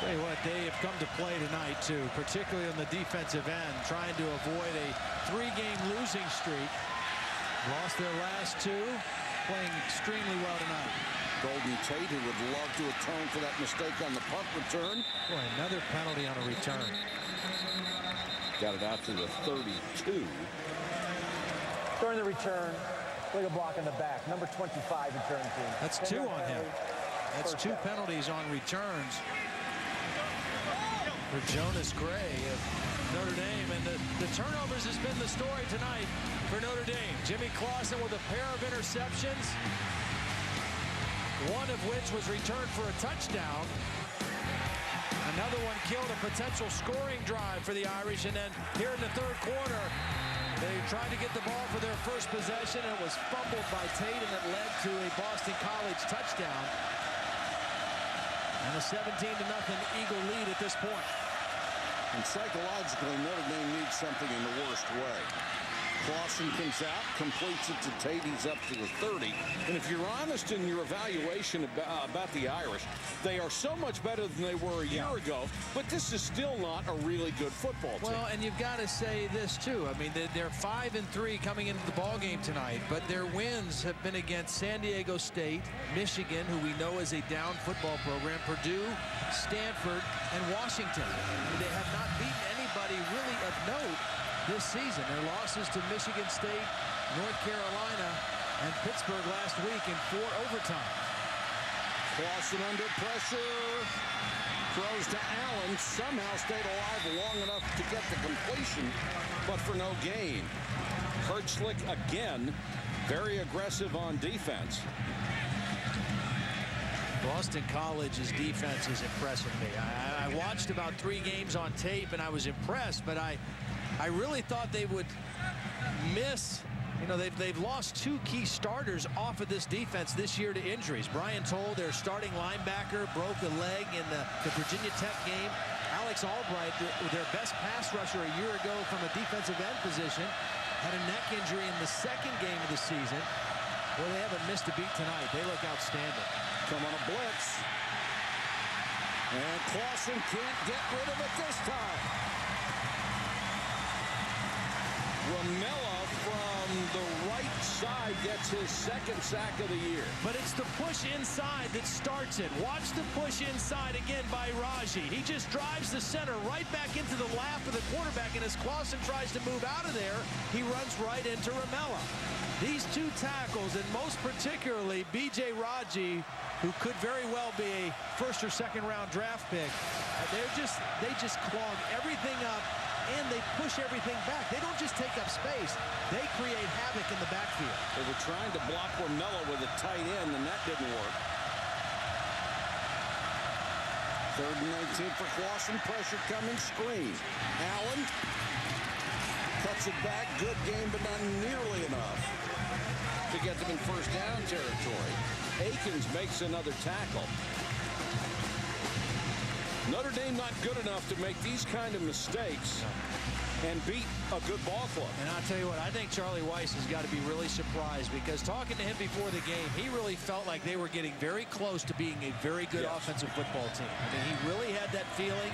Tell you what, they have come to play tonight, too, particularly on the defensive end, trying to avoid a 3-game losing streak. Lost their last 2, playing extremely well tonight. Golden Tate, who would love to atone for that mistake on the punt return. Boy, another penalty on a return. Got it out to the 32. During the return, look a block in the back. Number 25 return team. That's 2 on him. That's 2 penalties on returns for Jonas Gray of Notre Dame. And the turnovers has been the story tonight for Notre Dame. Jimmy Clausen with a pair of interceptions, one of which was returned for a touchdown. Another one killed a potential scoring drive for the Irish. And then here in the third quarter, they tried to get the ball for their first possession. It was fumbled by Tate, and it led to a Boston College touchdown. And a 17-0 Eagle lead at this point. And psychologically, Notre Dame needs something in the worst way. Clausen comes out, completes it to Tate. He's up to the 30. And if you're honest in your evaluation about the Irish, they are so much better than they were a year ago, but this is still not a really good football team. Well, and you've got to say this, too. I mean, they're 5-3 coming into the ball game tonight, but their wins have been against San Diego State, Michigan, who we know is a down football program, Purdue, Stanford, and Washington. They have not beaten anybody really of note this season. Their losses to Michigan State, North Carolina, and Pittsburgh last week in 4 overtimes. Clausen under pressure. Throws to Allen. Somehow stayed alive long enough to get the completion, but for no gain. Hertzlich again, very aggressive on defense. Boston College's defense is impressing me. I watched about 3 games on tape, and I was impressed, but I really thought they would miss. You know, they've lost 2 key starters off of this defense this year to injuries. Brian Toll, their starting linebacker, broke a leg in the Virginia Tech game. Alex Albright, their best pass rusher a year ago from a defensive end position, had a neck injury in the 2nd game of the season. Well, they haven't missed a beat tonight. They look outstanding. Come on a blitz. And Clausen can't get rid of it this time. Ramella from the right side gets his 2nd sack of the year. But it's the push inside that starts it. Watch the push inside again by Raji. He just drives the center right back into the lap of the quarterback, and as Clausen tries to move out of there, he runs right into Ramella. These 2 tackles, and most particularly B.J. Raji, who could very well be a 1st or 2nd round draft pick, they just clog everything up, and they push everything back. They don't just take up space. They create havoc in the backfield. They were trying to block Ramella with a tight end, and that didn't work. 3rd and 19 for Clausen. Pressure coming. Screen. Allen cuts it back. Good game, but not nearly enough to get them in 1st down territory. Akins makes another tackle. Notre Dame not good enough to make these kind of mistakes and beat a good ball club. And I'll tell you what, I think Charlie Weiss has got to be really surprised, because talking to him before the game, he really felt like they were getting very close to being a very good offensive football team. I mean, he really had that feeling.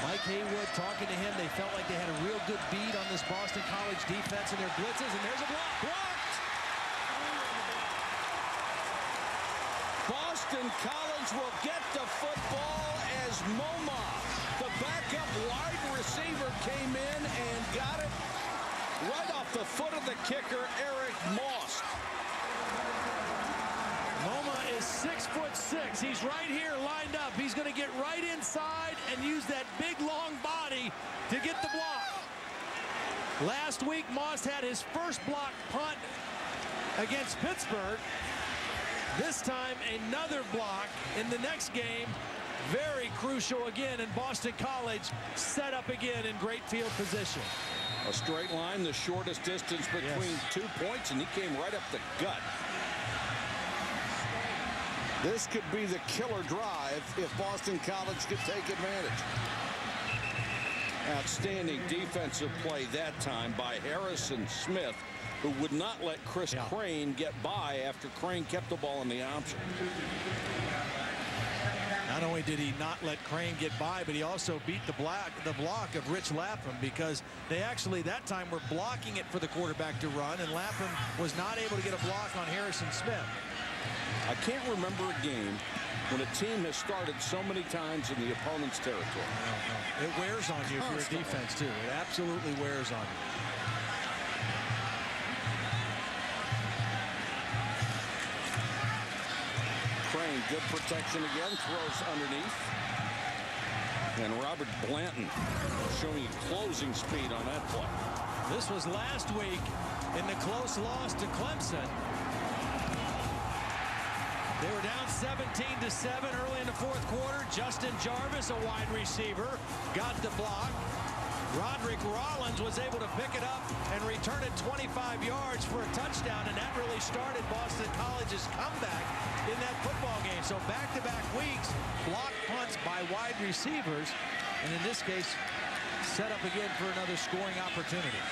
Mike Haywood talking to him, they felt like they had a real good beat on this Boston College defense and their blitzes, and there's a block. Blocked! Boston College will get the football as Moma, the backup wide receiver, came in and got it right off the foot of the kicker, Eric Moss. Moma is 6'6". He's right here lined up. He's going to get right inside and use that big long body to get the block. Last week, Moss had his first block punt against Pittsburgh. This time, another block in the next game. Very crucial again, and Boston College set up again in great field position. A straight line, the shortest distance between 2 points, and he came right up the gut. This could be the killer drive if Boston College could take advantage. Outstanding defensive play that time by Harrison Smith, who would not let Chris Crane get by after Crane kept the ball in the option. Not only did he not let Crane get by, but he also beat the block of Rich Lapham, because they actually that time were blocking it for the quarterback to run, and Lapham was not able to get a block on Harrison Smith. I can't remember a game when a team has started so many times in the opponent's territory. It wears on you if you're a defense, too. It absolutely wears on you. Crane, good protection again, throws underneath. And Robert Blanton showing closing speed on that play. This was last week in the close loss to Clemson. They were down 17-7 early in the fourth quarter. Justin Jarvis, a wide receiver, got the block. Roderick Rollins was able to pick it up and return it 25 yards for a touchdown, and that really started Boston College's comeback in that football game. So back-to-back weeks, block punts by wide receivers, and in this case, set up again for another scoring opportunity.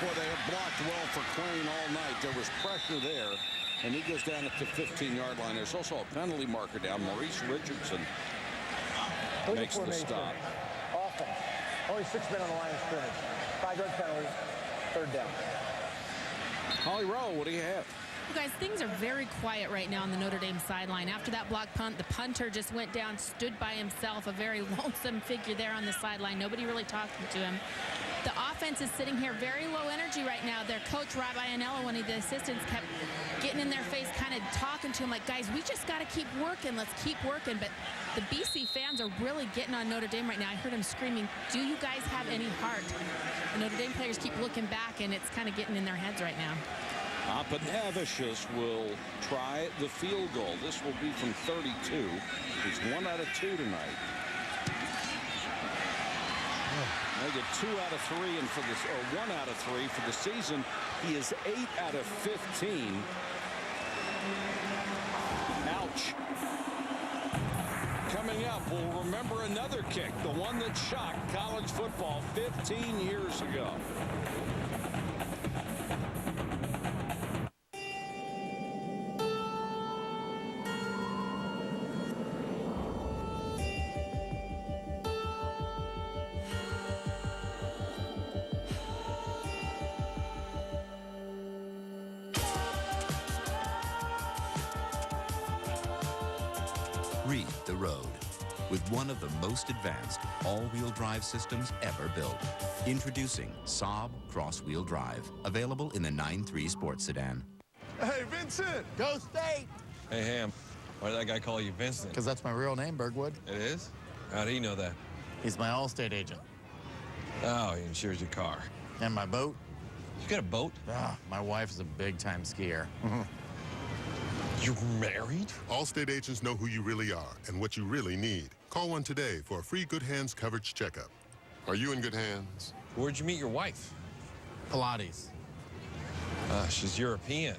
Boy, they have blocked well for Crane all night. There was pressure there, and he goes down at the 15-yard line. There's also a penalty marker down. Maurice Richardson makes the stop. Offense. Only 6 men on the line of scrimmage. 5-yard penalty. Third down. Holly Rowe, what do you have? You guys, things are very quiet right now on the Notre Dame sideline. After that block punt, the punter just went down, stood by himself, a very lonesome figure there on the sideline. Nobody really talking to him. The offense is sitting here very low energy right now. Their coach, Rabbi Anello, one of the assistants, kept getting in their face, kind of talking to him like, guys, we just got to keep working. Let's keep working. But the BC fans are really getting on Notre Dame right now. I heard him screaming, do you guys have any heart? The Notre Dame players keep looking back, and it's kind of getting in their heads right now. Apanavicius will try the field goal. This will be from 32. He's 1 out of 2 tonight. They get 2 out of 3, and for this, or 1 out of 3 for the season. He is 8 out of 15. Ouch. Coming up, we'll remember another kick, the one that shocked college football 15 years ago. Read the road with one of the most advanced all-wheel drive systems ever built. Introducing Saab Cross-Wheel Drive, available in the 9.3 sports sedan. Hey, Vincent! Go State! Hey, Ham. Why did that guy call you Vincent? Because that's my real name, Bergwood. It is? How do you know that? He's my Allstate agent. Oh, he insures your car. And my boat. You got a boat? Ah, my wife is a big-time skier. You're married? Allstate agents know who you really are and what you really need. Call one today for a free Good Hands coverage checkup. Are you in good hands? Where'd you meet your wife? Pilates. She's European.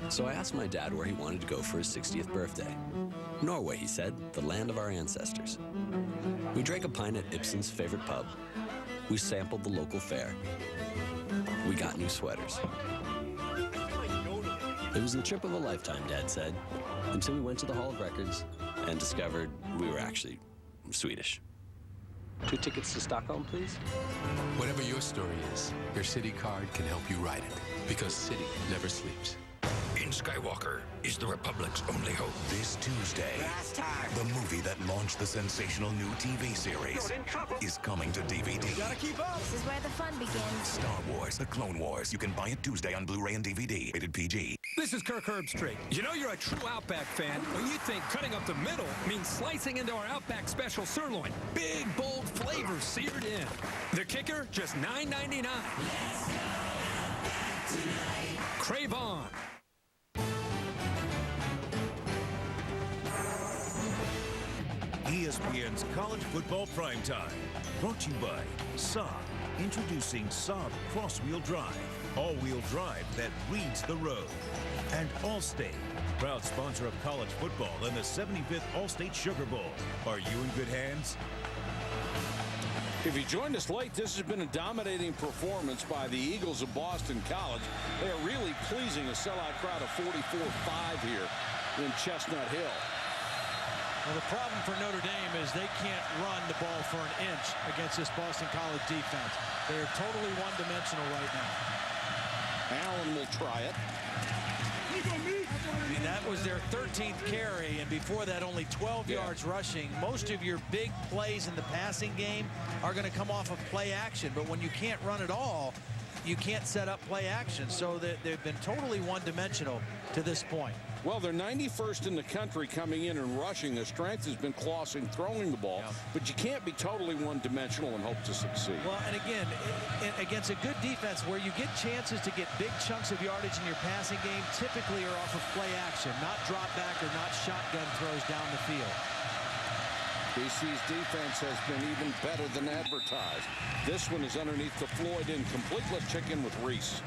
So I asked my dad where he wanted to go for his 60th birthday. Norway, he said, the land of our ancestors. We drank a pint at Ibsen's favorite pub. We sampled the local fare. We got new sweaters. It was the trip of a lifetime, Dad said, until we went to the Hall of Records and discovered we were actually Swedish. 2 tickets to Stockholm, please? Whatever your story is, your City card can help you write it, because City never sleeps. In Skywalker is the Republic's only hope. This Tuesday, the movie that launched the sensational new TV series is coming to DVD. Gotta keep up. This is where the fun begins. Star Wars, The Clone Wars. You can buy it Tuesday on Blu-ray and DVD. Rated PG. This is Kirk Herbstreit. You know you're a true Outback fan when you think cutting up the middle means slicing into our Outback Special sirloin. Big, bold flavors seared in. The kicker, just $9.99. Crave on. ESPN's College Football Primetime, brought to you by Saab, Introducing Saab Cross-Wheel Drive, all-wheel drive that reads the road. And Allstate, proud sponsor of college football and the 75th Allstate Sugar Bowl. Are you in good hands? If you joined us late, this has been a dominating performance by the Eagles of Boston College. They are really pleasing a sellout crowd of 44,500 here in Chestnut Hill. Well, the problem for Notre Dame is they can't run the ball for an inch against this Boston College defense. They are totally one-dimensional right now. Allen will try it. I mean, that was their 13th carry, and before that, only 12 yards rushing. Most of your big plays in the passing game are going to come off of play action, but when you can't run at all, you can't set up play action. So they've been totally one-dimensional to this point. Well, they're 91st in the country coming in and rushing. Their strength has been Clausen throwing the ball, but you can't be totally one-dimensional and hope to succeed. Well, and again, against a good defense where you get chances to get big chunks of yardage in your passing game, typically are off of play action, not drop back or not shotgun throws down the field. BC's defense has been even better than advertised. This one is underneath the Floyd incomplete. Let's check in with Reese.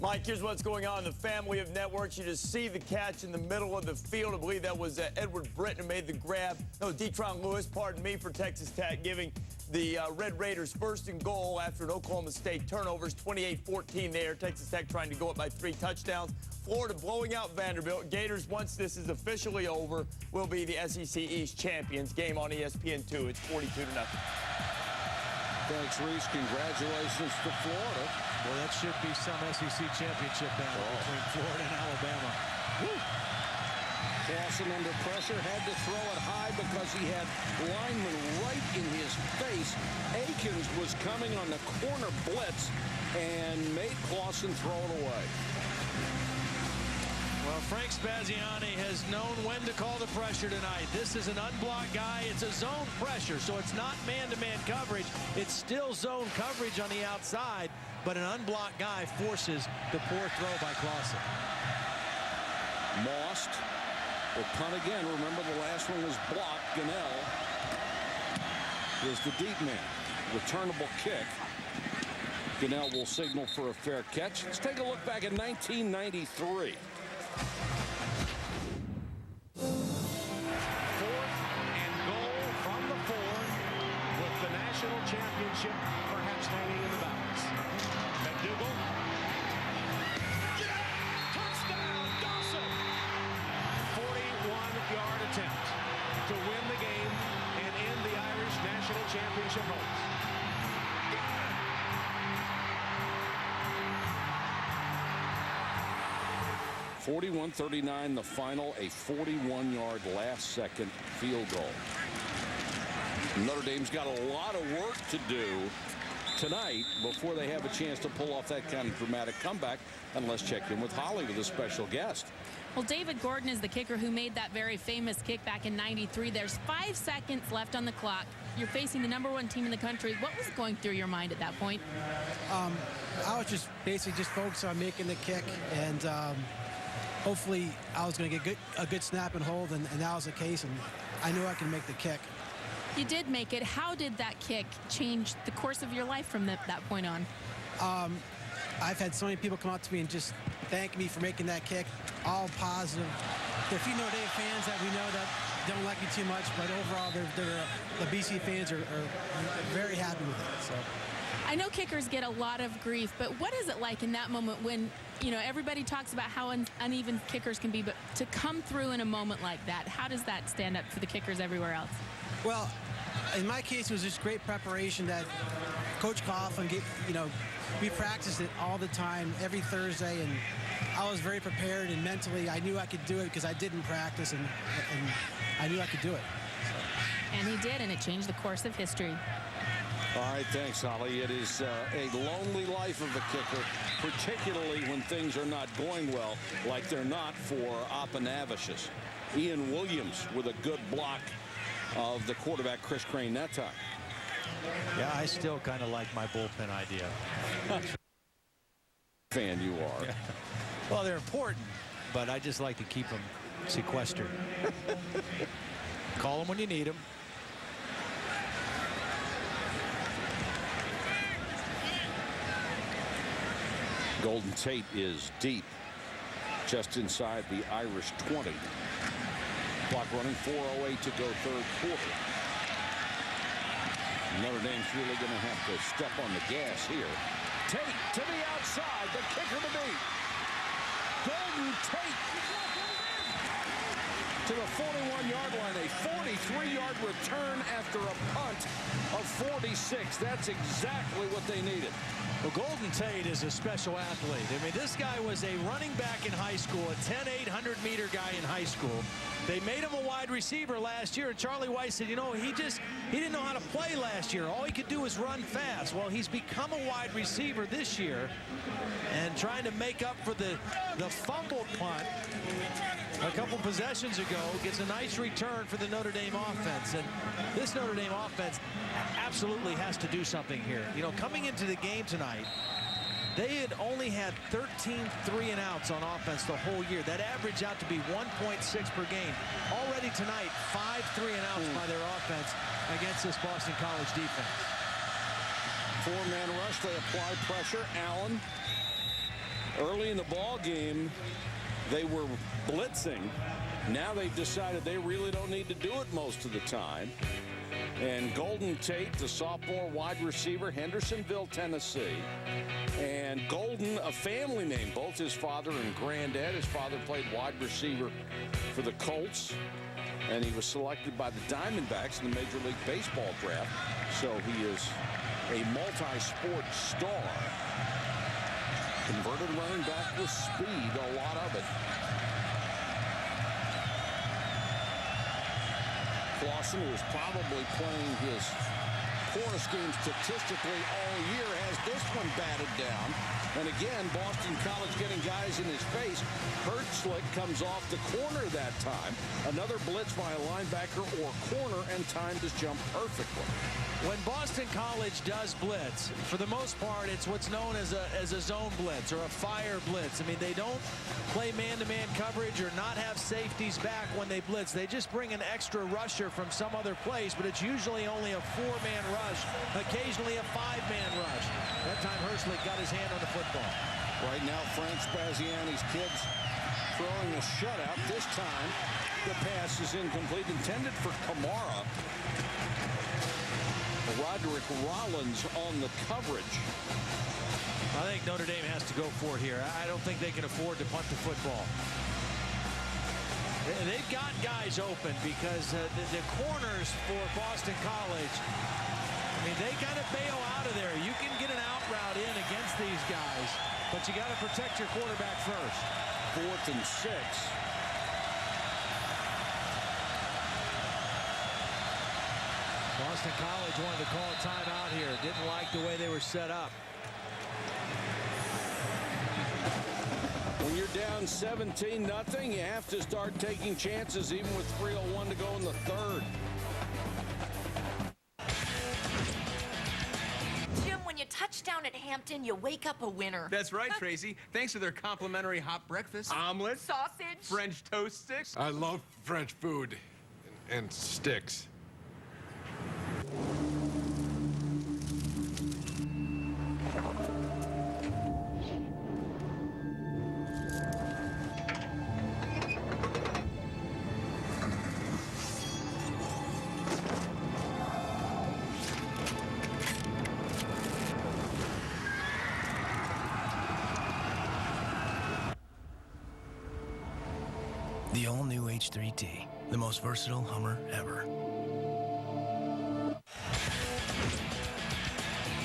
Mike, here's what's going on in the family of networks. You just see the catch in the middle of the field. I believe that was Edward Britton who made the grab. No, Detron Lewis, pardon me, for Texas Tech, giving the Red Raiders first and goal after an Oklahoma State turnovers. 28-14 there. Texas Tech trying to go up by 3 touchdowns. Florida blowing out Vanderbilt. Gators, once this is officially over, will be the SEC East champions. Game on ESPN2. It's 42-0. Thanks, Reese. Congratulations to Florida. Well, that should be some SEC championship battle between Florida and Alabama. Woo. Clausen under pressure, had to throw it high because he had linemen right in his face. Akins was coming on the corner blitz and made Clausen throw it away. Well, Frank Spaziani has known when to call the pressure tonight. This is an unblocked guy. It's a zone pressure, so it's not man-to-man coverage. It's still zone coverage on the outside, but an unblocked guy forces the poor throw by Clausen. Most will punt again. Remember, the last one was blocked. Gunnell is the deep man. Returnable kick. Gunnell will signal for a fair catch. Let's take a look back at 1993. 4th and goal from the 4 with the national championship perhaps hanging in the balance. McDougal. Touchdown, Dawson! 41-yard attempt to win the game and end the Irish national championship hopes. 41-39 the final, a 41-yard last-second field goal. Notre Dame's got a lot of work to do tonight before they have a chance to pull off that kind of dramatic comeback. And let's check in with Holly with a special guest. Well, David Gordon is the kicker who made that very famous kick back in '93. There's 5 seconds left on the clock. You're facing the #1 team in the country. What was going through your mind at that point? I was just basically just focused on making the kick, and hopefully I was going to get a good snap and hold, and that was the case, and I knew I could make the kick. You did make it. How did that kick change the course of your life from that point on? I've had so many people come up to me and just thank me for making that kick, all positive. There are a few Notre Dame fans that we know that don't like you too much, but overall, the BC fans are very happy with it. So. I know kickers get a lot of grief, but what is it like in that moment when, you know, everybody talks about how uneven kickers can be, but to come through in a moment like that, how does that stand up for the kickers everywhere else? Well, in my case, it was just great preparation that Coach Coughlin, we practiced it all the time, every Thursday, and I was very prepared, and mentally I knew I could do it because I didn't practice, and I knew I could do it. So. And he did, and it changed the course of history. All right, thanks, Holly. It is a lonely life of a kicker, particularly when things are not going well, like they're not for Apanavicius. Ian Williams with a good block of the quarterback, Chris Crane, that time. Yeah, I still kind of like my bullpen idea. Fan you are. Yeah. Well, they're important, but I just like to keep them sequestered. Call them when you need them. Golden Tate is deep, just inside the Irish 20. Clock running, 4:08 to go third quarter. Notre Dame's really going to have to step on the gas here. Tate to the outside, the kicker to beat. Golden Tate to the 41-yard line, a 43-yard return after a punt of 46. That's exactly what they needed. Well, Golden Tate is a special athlete. I mean, this guy was a running back in high school, a 10-8 100-meter guy in high school. They made him a wide receiver last year, and Charlie Weiss said, you know, he didn't know how to play last year. All he could do was run fast. Well, he's become a wide receiver this year and trying to make up for the fumble punt a couple possessions ago. Gets a nice return for the Notre Dame offense. And this Notre Dame offense absolutely has to do something here. You know, coming into the game tonight, they had only had 13 3-and-outs on offense the whole year. That averaged out to be 1.6 per game. Already tonight, 5 3-and-outs by their offense against this Boston College defense. Four-man rush, they apply pressure. Allen, early in the ball game, they were blitzing. Now they've decided they really don't need to do it most of the time. And Golden Tate, the sophomore wide receiver, Hendersonville, Tennessee. And Golden, a family name, both his father and granddad. His father played wide receiver for the Colts, and he was selected by the Diamondbacks in the Major League Baseball draft. So he is a multi-sport star. Converted running back with speed, a lot of it. Clausen, who is probably playing his poorest game statistically all year, has this one batted down. And again, Boston College getting guys in his face. Hertzlick comes off the corner that time. Another blitz by a linebacker or corner, and timed his jump perfectly. When Boston College does blitz, for the most part, it's what's known as a zone blitz or a fire blitz. I mean, they don't play man-to-man coverage or not have safeties back when they blitz. They just bring an extra rusher from some other place, but it's usually only a 4-man rush, occasionally a 5-man rush. That time, Hertzlick got his hand on the football. Right now, Frank Spaziani's kids throwing a shutout. This time, the pass is incomplete, intended for Kamara. Roderick Rollins on the coverage. I think Notre Dame has to go for it here. I don't think they can afford to punt the football. They've got guys open because the corners for Boston College, I mean, they kind of bail out of there. You can get an out route in against these guys, but you got to protect your quarterback first. 4th and 6. Boston College wanted to call a timeout here. Didn't like the way they were set up. When you're down 17-0, you have to start taking chances even with 3:01 to go in the third. Jim, when you touch down at Hampton, you wake up a winner. That's right, Tracy. Thanks for their complimentary hot breakfast. Omelet. Sausage. French toast sticks. I love French food and sticks. The all-new H3T, the most versatile Hummer ever.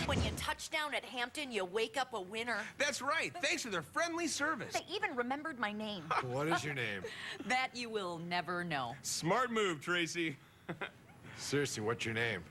When you touch down at Hampton, you wake up a winner. That's right. Thanks for their friendly service. They even remembered my name. What is your name? That you will never know. Smart move, Tracy. Seriously, what's your name?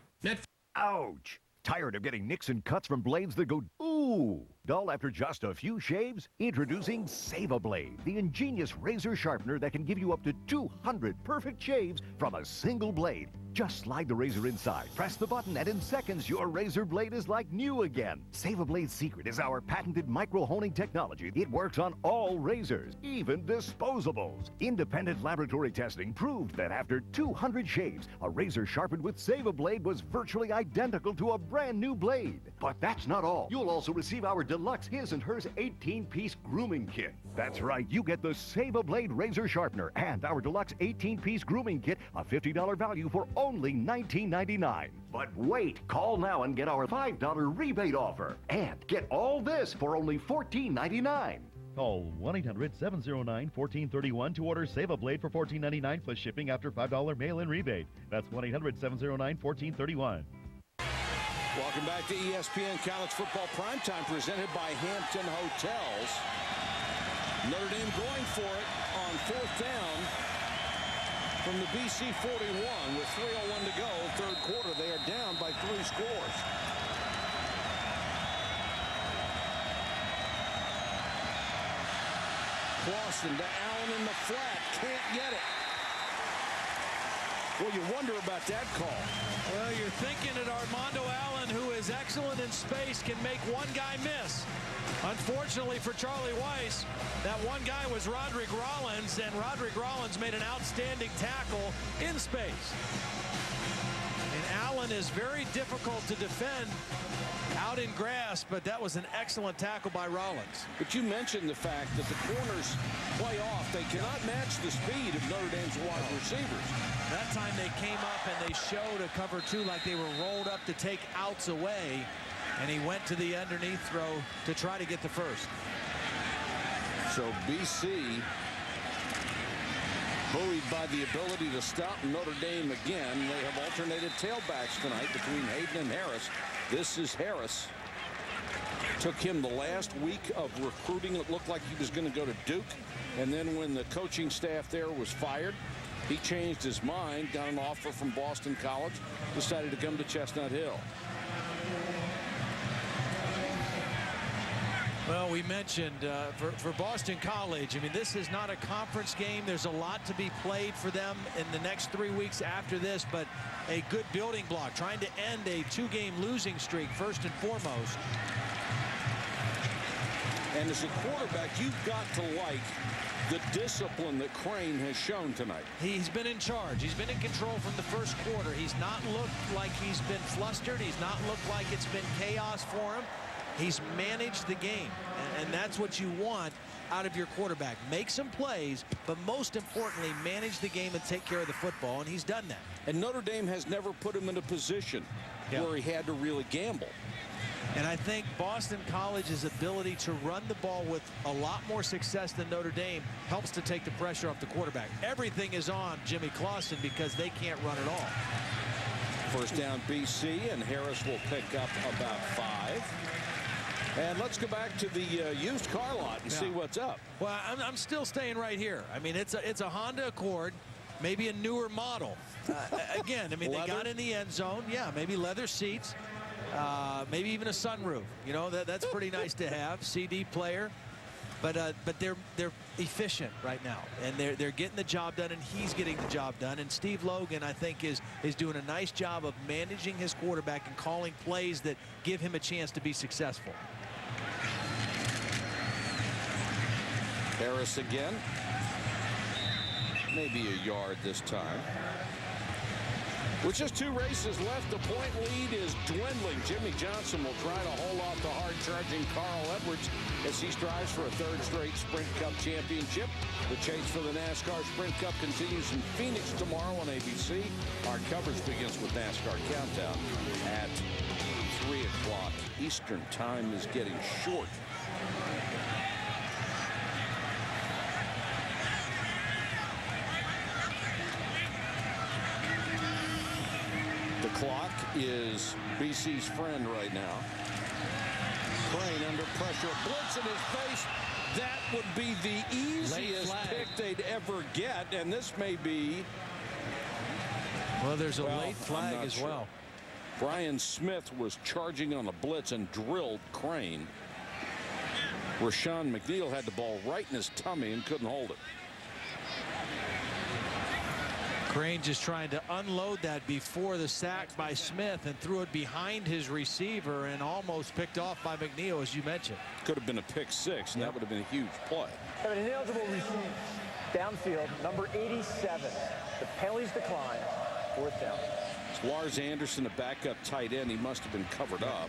Ouch! Tired of getting nicks and cuts from blades that go ooh dull after just a few shaves? Introducing Save-A-Blade, the ingenious razor sharpener that can give you up to 200 perfect shaves from a single blade. Just slide the razor inside, press the button, and in seconds, your razor blade is like new again. Save-A-Blade's secret is our patented micro-honing technology. It works on all razors, even disposables. Independent laboratory testing proved that after 200 shaves, a razor sharpened with Save-A-Blade was virtually identical to a brand new blade. But that's not all. You'll also receive our Deluxe His and Hers 18-piece grooming kit. That's right, you get the Save-A-Blade razor sharpener and our Deluxe 18-piece grooming kit, a $50 value for only $19.99. But wait, call now and get our $5 rebate offer. And get all this for only $14.99. Call 1-800-709-1431 to order Save-A-Blade for $14.99 plus shipping after $5 mail-in rebate. That's 1-800-709-1431. Welcome back to ESPN College Football Primetime, presented by Hampton Hotels. Notre Dame going for it on 4th down from the BC 41 with 3:01 to go, third quarter. They are down by 3 scores. Clausen to Allen in the flat. Can't get it. Well, you wonder about that call. Well, you're thinking that Armando Allen, who is excellent in space, can make one guy miss. Unfortunately for Charlie Weiss, that one guy was Roderick Rollins, and Roderick Rollins made an outstanding tackle in space. And Allen is very difficult to defend out in grass, but that was an excellent tackle by Rollins. But you mentioned the fact that the corners play off. They cannot match the speed of Notre Dame's wide receivers. That time they came up and they showed a cover 2 like they were rolled up to take outs away, and he went to the underneath throw to try to get the first. So BC buoyed by the ability to stop Notre Dame again. They have alternated tailbacks tonight between Hayden and Harris. This is Harris. Took him the last week of recruiting. It looked like he was going to go to Duke. And then when the coaching staff there was fired, he changed his mind, got an offer from Boston College, decided to come to Chestnut Hill. Well, we mentioned for Boston College, I mean, this is not a conference game. There's a lot to be played for them in the next 3 weeks after this, but a good building block, trying to end a 2-game losing streak first and foremost. And as a quarterback, you've got to like the discipline that Crane has shown tonight. He's been in charge. He's been in control from the first quarter. He's not looked like he's been flustered. He's not looked like it's been chaos for him. He's managed the game, and that's what you want out of your quarterback. Make some plays, but most importantly, manage the game and take care of the football, and he's done that. And Notre Dame has never put him in a position where he had to really gamble. And I think Boston College's ability to run the ball with a lot more success than Notre Dame helps to take the pressure off the quarterback. Everything is on Jimmy Clausen because they can't run at all. First down BC, and Harris will pick up about 5. And let's go back to the used car lot and see what's up. Well, I'm still staying right here. I mean, it's a Honda Accord, maybe a newer model. Again, I mean, they got in the end zone. Yeah, maybe leather seats, maybe even a sunroof. You know, that's pretty nice to have. CD player, but they're efficient right now, and they're getting the job done, and he's getting the job done. And Steve Logan, I think, is doing a nice job of managing his quarterback and calling plays that give him a chance to be successful. Harris again. Maybe a yard this time. With just 2 races left, the point lead is dwindling. Jimmy Johnson will try to hold off the hard-charging Carl Edwards as he strives for a 3rd straight Sprint Cup championship. The chase for the NASCAR Sprint Cup continues in Phoenix tomorrow on ABC. Our coverage begins with NASCAR Countdown at 3 o'clock Eastern. Time is getting short. The clock is BC's friend right now. Crane under pressure. Blitz in his face. That would be the easiest pick they'd ever get. And this may be... Well, there's a late flag as well. Brian Smith was charging on a blitz and drilled Crane. Rashawn McNeil had the ball right in his tummy and couldn't hold it. Crane just trying to unload that before the sack by Smith and threw it behind his receiver and almost picked off by McNeil, as you mentioned. Could have been a pick 6, and that would have been a huge play. An ineligible receive downfield, number 87. The penalties decline. 4th down. It's Lars Anderson, a backup tight end. He must have been covered up.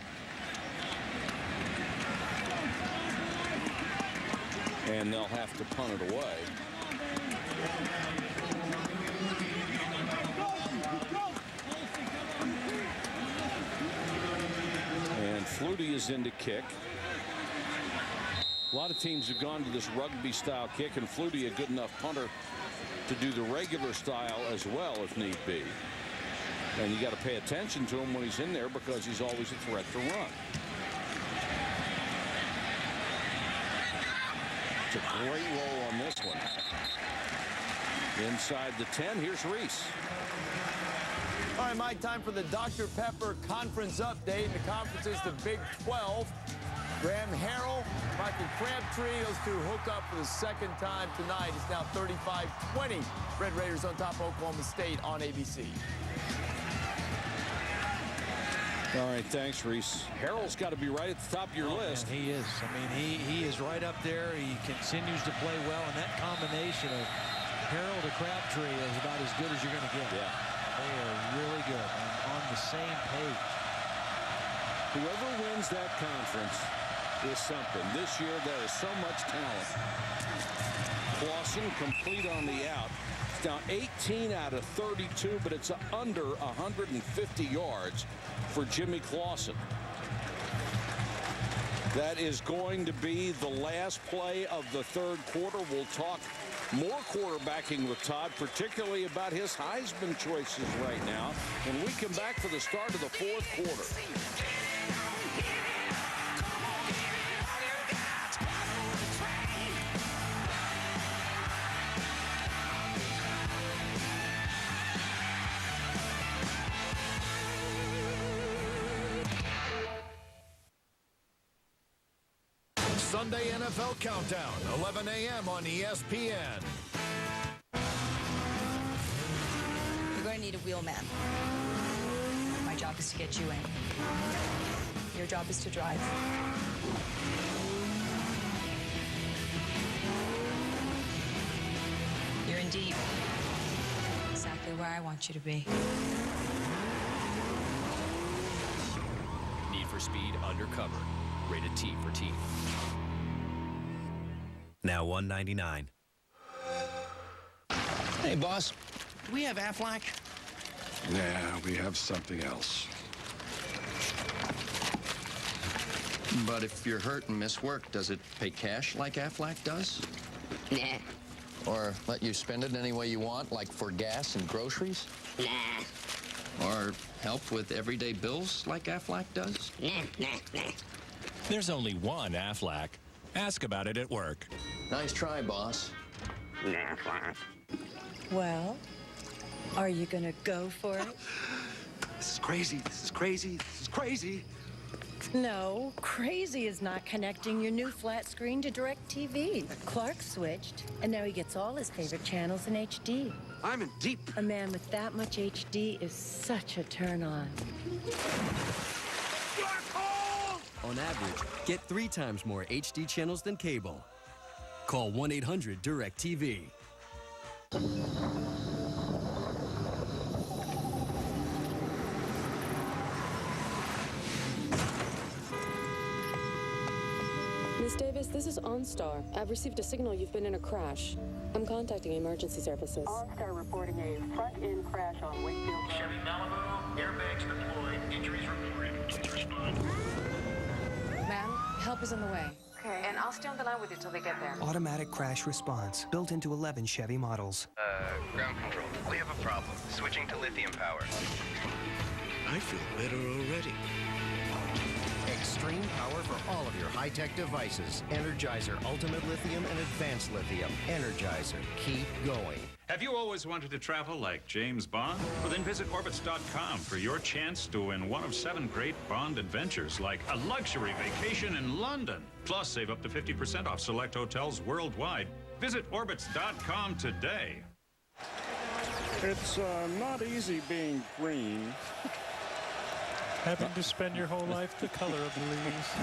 And they'll have to punt it away. And Flutie is in to kick. A lot of teams have gone to this rugby-style kick, and Flutie a good enough punter to do the regular style as well if need be. And you got to pay attention to him when he's in there because he's always a threat to run. It's a great roll on this one. Inside the 10, here's Reese. All right, Mike, time for the Dr. Pepper conference update. And the conference is the Big 12. Graham Harrell, Michael Crabtree, those two hook up for the second time tonight. It's now 35-20. Red Raiders on top of Oklahoma State on ABC. All right, thanks, Reese. Harrell's got to be right at the top of your list. Man, he is. I mean, he is right up there. He continues to play well, and that combination of Harrell to Crabtree is about as good as you're going to get. Yeah. They are really good and on the same page. Whoever wins that conference is something. This year, there is so much talent. Clausen complete on the out. It's now 18 out of 32, but it's under 150 yards for Jimmy Clausen. That is going to be the last play of the third quarter. We'll talk more quarterbacking with Todd, particularly about his Heisman choices right now, when we come back for the start of the fourth quarter. Sunday NFL Countdown, 11 a.m. on ESPN. You're going to need a wheelman. My job is to get you in. Your job is to drive. You're in deep. Exactly where I want you to be. Need for Speed Undercover. Rated T for Teen. Now $1.99. Hey, boss. Do we have Aflac? Nah, we have something else. But if you're hurt and miss work, does it pay cash like Aflac does? Nah. Or let you spend it any way you want, like for gas and groceries? Nah. Or help with everyday bills like Aflac does? Nah. There's only one Aflac. Ask about it at work. Nice try, boss. Well, are you gonna go for it? This is crazy. This is crazy. This is crazy. No, crazy is not connecting your new flat screen to DirecTV. Clark switched, and now he gets all his favorite channels in HD. I'm in deep. A man with that much HD is such a turn on. On average, get 3 times more HD channels than cable. Call 1-800-DIRECTV. Miss Davis, this is OnStar. I've received a signal you've been in a crash. I'm contacting emergency services. OnStar reporting a front-end crash on Wakefield Road. Chevy Malibu, airbags deployed, injuries reported. Please respond. Ma'am, help is on the way. Okay. And I'll stay on the line with you till they get there. Automatic crash response, built into 11 Chevy models. Ground control. We have a problem. Switching to lithium power. I feel better already. Extreme power for all of your high-tech devices. Energizer Ultimate Lithium and Advanced Lithium. Energizer. Keep going. Have you always wanted to travel like James Bond? Well, then visit Orbitz.com for your chance to win one of 7 great Bond adventures, like a luxury vacation in London. Plus, save up to 50% off select hotels worldwide. Visit Orbitz.com today. It's not easy being green. Having to spend your whole life the color of the leaves.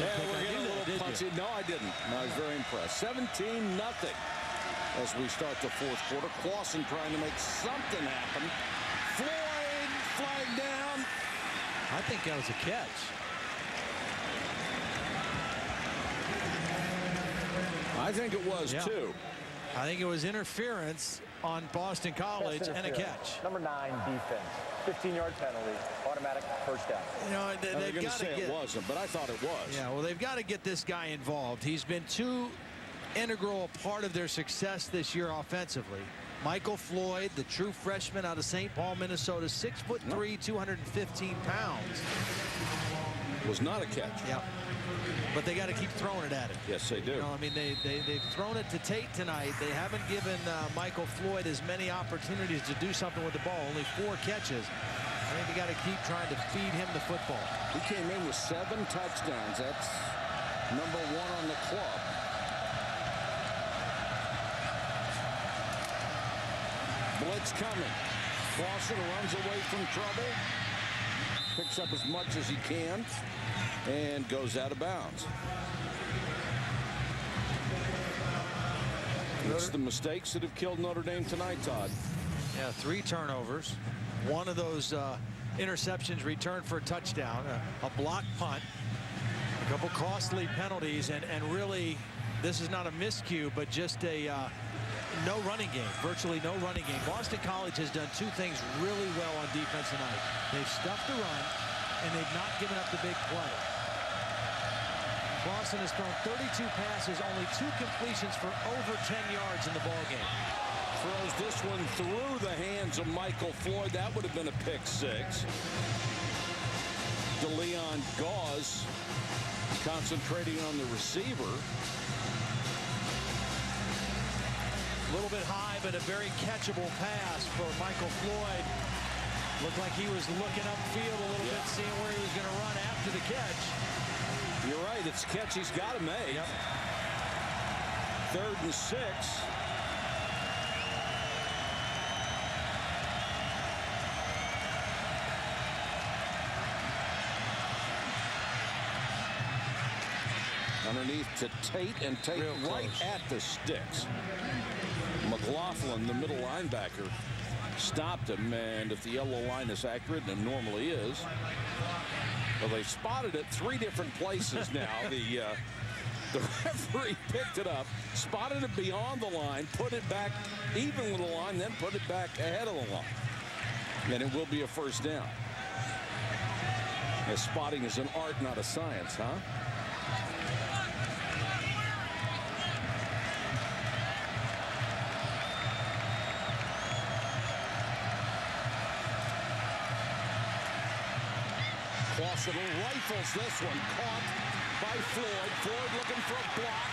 Yeah, we're getting a little punchy. No, I didn't. I was very impressed. 17-0 as we start the fourth quarter. Clausen trying to make something happen. Floyd, flag down. I think that was a catch. I think it was, too. I think it was interference on Boston College and a catch. Number 9, defense. 15-yard penalty, automatic first down. You know, they've got to say it wasn't, but I thought it was. Yeah, well, they've got to get this guy involved. He's been too integral a part of their success this year offensively. Michael Floyd, the true freshman out of St. Paul, Minnesota, 6'3", 215 pounds. Was not a catch. Yeah. But they got to keep throwing it at him. Yes, they do. You know, I mean, they've thrown it to Tate tonight. They haven't given Michael Floyd as many opportunities to do something with the ball. Only 4 catches. I think they got to keep trying to feed him the football. He came in with 7 touchdowns. That's number 1 on the club. Blitz coming. Clausen runs away from trouble. Picks up as much as he can and goes out of bounds. It's the mistakes that have killed Notre Dame tonight, Todd. Yeah, 3 turnovers. One of those interceptions returned for a touchdown, a blocked punt, a couple costly penalties, and really this is not a miscue, but just a no running game, virtually no running game. Boston College has done 2 things really well on defense tonight. They've stuffed the run, and they've not given up the big play. Boston has thrown 32 passes, only 2 completions for over 10 yards in the ballgame. Throws this one through the hands of Michael Floyd. That would have been a pick 6. DeLeon Gauze concentrating on the receiver. A little bit high, but a very catchable pass for Michael Floyd. Looked like he was looking upfield a little bit, seeing where he was going to run after the catch. You're right. It's a catch he's got to make. Yep. 3rd and 6. Underneath to Tate, and Tate right at the sticks. McLaughlin, the middle linebacker, stopped him, and if the yellow line is accurate, and it normally is, well, they spotted it 3 different places now. The referee picked it up, spotted it beyond the line, put it back even with the line, then put it back ahead of the line. And it will be a first down. As spotting is an art, not a science, huh? Clausen rifles this one, caught by Floyd. Floyd looking for a block.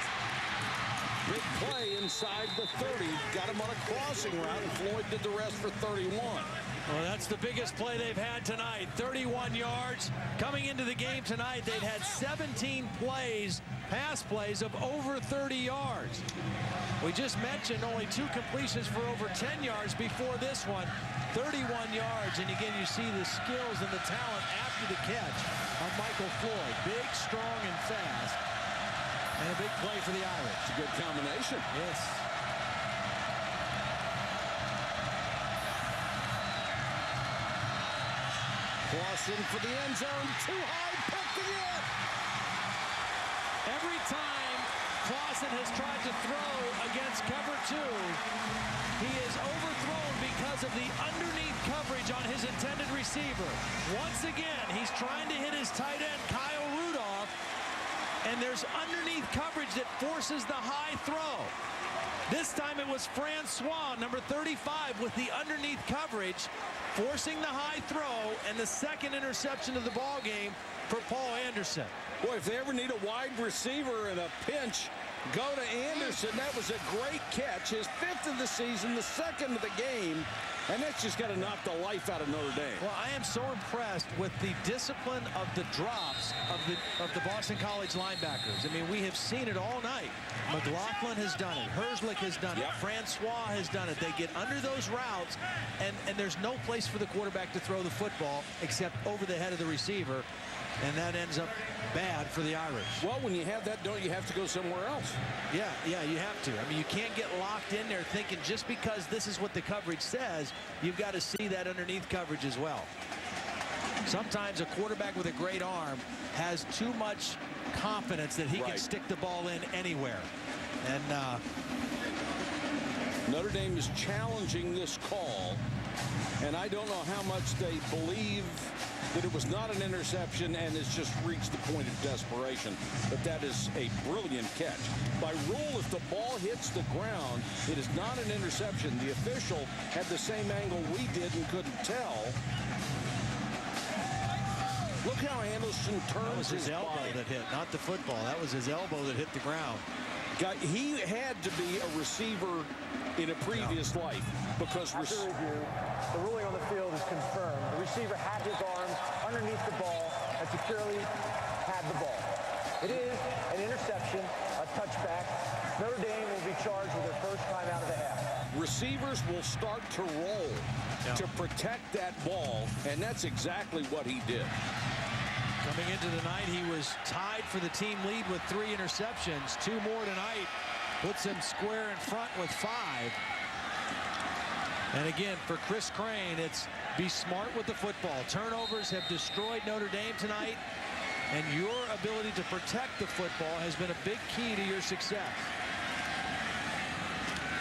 Big play inside the 30. Got him on a crossing route, and Floyd did the rest for 31. Well, that's the biggest play they've had tonight. 31 yards. Coming into the game tonight, they'd had 17 plays, pass plays of over 30 yards. We just mentioned only 2 completions for over 10 yards before this one. 31 yards, and again, you see the skills and the talent after the catch of Michael Floyd. Big, strong, and fast. And a big play for the Irish. It's a good combination. Yes. Clausen for the end zone. Too high, picked again. Every time Clausen has tried to throw against cover 2, he is overthrown because of the underneath coverage on his intended receiver. Once again, he's trying to hit his tight end, Kyle Rudolph, and there's underneath coverage that forces the high throw. This time it was Francois, number 35, with the underneath coverage, forcing the high throw, and the second interception of the ball game for Paul Anderson. Boy, if they ever need a wide receiver in a pinch, go to Anderson. That was a great catch. His 5th of the season, the 2nd of the game. And that's just got to knock the life out of Notre Dame. Well, I am so impressed with the discipline of the drops of the Boston College linebackers. I mean, we have seen it all night. McLaughlin has done it. Herzlich has done it. Francois has done it. They get under those routes, and there's no place for the quarterback to throw the football except over the head of the receiver. And that ends up bad for the Irish. Well, when you have that, don't you have to go somewhere else? Yeah, you have to. I mean, you can't get locked in there thinking just because this is what the coverage says, you've got to see that underneath coverage as well. Sometimes a quarterback with a great arm has too much confidence that he can stick the ball in anywhere. And Notre Dame is challenging this call, and I don't know how much they believe that it was not an interception and it's just reached the point of desperation. But that is a brilliant catch. By rule, if the ball hits the ground, it is not an interception. The official had the same angle we did and couldn't tell. Look how Anderson turns. That was his elbow body. that hit, not the football. That was his elbow that hit the ground. He had to be a receiver in a previous life because After review, the ruling on the field is confirmed. The receiver had his arms underneath the ball and securely had the ball. It is an interception, a touchback. Notre Dame will be charged with their first time out of the half. Receivers will start to roll to protect that ball, and that's exactly what he did. Coming into the night, he was tied for the team lead with 3 interceptions. 2 more tonight puts him square in front with 5. And again, for Chris Crane, it's be smart with the football. Turnovers have destroyed Notre Dame tonight, and your ability to protect the football has been a big key to your success.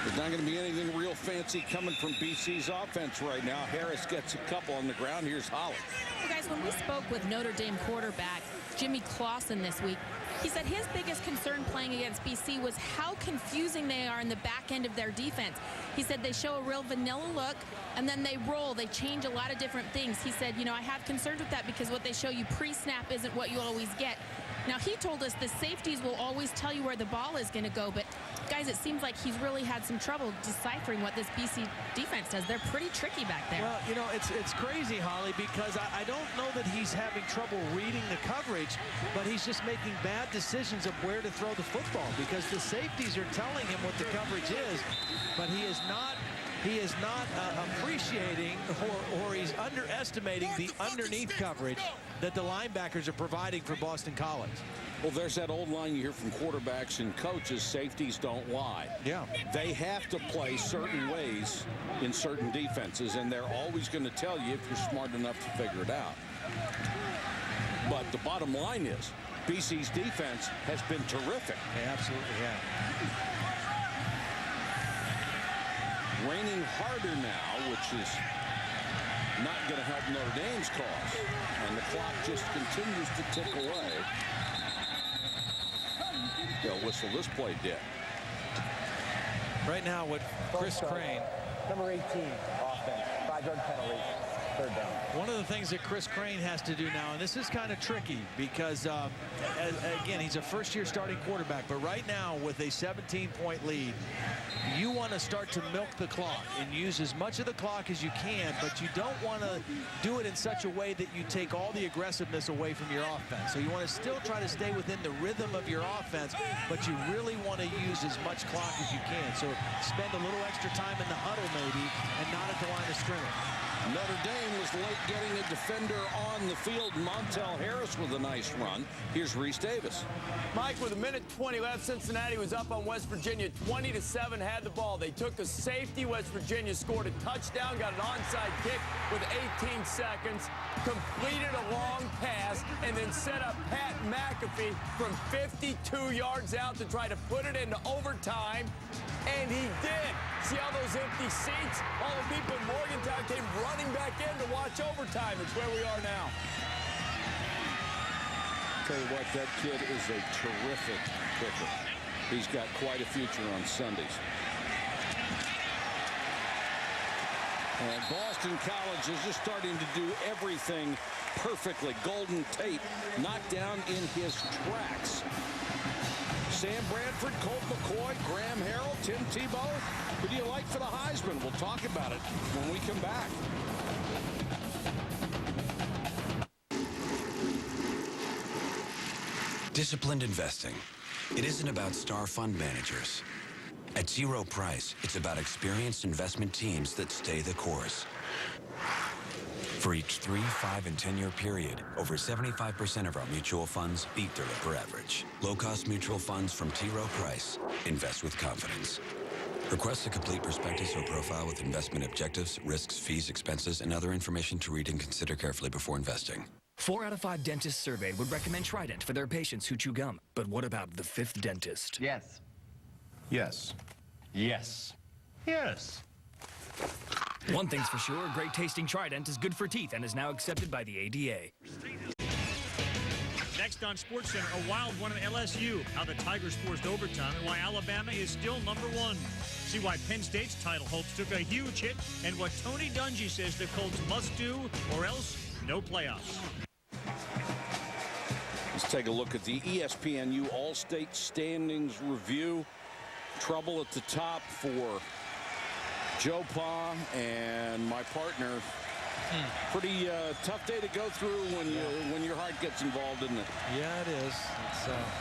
There's not going to be anything real fancy coming from BC's offense right now. Harris gets a couple on the ground. Here's Holly. Well, guys, when we spoke with Notre Dame quarterback Jimmy Clausen this week, he said his biggest concern playing against BC was how confusing they are in the back end of their defense. He said they show a real vanilla look, and then they roll. They change a lot of different things. He said, you know, I have concerns with that because what they show you pre-snap isn't what you always get. Now, he told us the safeties will always tell you where the ball is going to go, but guys, it seems like he's really had some trouble deciphering what this BC defense does. They're pretty tricky back there. Well, you know, it's crazy, Holly, because I don't know that he's having trouble reading the coverage, but he's just making bad decisions of where to throw the football because the safeties are telling him what the coverage is, but he is not appreciating or he's underestimating the underneath coverage that the linebackers are providing for Boston College. Well, there's that old line you hear from quarterbacks and coaches, safeties don't lie. Yeah. They have to play certain ways in certain defenses, and they're always going to tell you if you're smart enough to figure it out. But the bottom line is, BC's defense has been terrific. They absolutely have. Raining harder now, which is not going to help Notre Dame's cause. And the clock just continues to tick away. They'll whistle this play dead. Right now with Chris Crane. Number 18, offense, 5-yard penalty, 3rd down. One of the things that Chris Crane has to do now, and this is kind of tricky because, again, he's a first-year starting quarterback, but right now with a 17-point lead, you want to start to milk the clock and use as much of the clock as you can, but you don't want to do it in such a way that you take all the aggressiveness away from your offense. So you want to still try to stay within the rhythm of your offense, but you really want to use as much clock as you can. So spend a little extra time in the huddle maybe and not at the line of scrimmage. Notre Dame was late getting a defender on the field. Montel Harris with a nice run. Here's Reese Davis. Mike, with 1:20 left, Cincinnati was up on West Virginia 20-7, had the ball. They took a safety. West Virginia scored a touchdown, got an onside kick with 18 seconds, completed a long pass, and then set up Pat McAfee from 52 yards out to try to put it into overtime. And he did. See all those empty seats? All the people in Morgantown came running back in to watch overtime. It's where we are now. Tell you what, that kid is a terrific kicker. He's got quite a future on Sundays. And Boston College is just starting to do everything perfectly. Golden Tate knocked down in his tracks. Sam Bradford, Colt McCoy, Graham Harrell, Tim Tebow. Who do you like for the Heisman? We'll talk about it when we come back. Disciplined investing. It isn't about star fund managers. At T. Rowe Price, it's about experienced investment teams that stay the course. For each 3, 5, and 10-year period, over 75% of our mutual funds beat their Lipper average. Low-cost mutual funds from T. Rowe Price. Invest with confidence. Request a complete prospectus or profile with investment objectives, risks, fees, expenses, and other information to read and consider carefully before investing. 4 out of 5 dentists surveyed would recommend Trident for their patients who chew gum. But what about the 5th dentist? Yes. Yes. Yes. Yes. One thing's for sure, great tasting Trident is good for teeth and is now accepted by the ADA. Next on SportsCenter, a wild one at LSU, how the Tigers forced overtime and why Alabama is still #1. See why Penn State's title hopes took a huge hit and what Tony Dungy says the Colts must do or else no playoffs. Let's take a look at the ESPNU All-State Standings Review. Trouble at the top for Joe Pa and my partner. Pretty tough day to go through when your heart gets involved, isn't it? Yeah, it is.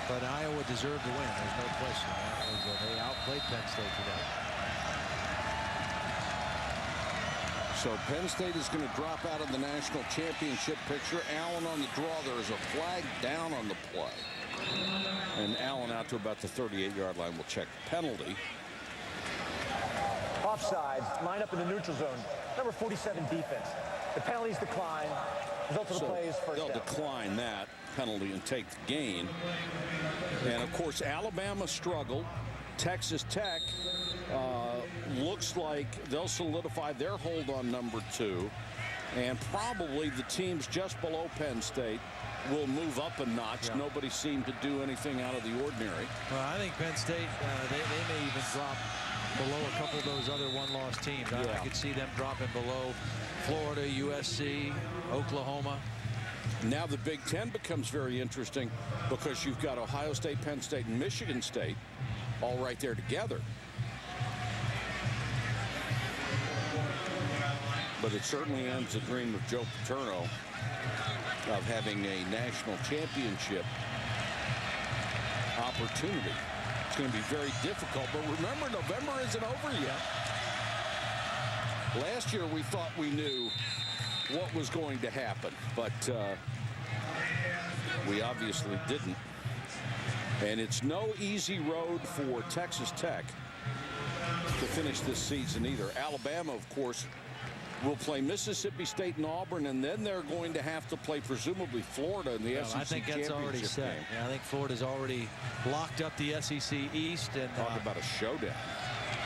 But Iowa deserved to win. There's no question. They outplayed Penn State today. So Penn State is going to drop out of the national championship picture. Allen on the draw. There is a flag down on the play. And Allen out to about the 38-yard line will check the penalty. Offsides, line up in the neutral zone. Number 47 defense. The penalties decline. Result of the play is first down. They'll decline that penalty and take the gain. And, of course, Alabama struggled. Texas Tech looks like they'll solidify their hold on #2. And probably the teams just below Penn State will move up a notch. Yeah. Nobody seemed to do anything out of the ordinary. Well, I think Penn State, they may even drop below a couple of those other one-loss teams. I could see them dropping below Florida, USC, Oklahoma. Now the Big Ten becomes very interesting because you've got Ohio State, Penn State, and Michigan State all right there together. But it certainly ends the dream of Joe Paterno of having a national championship opportunity. It's going to be very difficult, but remember, November isn't over yet. Last year we thought we knew what was going to happen, but we obviously didn't. And it's no easy road for Texas Tech to finish this season either. Alabama, of course, will play Mississippi State and Auburn, and then they're going to have to play presumably Florida in the SEC I think that's already set. Game. Yeah, I think Florida's already locked up the SEC East. And talk about a showdown.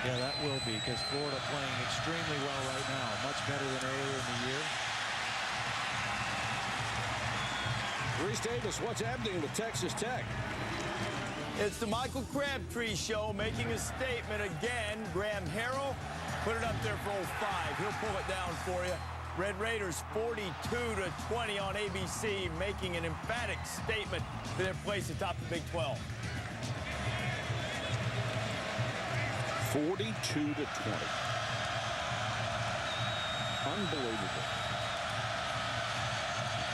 Yeah, that will be, because Florida playing extremely well right now, much better than earlier in the year. Reese Davis, what's happening with Texas Tech? It's the Michael Crabtree Show making a statement again. Graham Harrell put it up there for 05. He'll pull it down for you. Red Raiders 42-20 on ABC, making an emphatic statement for their place atop the Big 12. 42-20. Unbelievable.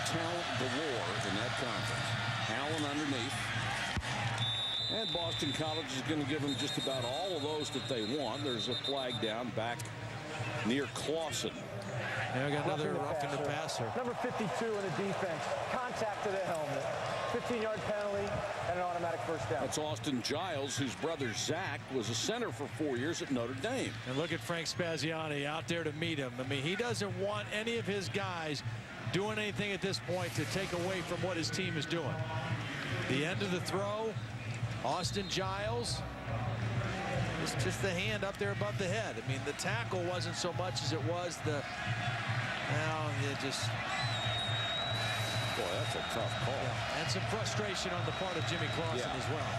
Talent galore in that conference. Allen underneath. And Boston College is going to give them just about all of those that they want. There's a flag down back near Clausen. Yeah, we got another roughing the passer. Number 52 in the defense. Contact to the helmet. 15-yard penalty and an automatic first down. That's Austin Giles, whose brother Zach was a center for 4 years at Notre Dame. And look at Frank Spaziani out there to meet him. I mean, he doesn't want any of his guys doing anything at this point to take away from what his team is doing. The end of the throw. Austin Giles, it's just the hand up there above the head. I mean, the tackle wasn't so much as it was the, now it just. Boy, that's a tough call. Yeah. And some frustration on the part of Jimmy Clausen as well.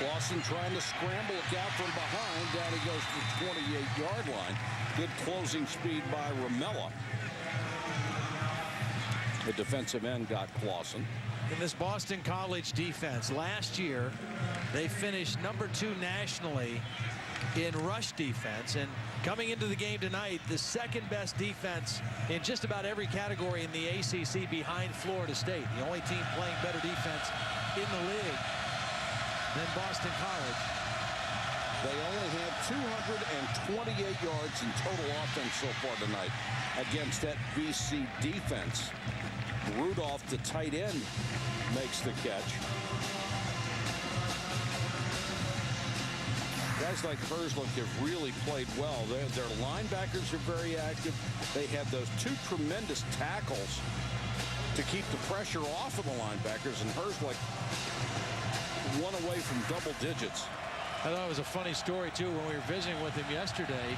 Clausen trying to scramble, look out from behind. Down he goes to the 28-yard line. Good closing speed by Ramella. The defensive end got Clausen. In this Boston College defense, last year, they finished #2 nationally in rush defense. And coming into the game tonight, the second best defense in just about every category in the ACC behind Florida State. The only team playing better defense in the league than Boston College. They only have 228 yards in total offense so far tonight against that BC defense. Rudolph, the tight end, makes the catch. Guys like Herzlich have really played well. Their linebackers are very active. They have those two tremendous tackles to keep the pressure off of the linebackers. And Herzlich one away from double digits. I thought it was a funny story, too, when we were visiting with him yesterday.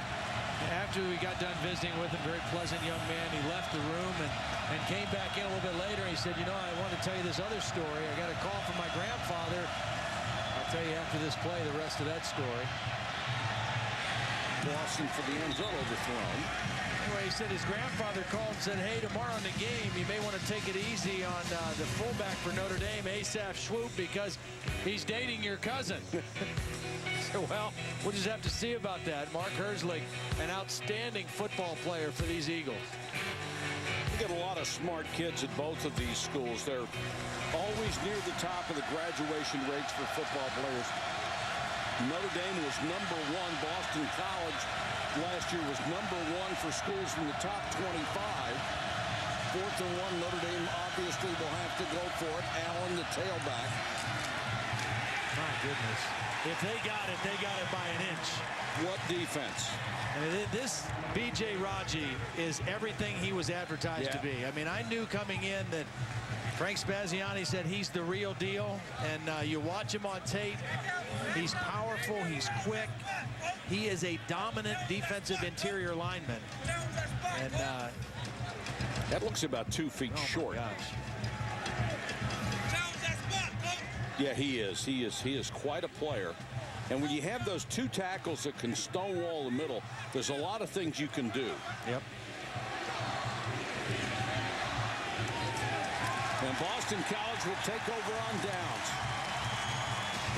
After we got done visiting with him, very pleasant young man, he left the room and came back in a little bit later. He said, you know, I want to tell you this other story. I got a call from my grandfather. I'll tell you after this play the rest of that story. Boston for the end zone overthrown. Anyway, he said his grandfather called and said, hey, tomorrow in the game, you may want to take it easy on the fullback for Notre Dame, Asaph Swoop, because he's dating your cousin. So, well, we'll just have to see about that. Mark Herzlich, an outstanding football player for these Eagles. We get a lot of smart kids at both of these schools. They're always near the top of the graduation rates for football players. Notre Dame was #1. Boston College last year was #1 for schools in the top 25. 4th and 1, Notre Dame obviously will have to go for it. Allen, the tailback. My goodness. If they got it by an inch. What defense? And this B.J. Raji is everything he was advertised to be. I mean, I knew coming in that Frank Spaziani said he's the real deal. And you watch him on tape. He's powerful. He's quick. He is a dominant defensive interior lineman. And that looks about 2 feet short. Gosh. Yeah, he is. He is quite a player. And when you have those 2 tackles that can stonewall the middle, there's a lot of things you can do. Yep. And Boston College will take over on downs.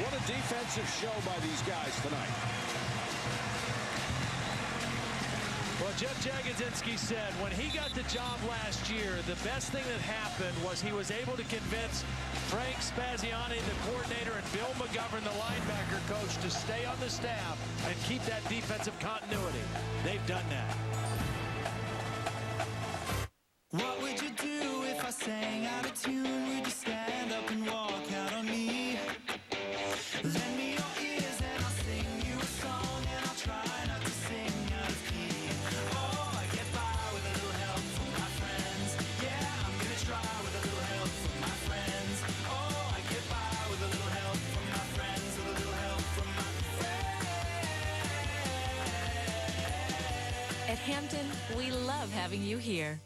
What a defensive show by these guys tonight. Well, Jeff Jagodzinski said when he got the job last year, the best thing that happened was he was able to convince Frank Spaziani, the coordinator, and Bill McGovern, the linebacker coach, to stay on the staff and keep that defensive continuity. They've done that. What would you do if I sang out of tune? Would you stand up and walk out on me? Lend me your ears and I'll sing you a song, and I'll try not to sing out of key. Oh, I get by with a little help from my friends. Yeah, I'm gonna try with a little help from my friends. Oh, I get by with a little help from my friends, with a little help from my friends. At Hampton, we love having you here.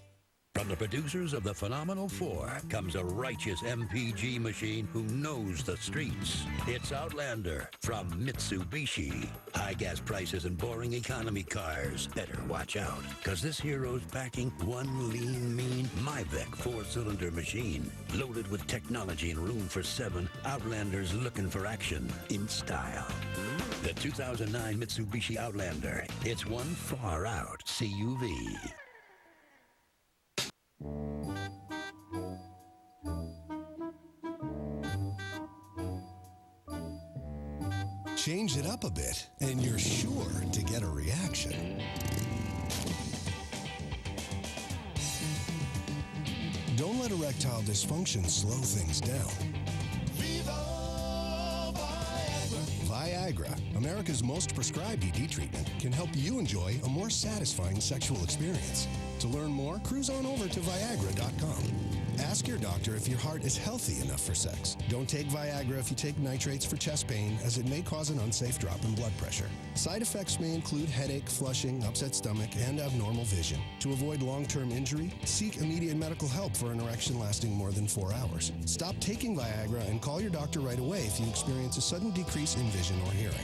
From the producers of The Phenomenal Four comes a righteous MPG machine who knows the streets. It's Outlander from Mitsubishi. High gas prices and boring economy cars. Better watch out, because this hero's backing one lean, mean Myvec 4-cylinder machine. Loaded with technology and room for 7, Outlander's looking for action in style. The 2009 Mitsubishi Outlander. It's one far out CUV. Change it up a bit, and you're sure to get a reaction. Don't let erectile dysfunction slow things down. Viagra, America's most prescribed ED treatment, can help you enjoy a more satisfying sexual experience. To learn more, cruise on over to Viagra.com. Ask your doctor if your heart is healthy enough for sex. Don't take Viagra if you take nitrates for chest pain, as it may cause an unsafe drop in blood pressure. Side effects may include headache, flushing, upset stomach, and abnormal vision. To avoid long-term injury, seek immediate medical help for an erection lasting more than 4 hours. Stop taking Viagra and call your doctor right away if you experience a sudden decrease in vision or hearing.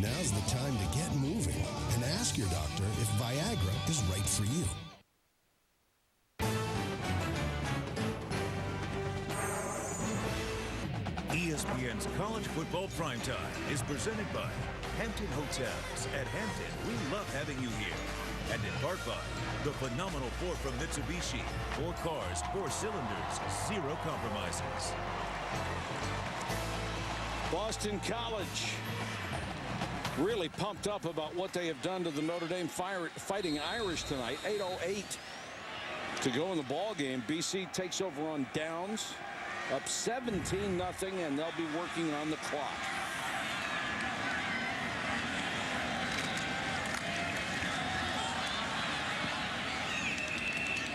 Now's the time to get moving and ask your doctor if Viagra is right for you. ESPN's College Football Primetime is presented by Hampton Hotels. At Hampton, we love having you here. And in part by the Phenomenal Four from Mitsubishi. 4 cars, 4 cylinders, 0 compromises. Boston College really pumped up about what they have done to the Notre Dame Fighting Irish tonight. 8:08 to go in the ball game. BC takes over on downs, up 17-0, and they'll be working on the clock.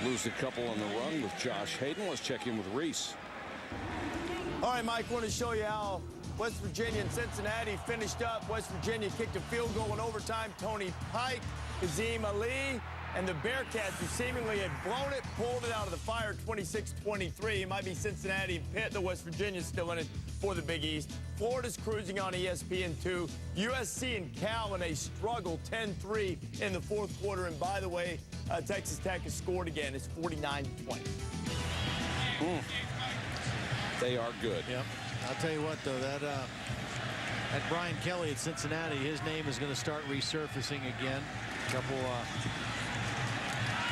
Lose a couple on the run with Josh Hayden. Let's check in with Reese. All right, Mike, want to show you how West Virginia and Cincinnati finished up. West Virginia kicked a field goal in overtime. Tony Pike, Kazim Ali, and the Bearcats, who seemingly had blown it, pulled it out of the fire 26-23. It might be Cincinnati and Pitt, the West Virginia's still in it for the Big East. Florida's cruising on ESPN2. USC and Cal in a struggle, 10-3 in the fourth quarter. And by the way, Texas Tech has scored again. It's 49-20. They are good. Yep. I'll tell you what, though, that Brian Kelly at Cincinnati, his name is going to start resurfacing again. A couple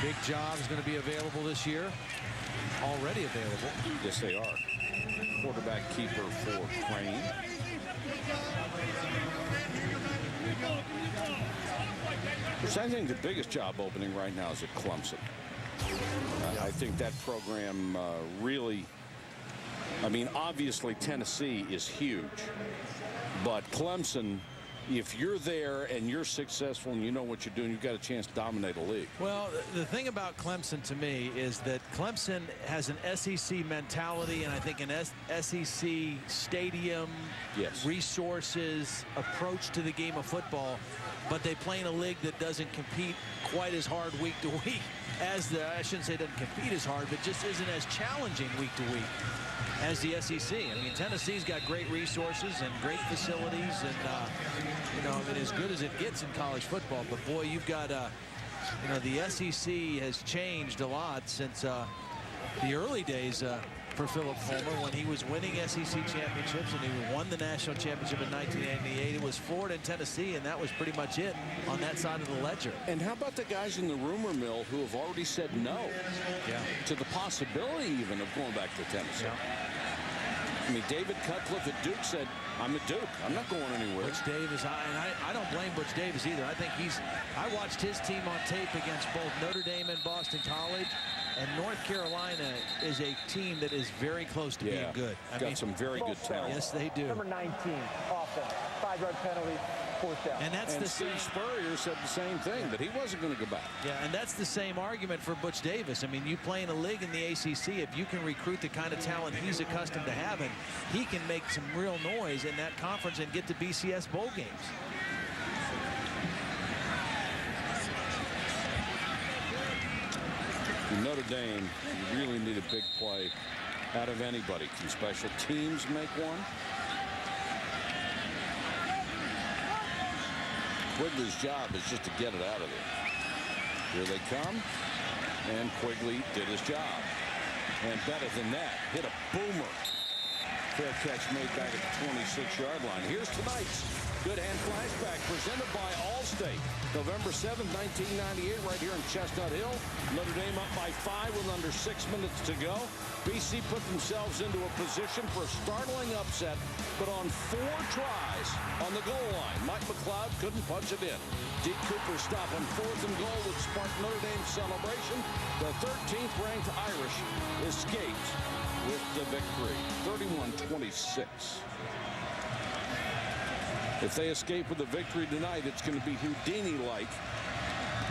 big jobs going to be available this year. Already available. Yes, they are. Quarterback keeper for Crane. Which I think the biggest job opening right now is at Clemson. I think that program really, I mean, obviously Tennessee is huge, but Clemson, if you're there and you're successful and you know what you're doing, you've got a chance to dominate a league. Well, the thing about Clemson to me is that Clemson has an SEC mentality and I think an SEC stadium, resources, approach to the game of football, but they play in a league that doesn't compete quite as hard week to week as I shouldn't say doesn't compete as hard, but just isn't as challenging week to week as the SEC. I mean, Tennessee's got great resources and great facilities, and you know, I mean, as good as it gets in college football. But boy, you've got you know, the SEC has changed a lot since the early days for Philip Fulmer when he was winning SEC championships, and he won the national championship in 1988. It was Florida and Tennessee, and that was pretty much it on that side of the ledger. And how about the guys in the rumor mill who have already said no to the possibility even of going back to Tennessee? I mean, David Cutcliffe at Duke said, I'm at Duke. I'm not going anywhere. Butch Davis, and I don't blame Butch Davis either. I think I watched his team on tape against both Notre Dame and Boston College, and North Carolina is a team that is very close to being good. I mean, some very good talent. Yes, they do. Number 19, offense, 5-yard penalty, fourth down. And that's Steve Spurrier said the same thing, that he wasn't going to go back. Yeah, and that's the same argument for Butch Davis. I mean, you play in a league in the ACC, if you can recruit the kind of talent he's accustomed to having, he can make some real noise in that conference and get to BCS bowl games. In Notre Dame, you really need a big play out of anybody. Can special teams make one? Quigley's job is just to get it out of there. Here they come, and Quigley did his job. And better than that, hit a boomer. Fair catch made back at the 26-yard line. Here's tonight's Good Hand Flashback presented by Allstate. November 7th, 1998, right here in Chestnut Hill. Notre Dame up by 5 with under 6 minutes to go. BC put themselves into a position for a startling upset, but on 4 tries on the goal line. Mike McLeod couldn't punch it in. D. Cooper stop on 4th and goal would spark Notre Dame's celebration. The 13th ranked Irish escaped with the victory, 31-26. If they escape with a victory tonight, it's going to be Houdini-like,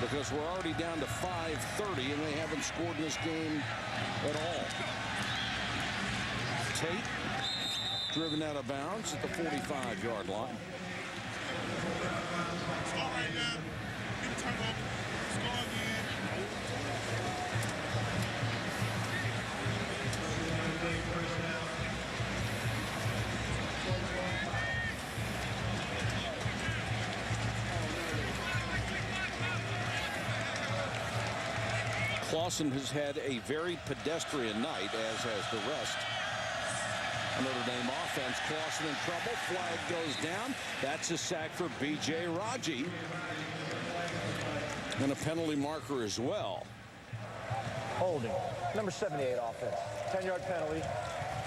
because we're already down to 5:30 and they haven't scored in this game at all. Tate driven out of bounds at the 45-yard line. Clausen has had a very pedestrian night, as has the rest. Notre Dame offense. Clausen in trouble. Flag goes down. That's a sack for B.J. Raji. And a penalty marker as well. Holding. Number 78 offense. 10-yard penalty.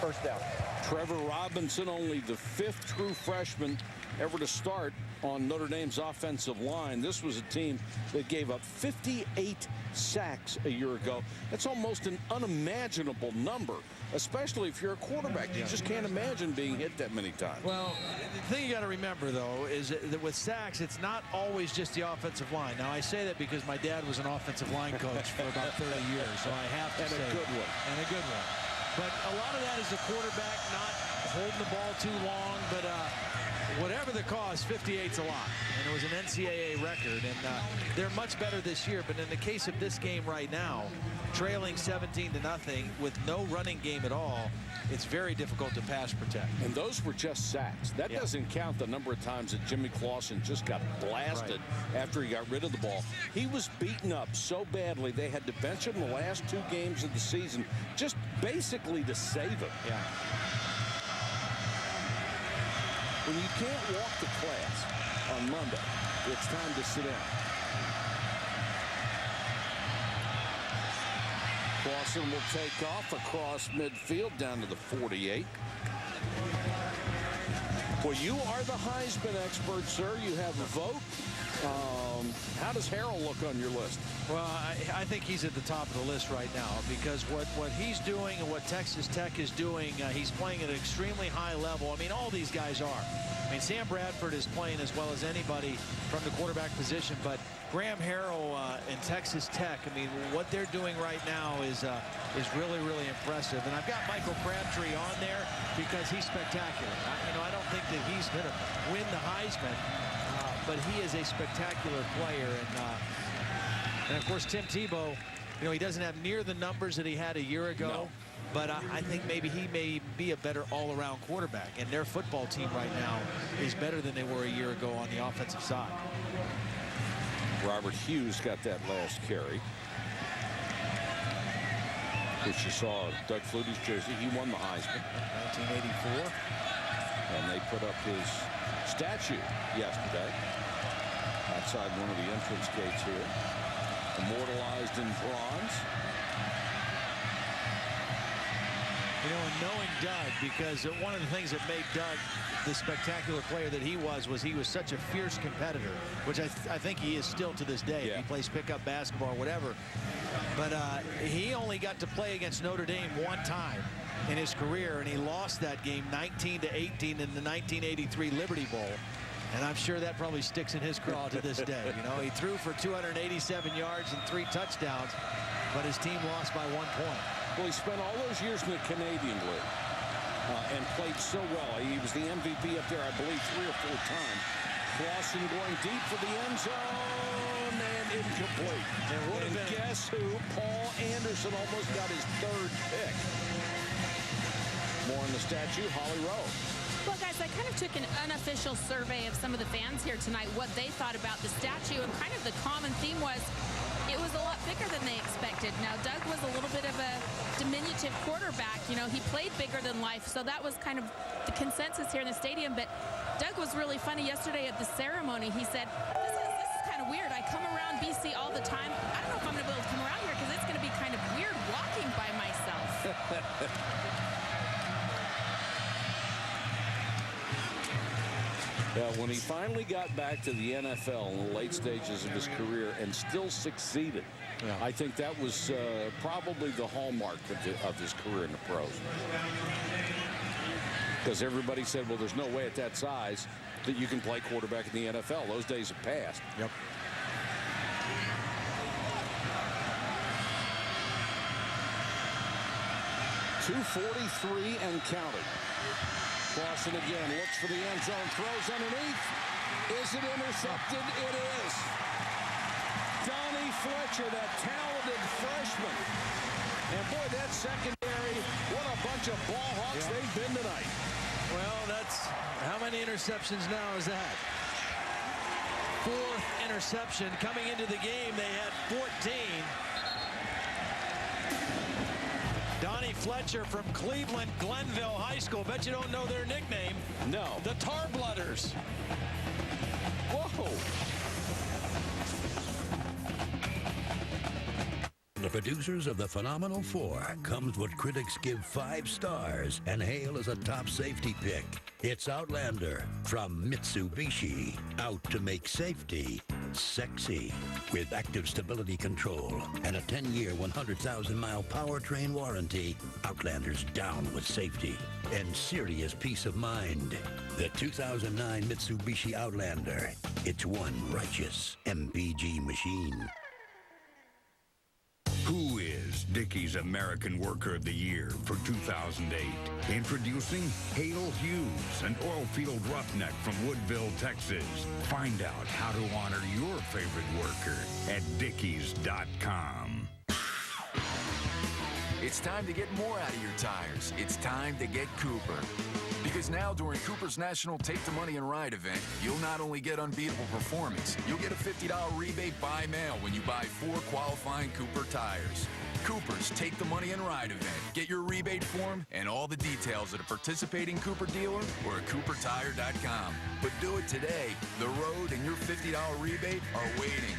First down. Trevor Robinson, only the 5th true freshman ever to start on Notre Dame's offensive line. This was a team that gave up 58 sacks a year ago. That's almost an unimaginable number, especially if you're a quarterback. You just can't imagine being hit that many times. Well, the thing you got to remember, though, is that with sacks, it's not always just the offensive line. Now, I say that because my dad was an offensive line coach for about 30 years, so I have to say a good one. And a good one. But a lot of that is the quarterback not holding the ball too long. But whatever the cause, 58's a lot. And it was an NCAA record. And they're much better this year. But in the case of this game right now, trailing 17-0 with no running game at all, it's very difficult to pass protect. And those were just sacks. That doesn't count the number of times that Jimmy Clausen just got blasted after he got rid of the ball. He was beaten up so badly they had to bench him the last 2 games of the season just basically to save him. Yeah. When you can't walk to class on Monday, it's time to sit down. Clausen will take off across midfield down to the 48. Well, you are the Heisman expert, sir. You have a vote. How does Harrell look on your list? Well, I think he's at the top of the list right now because what he's doing and what Texas Tech is doing, he's playing at an extremely high level. I mean, all these guys are. I mean, Sam Bradford is playing as well as anybody from the quarterback position, but Graham Harrell and Texas Tech, I mean, what they're doing right now is really, really impressive. And I've got Michael Crabtree on there because he's spectacular. I don't think that he's going to win the Heisman, but he is a spectacular player. And of course, Tim Tebow, he doesn't have near the numbers that he had a year ago. No. But I think maybe he may be a better all-around quarterback. And their football team right now is better than they were a year ago on the offensive side. Robert Hughes got that last carry, which you saw Doug Flutie's jersey. He won the Heisman. 1984. And they put up his statue yesterday outside one of the entrance gates here, immortalized in bronze. And knowing Doug, because one of the things that made Doug the spectacular player that he was he was such a fierce competitor, which I think he is still to this day. Yeah. He plays pickup basketball, whatever. But he only got to play against Notre Dame one time in his career, and he lost that game 19-18 in the 1983 Liberty Bowl. And I'm sure that probably sticks in his craw to this day. He threw for 287 yards and 3 touchdowns, but his team lost by 1 point. Well, he spent all those years in the Canadian League and played so well. He was the MVP up there, I believe, 3 or 4 times. Clausen going deep for the end zone and incomplete. And guess who? Paul Anderson almost got his 3rd pick. More on the statue, Holly Rowe. Well, guys, I kind of took an unofficial survey of some of the fans here tonight, what they thought about the statue, and kind of the common theme was it was a lot bigger than they expected. Now, Doug was a little bit of a diminutive quarterback. He played bigger than life, so that was kind of the consensus here in the stadium. But Doug was really funny yesterday at the ceremony. He said, this is kind of weird. I come around BC all the time. I don't know if I'm going to be able to come around here because it's going to be kind of weird walking by myself. When he finally got back to the NFL in the late stages of his career and still succeeded, I think that was probably the hallmark of his career in the pros. Because everybody said, well, there's no way at that size that you can play quarterback in the NFL. Those days have passed. Yep. .243 and counting. Clausen again looks for the end zone, throws underneath. Is it intercepted? It is. Donnie Fletcher, that talented freshman. And boy, that secondary, what a bunch of ball hawks they've been tonight. Well, that's how many interceptions now is that? 4th interception. Coming into the game, they had 14. Donnie Fletcher from Cleveland Glenville High School. Bet you don't know their nickname. No. The Tar Blooders. Whoa. The producers of the Phenomenal 4 comes what critics give 5 stars and hail as a top safety pick. It's Outlander from Mitsubishi. Out to make safety sexy. With active stability control and a 10-year, 100,000-mile powertrain warranty, Outlander's down with safety and serious peace of mind. The 2009 Mitsubishi Outlander. It's one righteous MPG machine. Who is Dickey's American Worker of the Year for 2008? Introducing Hale Hughes, an oilfield roughneck from Woodville, Texas. Find out how to honor your favorite worker at Dickeys.com. It's time to get more out of your tires. It's time to get Cooper. Because now during Cooper's National Take the Money and Ride event, you'll not only get unbeatable performance, you'll get a $50 rebate by mail when you buy 4 qualifying Cooper tires. Cooper's Take the Money and Ride event. Get your rebate form and all the details at a participating Cooper dealer or at CooperTire.com. But do it today. The road and your $50 rebate are waiting.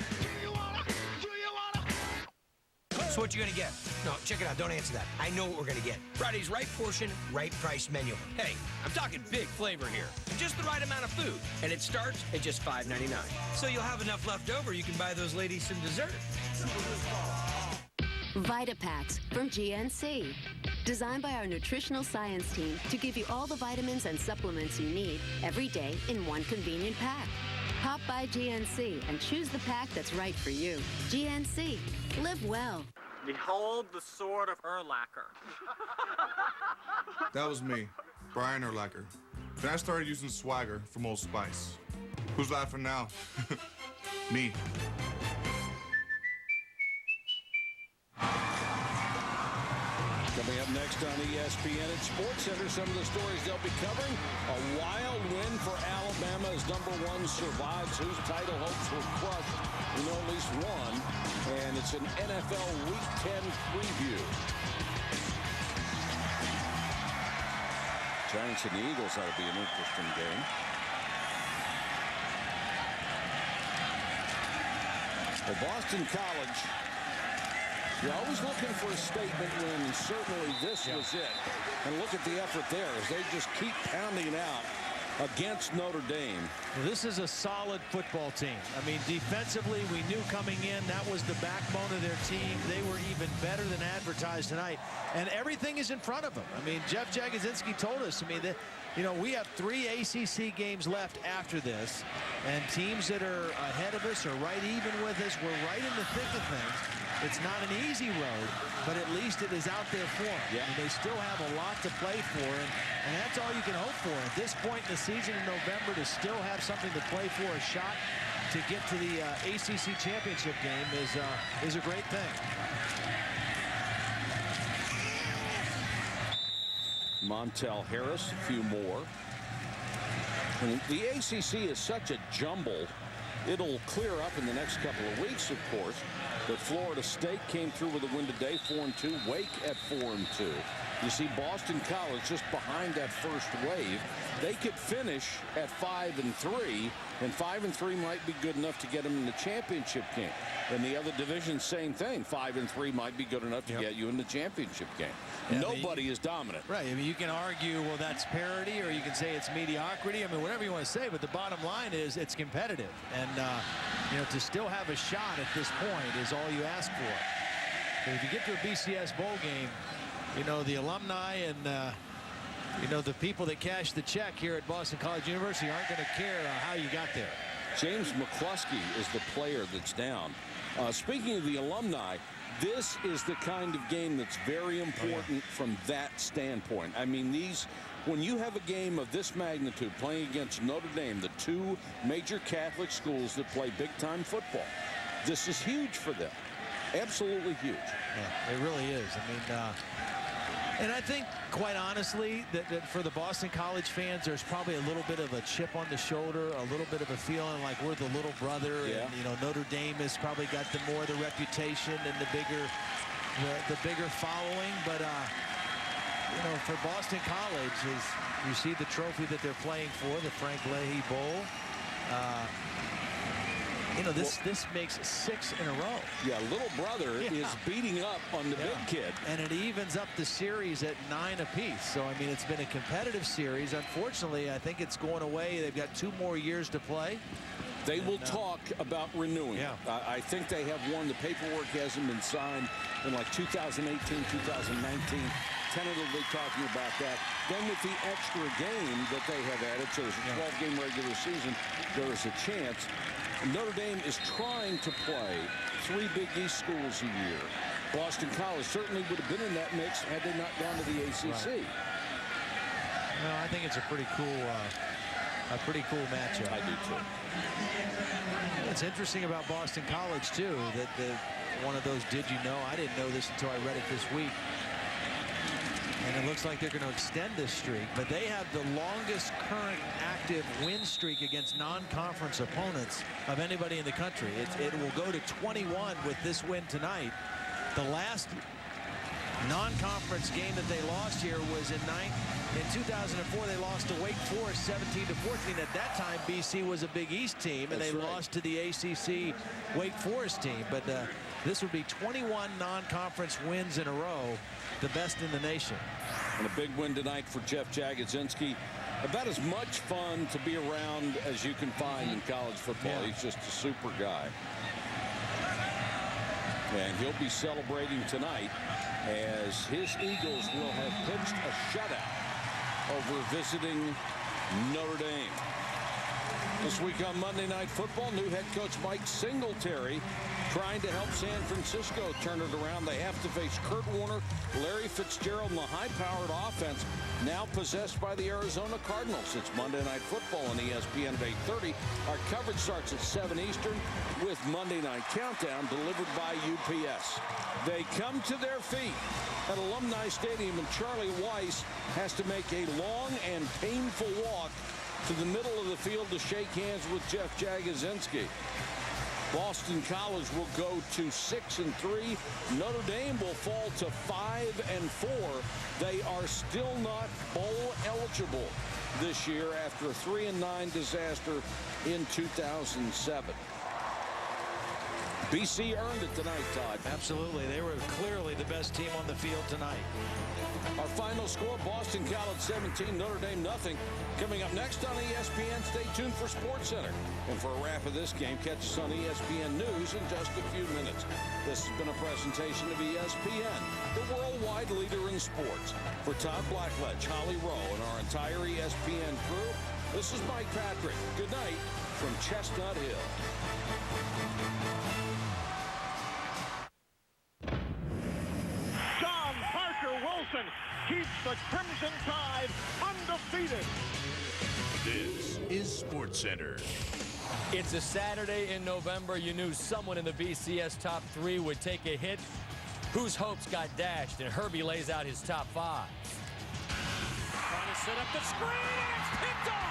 So what you gonna get? No, check it out. Don't answer that. I know what we're gonna get. Friday's right portion, right price menu. Hey, I'm talking big flavor here. And just the right amount of food. And it starts at just $5.99. So you'll have enough left over, you can buy those ladies some dessert. VitaPacks from GNC. Designed by our nutritional science team to give you all the vitamins and supplements you need every day in one convenient pack. Pop by GNC and choose the pack that's right for you. GNC. Live well. Behold the sword of Urlacher. That was me, Brian Urlacher. Then I started using Swagger from Old Spice. Who's laughing now? Me. Coming up next on ESPN at SportsCenter, some of the stories they'll be covering. A wild win for Alabama as #1 survives, whose title hopes were crushed. We know at least one, and it's an NFL Week 10 preview. Giants and the Eagles ought to be an interesting game. Well, Boston College, you're always looking for a statement when certainly this was it. And look at the effort there as they just keep pounding out against Notre Dame. Well, this is a solid football team. I mean, defensively, we knew coming in that was the backbone of their team. They were even better than advertised tonight. And everything is in front of them. I mean, Jeff Jagodzinski told us, I mean, that, you know, we have 3 ACC games left after this. And teams that are ahead of us or right even with us, we're right in the thick of things. It's not an easy road, but at least it is out there for them. Yeah. And they still have a lot to play for, and that's all you can hope for. At this point in the season in November, to still have something to play for, a shot to get to the ACC championship game is a great thing. Montel Harris, a few more. And the ACC is such a jumble. It'll clear up in the next couple of weeks, of course. But Florida State came through with a win today, 4-2. Wake at 4-2. You see Boston College just behind that first wave. They could finish at 5-3, and 5-3 might be good enough to get them in the championship game. And the other division, same thing. 5-3 might be good enough to get you in the championship game. Yeah, nobody is dominant. Right. I mean, you can argue, well, that's parity, or you can say it's mediocrity. I mean, whatever you want to say, but the bottom line is it's competitive. And, you know, to still have a shot at this point is all you ask for. But if you get to a BCS bowl game, you know, the alumni and, you know, the people that cash the check here at Boston College University aren't going to care how you got there. James McCluskey is the player that's down. Speaking of the alumni, this is the kind of game that's very important from that standpoint. I mean, when you have a game of this magnitude playing against Notre Dame, the 2 major Catholic schools that play big-time football, this is huge for them. Absolutely huge. Yeah, it really is. I mean, and I think, quite honestly, that for the Boston College fans, there's probably a little bit of a chip on the shoulder, a little bit of a feeling like we're the little brother. Yeah. And, you know, Notre Dame has probably got the reputation and the bigger following. But, you know, for Boston College, you see the trophy that they're playing for, the Frank Leahy Bowl. You know, this makes 6 in a row. Yeah, little brother is beating up on the big kid. And it evens up the series at 9 apiece. So, I mean, it's been a competitive series. Unfortunately, I think it's going away. They've got 2 more years to play. They will talk about renewing. Yeah. I think they have one. The paperwork hasn't been signed in like 2018, 2019. Tentatively talking about that. Then with the extra game that they have added, so there's a 12-game regular season, there is a chance. Notre Dame is trying to play 3 Big East schools a year. Boston College certainly would have been in that mix had they not gone to the ACC. Right. No, I think it's a pretty cool matchup. I do too. What's interesting about Boston College too, that one of those did you know? I didn't know this until I read it this week. And it looks like they're going to extend this streak, but they have the longest current active win streak against non-conference opponents of anybody in the country. It will go to 21 with this win tonight. The last non-conference game that they lost here was in 2004. They lost to Wake Forest 17-14. At that time, BC was a Big East team, and they lost to the ACC Wake Forest team. But this would be 21 non-conference wins in a row, the best in the nation. And a big win tonight for Jeff Jagodzinski. About as much fun to be around as you can find in college football. Yeah. He's just a super guy. And he'll be celebrating tonight as his Eagles will have pitched a shutout over visiting Notre Dame. This week on Monday Night Football, new head coach Mike Singletary trying to help San Francisco turn it around. They have to face Kurt Warner, Larry Fitzgerald, and the high-powered offense now possessed by the Arizona Cardinals. It's Monday Night Football on ESPN at 8:30. Our coverage starts at 7 Eastern with Monday Night Countdown delivered by UPS. They come to their feet at Alumni Stadium, and Charlie Weiss has to make a long and painful walk to the middle of the field to shake hands with Jeff Jagodzinski. Boston College will go to 6-3. Notre Dame will fall to 5-4. They are still not bowl eligible this year after a 3-9 disaster in 2007. BC earned it tonight, Todd. Absolutely. They were clearly the best team on the field tonight. Our final score, Boston College 17, Notre Dame nothing. Coming up next on ESPN, stay tuned for SportsCenter. And for a wrap of this game, catch us on ESPN News in just a few minutes. This has been a presentation of ESPN, the worldwide leader in sports. For Todd Blackledge, Holly Rowe, and our entire ESPN crew, this is Mike Patrick. Good night from Chestnut Hill. Keeps the Crimson Tide undefeated. This is SportsCenter. It's a Saturday in November. You knew someone in the BCS top 3 would take a hit. Whose hopes got dashed? And Herbie lays out his top 5. Trying to set up the screen, and it's picked off!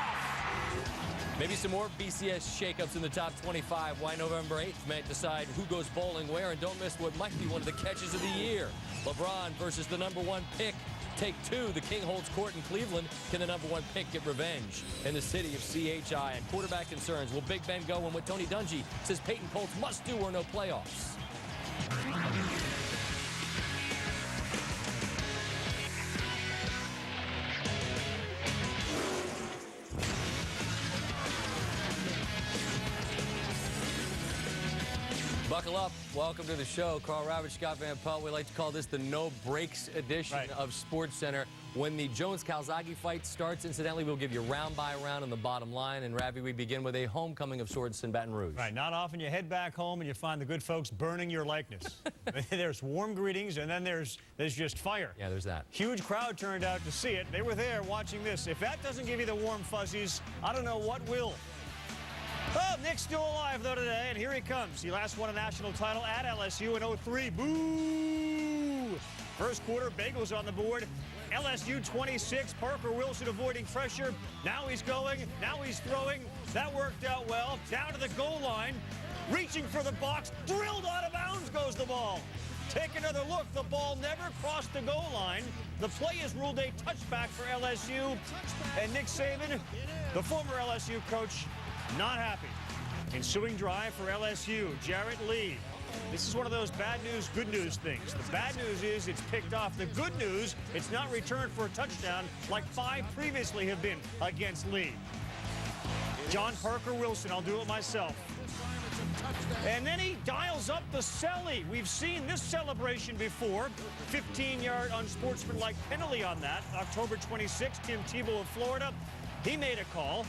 Maybe some more BCS shakeups in the top 25. Why November 8th might decide who goes bowling where, and don't miss what might be one of the catches of the year. LeBron versus the #1 pick. Take 2, the King holds court in Cleveland. Can the #1 pick get revenge in the city of CHI? And quarterback concerns. Will Big Ben go? And what Tony Dungy says Peyton Colts must do or no playoffs. Buckle up. Welcome to the show. Carl Ravitch, Scott Van Pelt. We like to call this the no breaks edition of SportsCenter. When the Jones-Calzaghe fight starts, incidentally, we'll give you round by round on the bottom line. And, Ravi, we begin with a homecoming of sorts in Baton Rouge. Right. Not often you head back home and you find the good folks burning your likeness. There's warm greetings, and then there's just fire. Yeah, there's that. Huge crowd turned out to see it. They were there watching this. If that doesn't give you the warm fuzzies, I don't know what will. Oh, Nick's still alive, though, today, and here he comes. He last won a national title at LSU in '03. Boo! First quarter, Bengals on the board. LSU 26, Parker Wilson avoiding pressure. Now he's going, now he's throwing. That worked out well. Down to the goal line, reaching for the box, drilled out of bounds goes the ball. Take another look, the ball never crossed the goal line. The play is ruled a touchback for LSU, and Nick Saban, the former LSU coach, not happy. Ensuing drive for LSU, Jarrett Lee. This is one of those bad news, good news things. The bad news is it's picked off. The good news, it's not returned for a touchdown like 5 previously have been against Lee. John Parker Wilson, I'll do it myself. And then he dials up the celly. We've seen this celebration before. 15-yard unsportsmanlike penalty on that. October 26th, Tim Tebow of Florida. He made a call.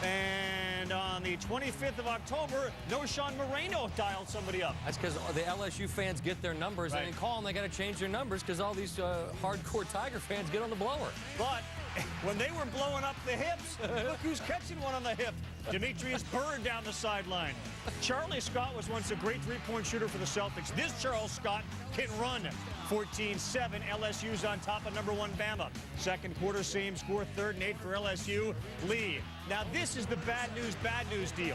And on the the 25th of October, no Sean Moreno dialed somebody up. That's because the LSU fans get their numbers, and they call them, they got to change their numbers because all these hardcore Tiger fans get on the blower. But when they were blowing up the hips, look who's catching one on the hip. Demetrius Bird down the sideline. Charlie Scott was once a great three-point shooter for the Celtics. This Charles Scott can run. 14-7, LSU's on top of number 1 Bama. Second quarter, same score, 3rd and 8 for LSU. Lee. Now this is the bad news deal.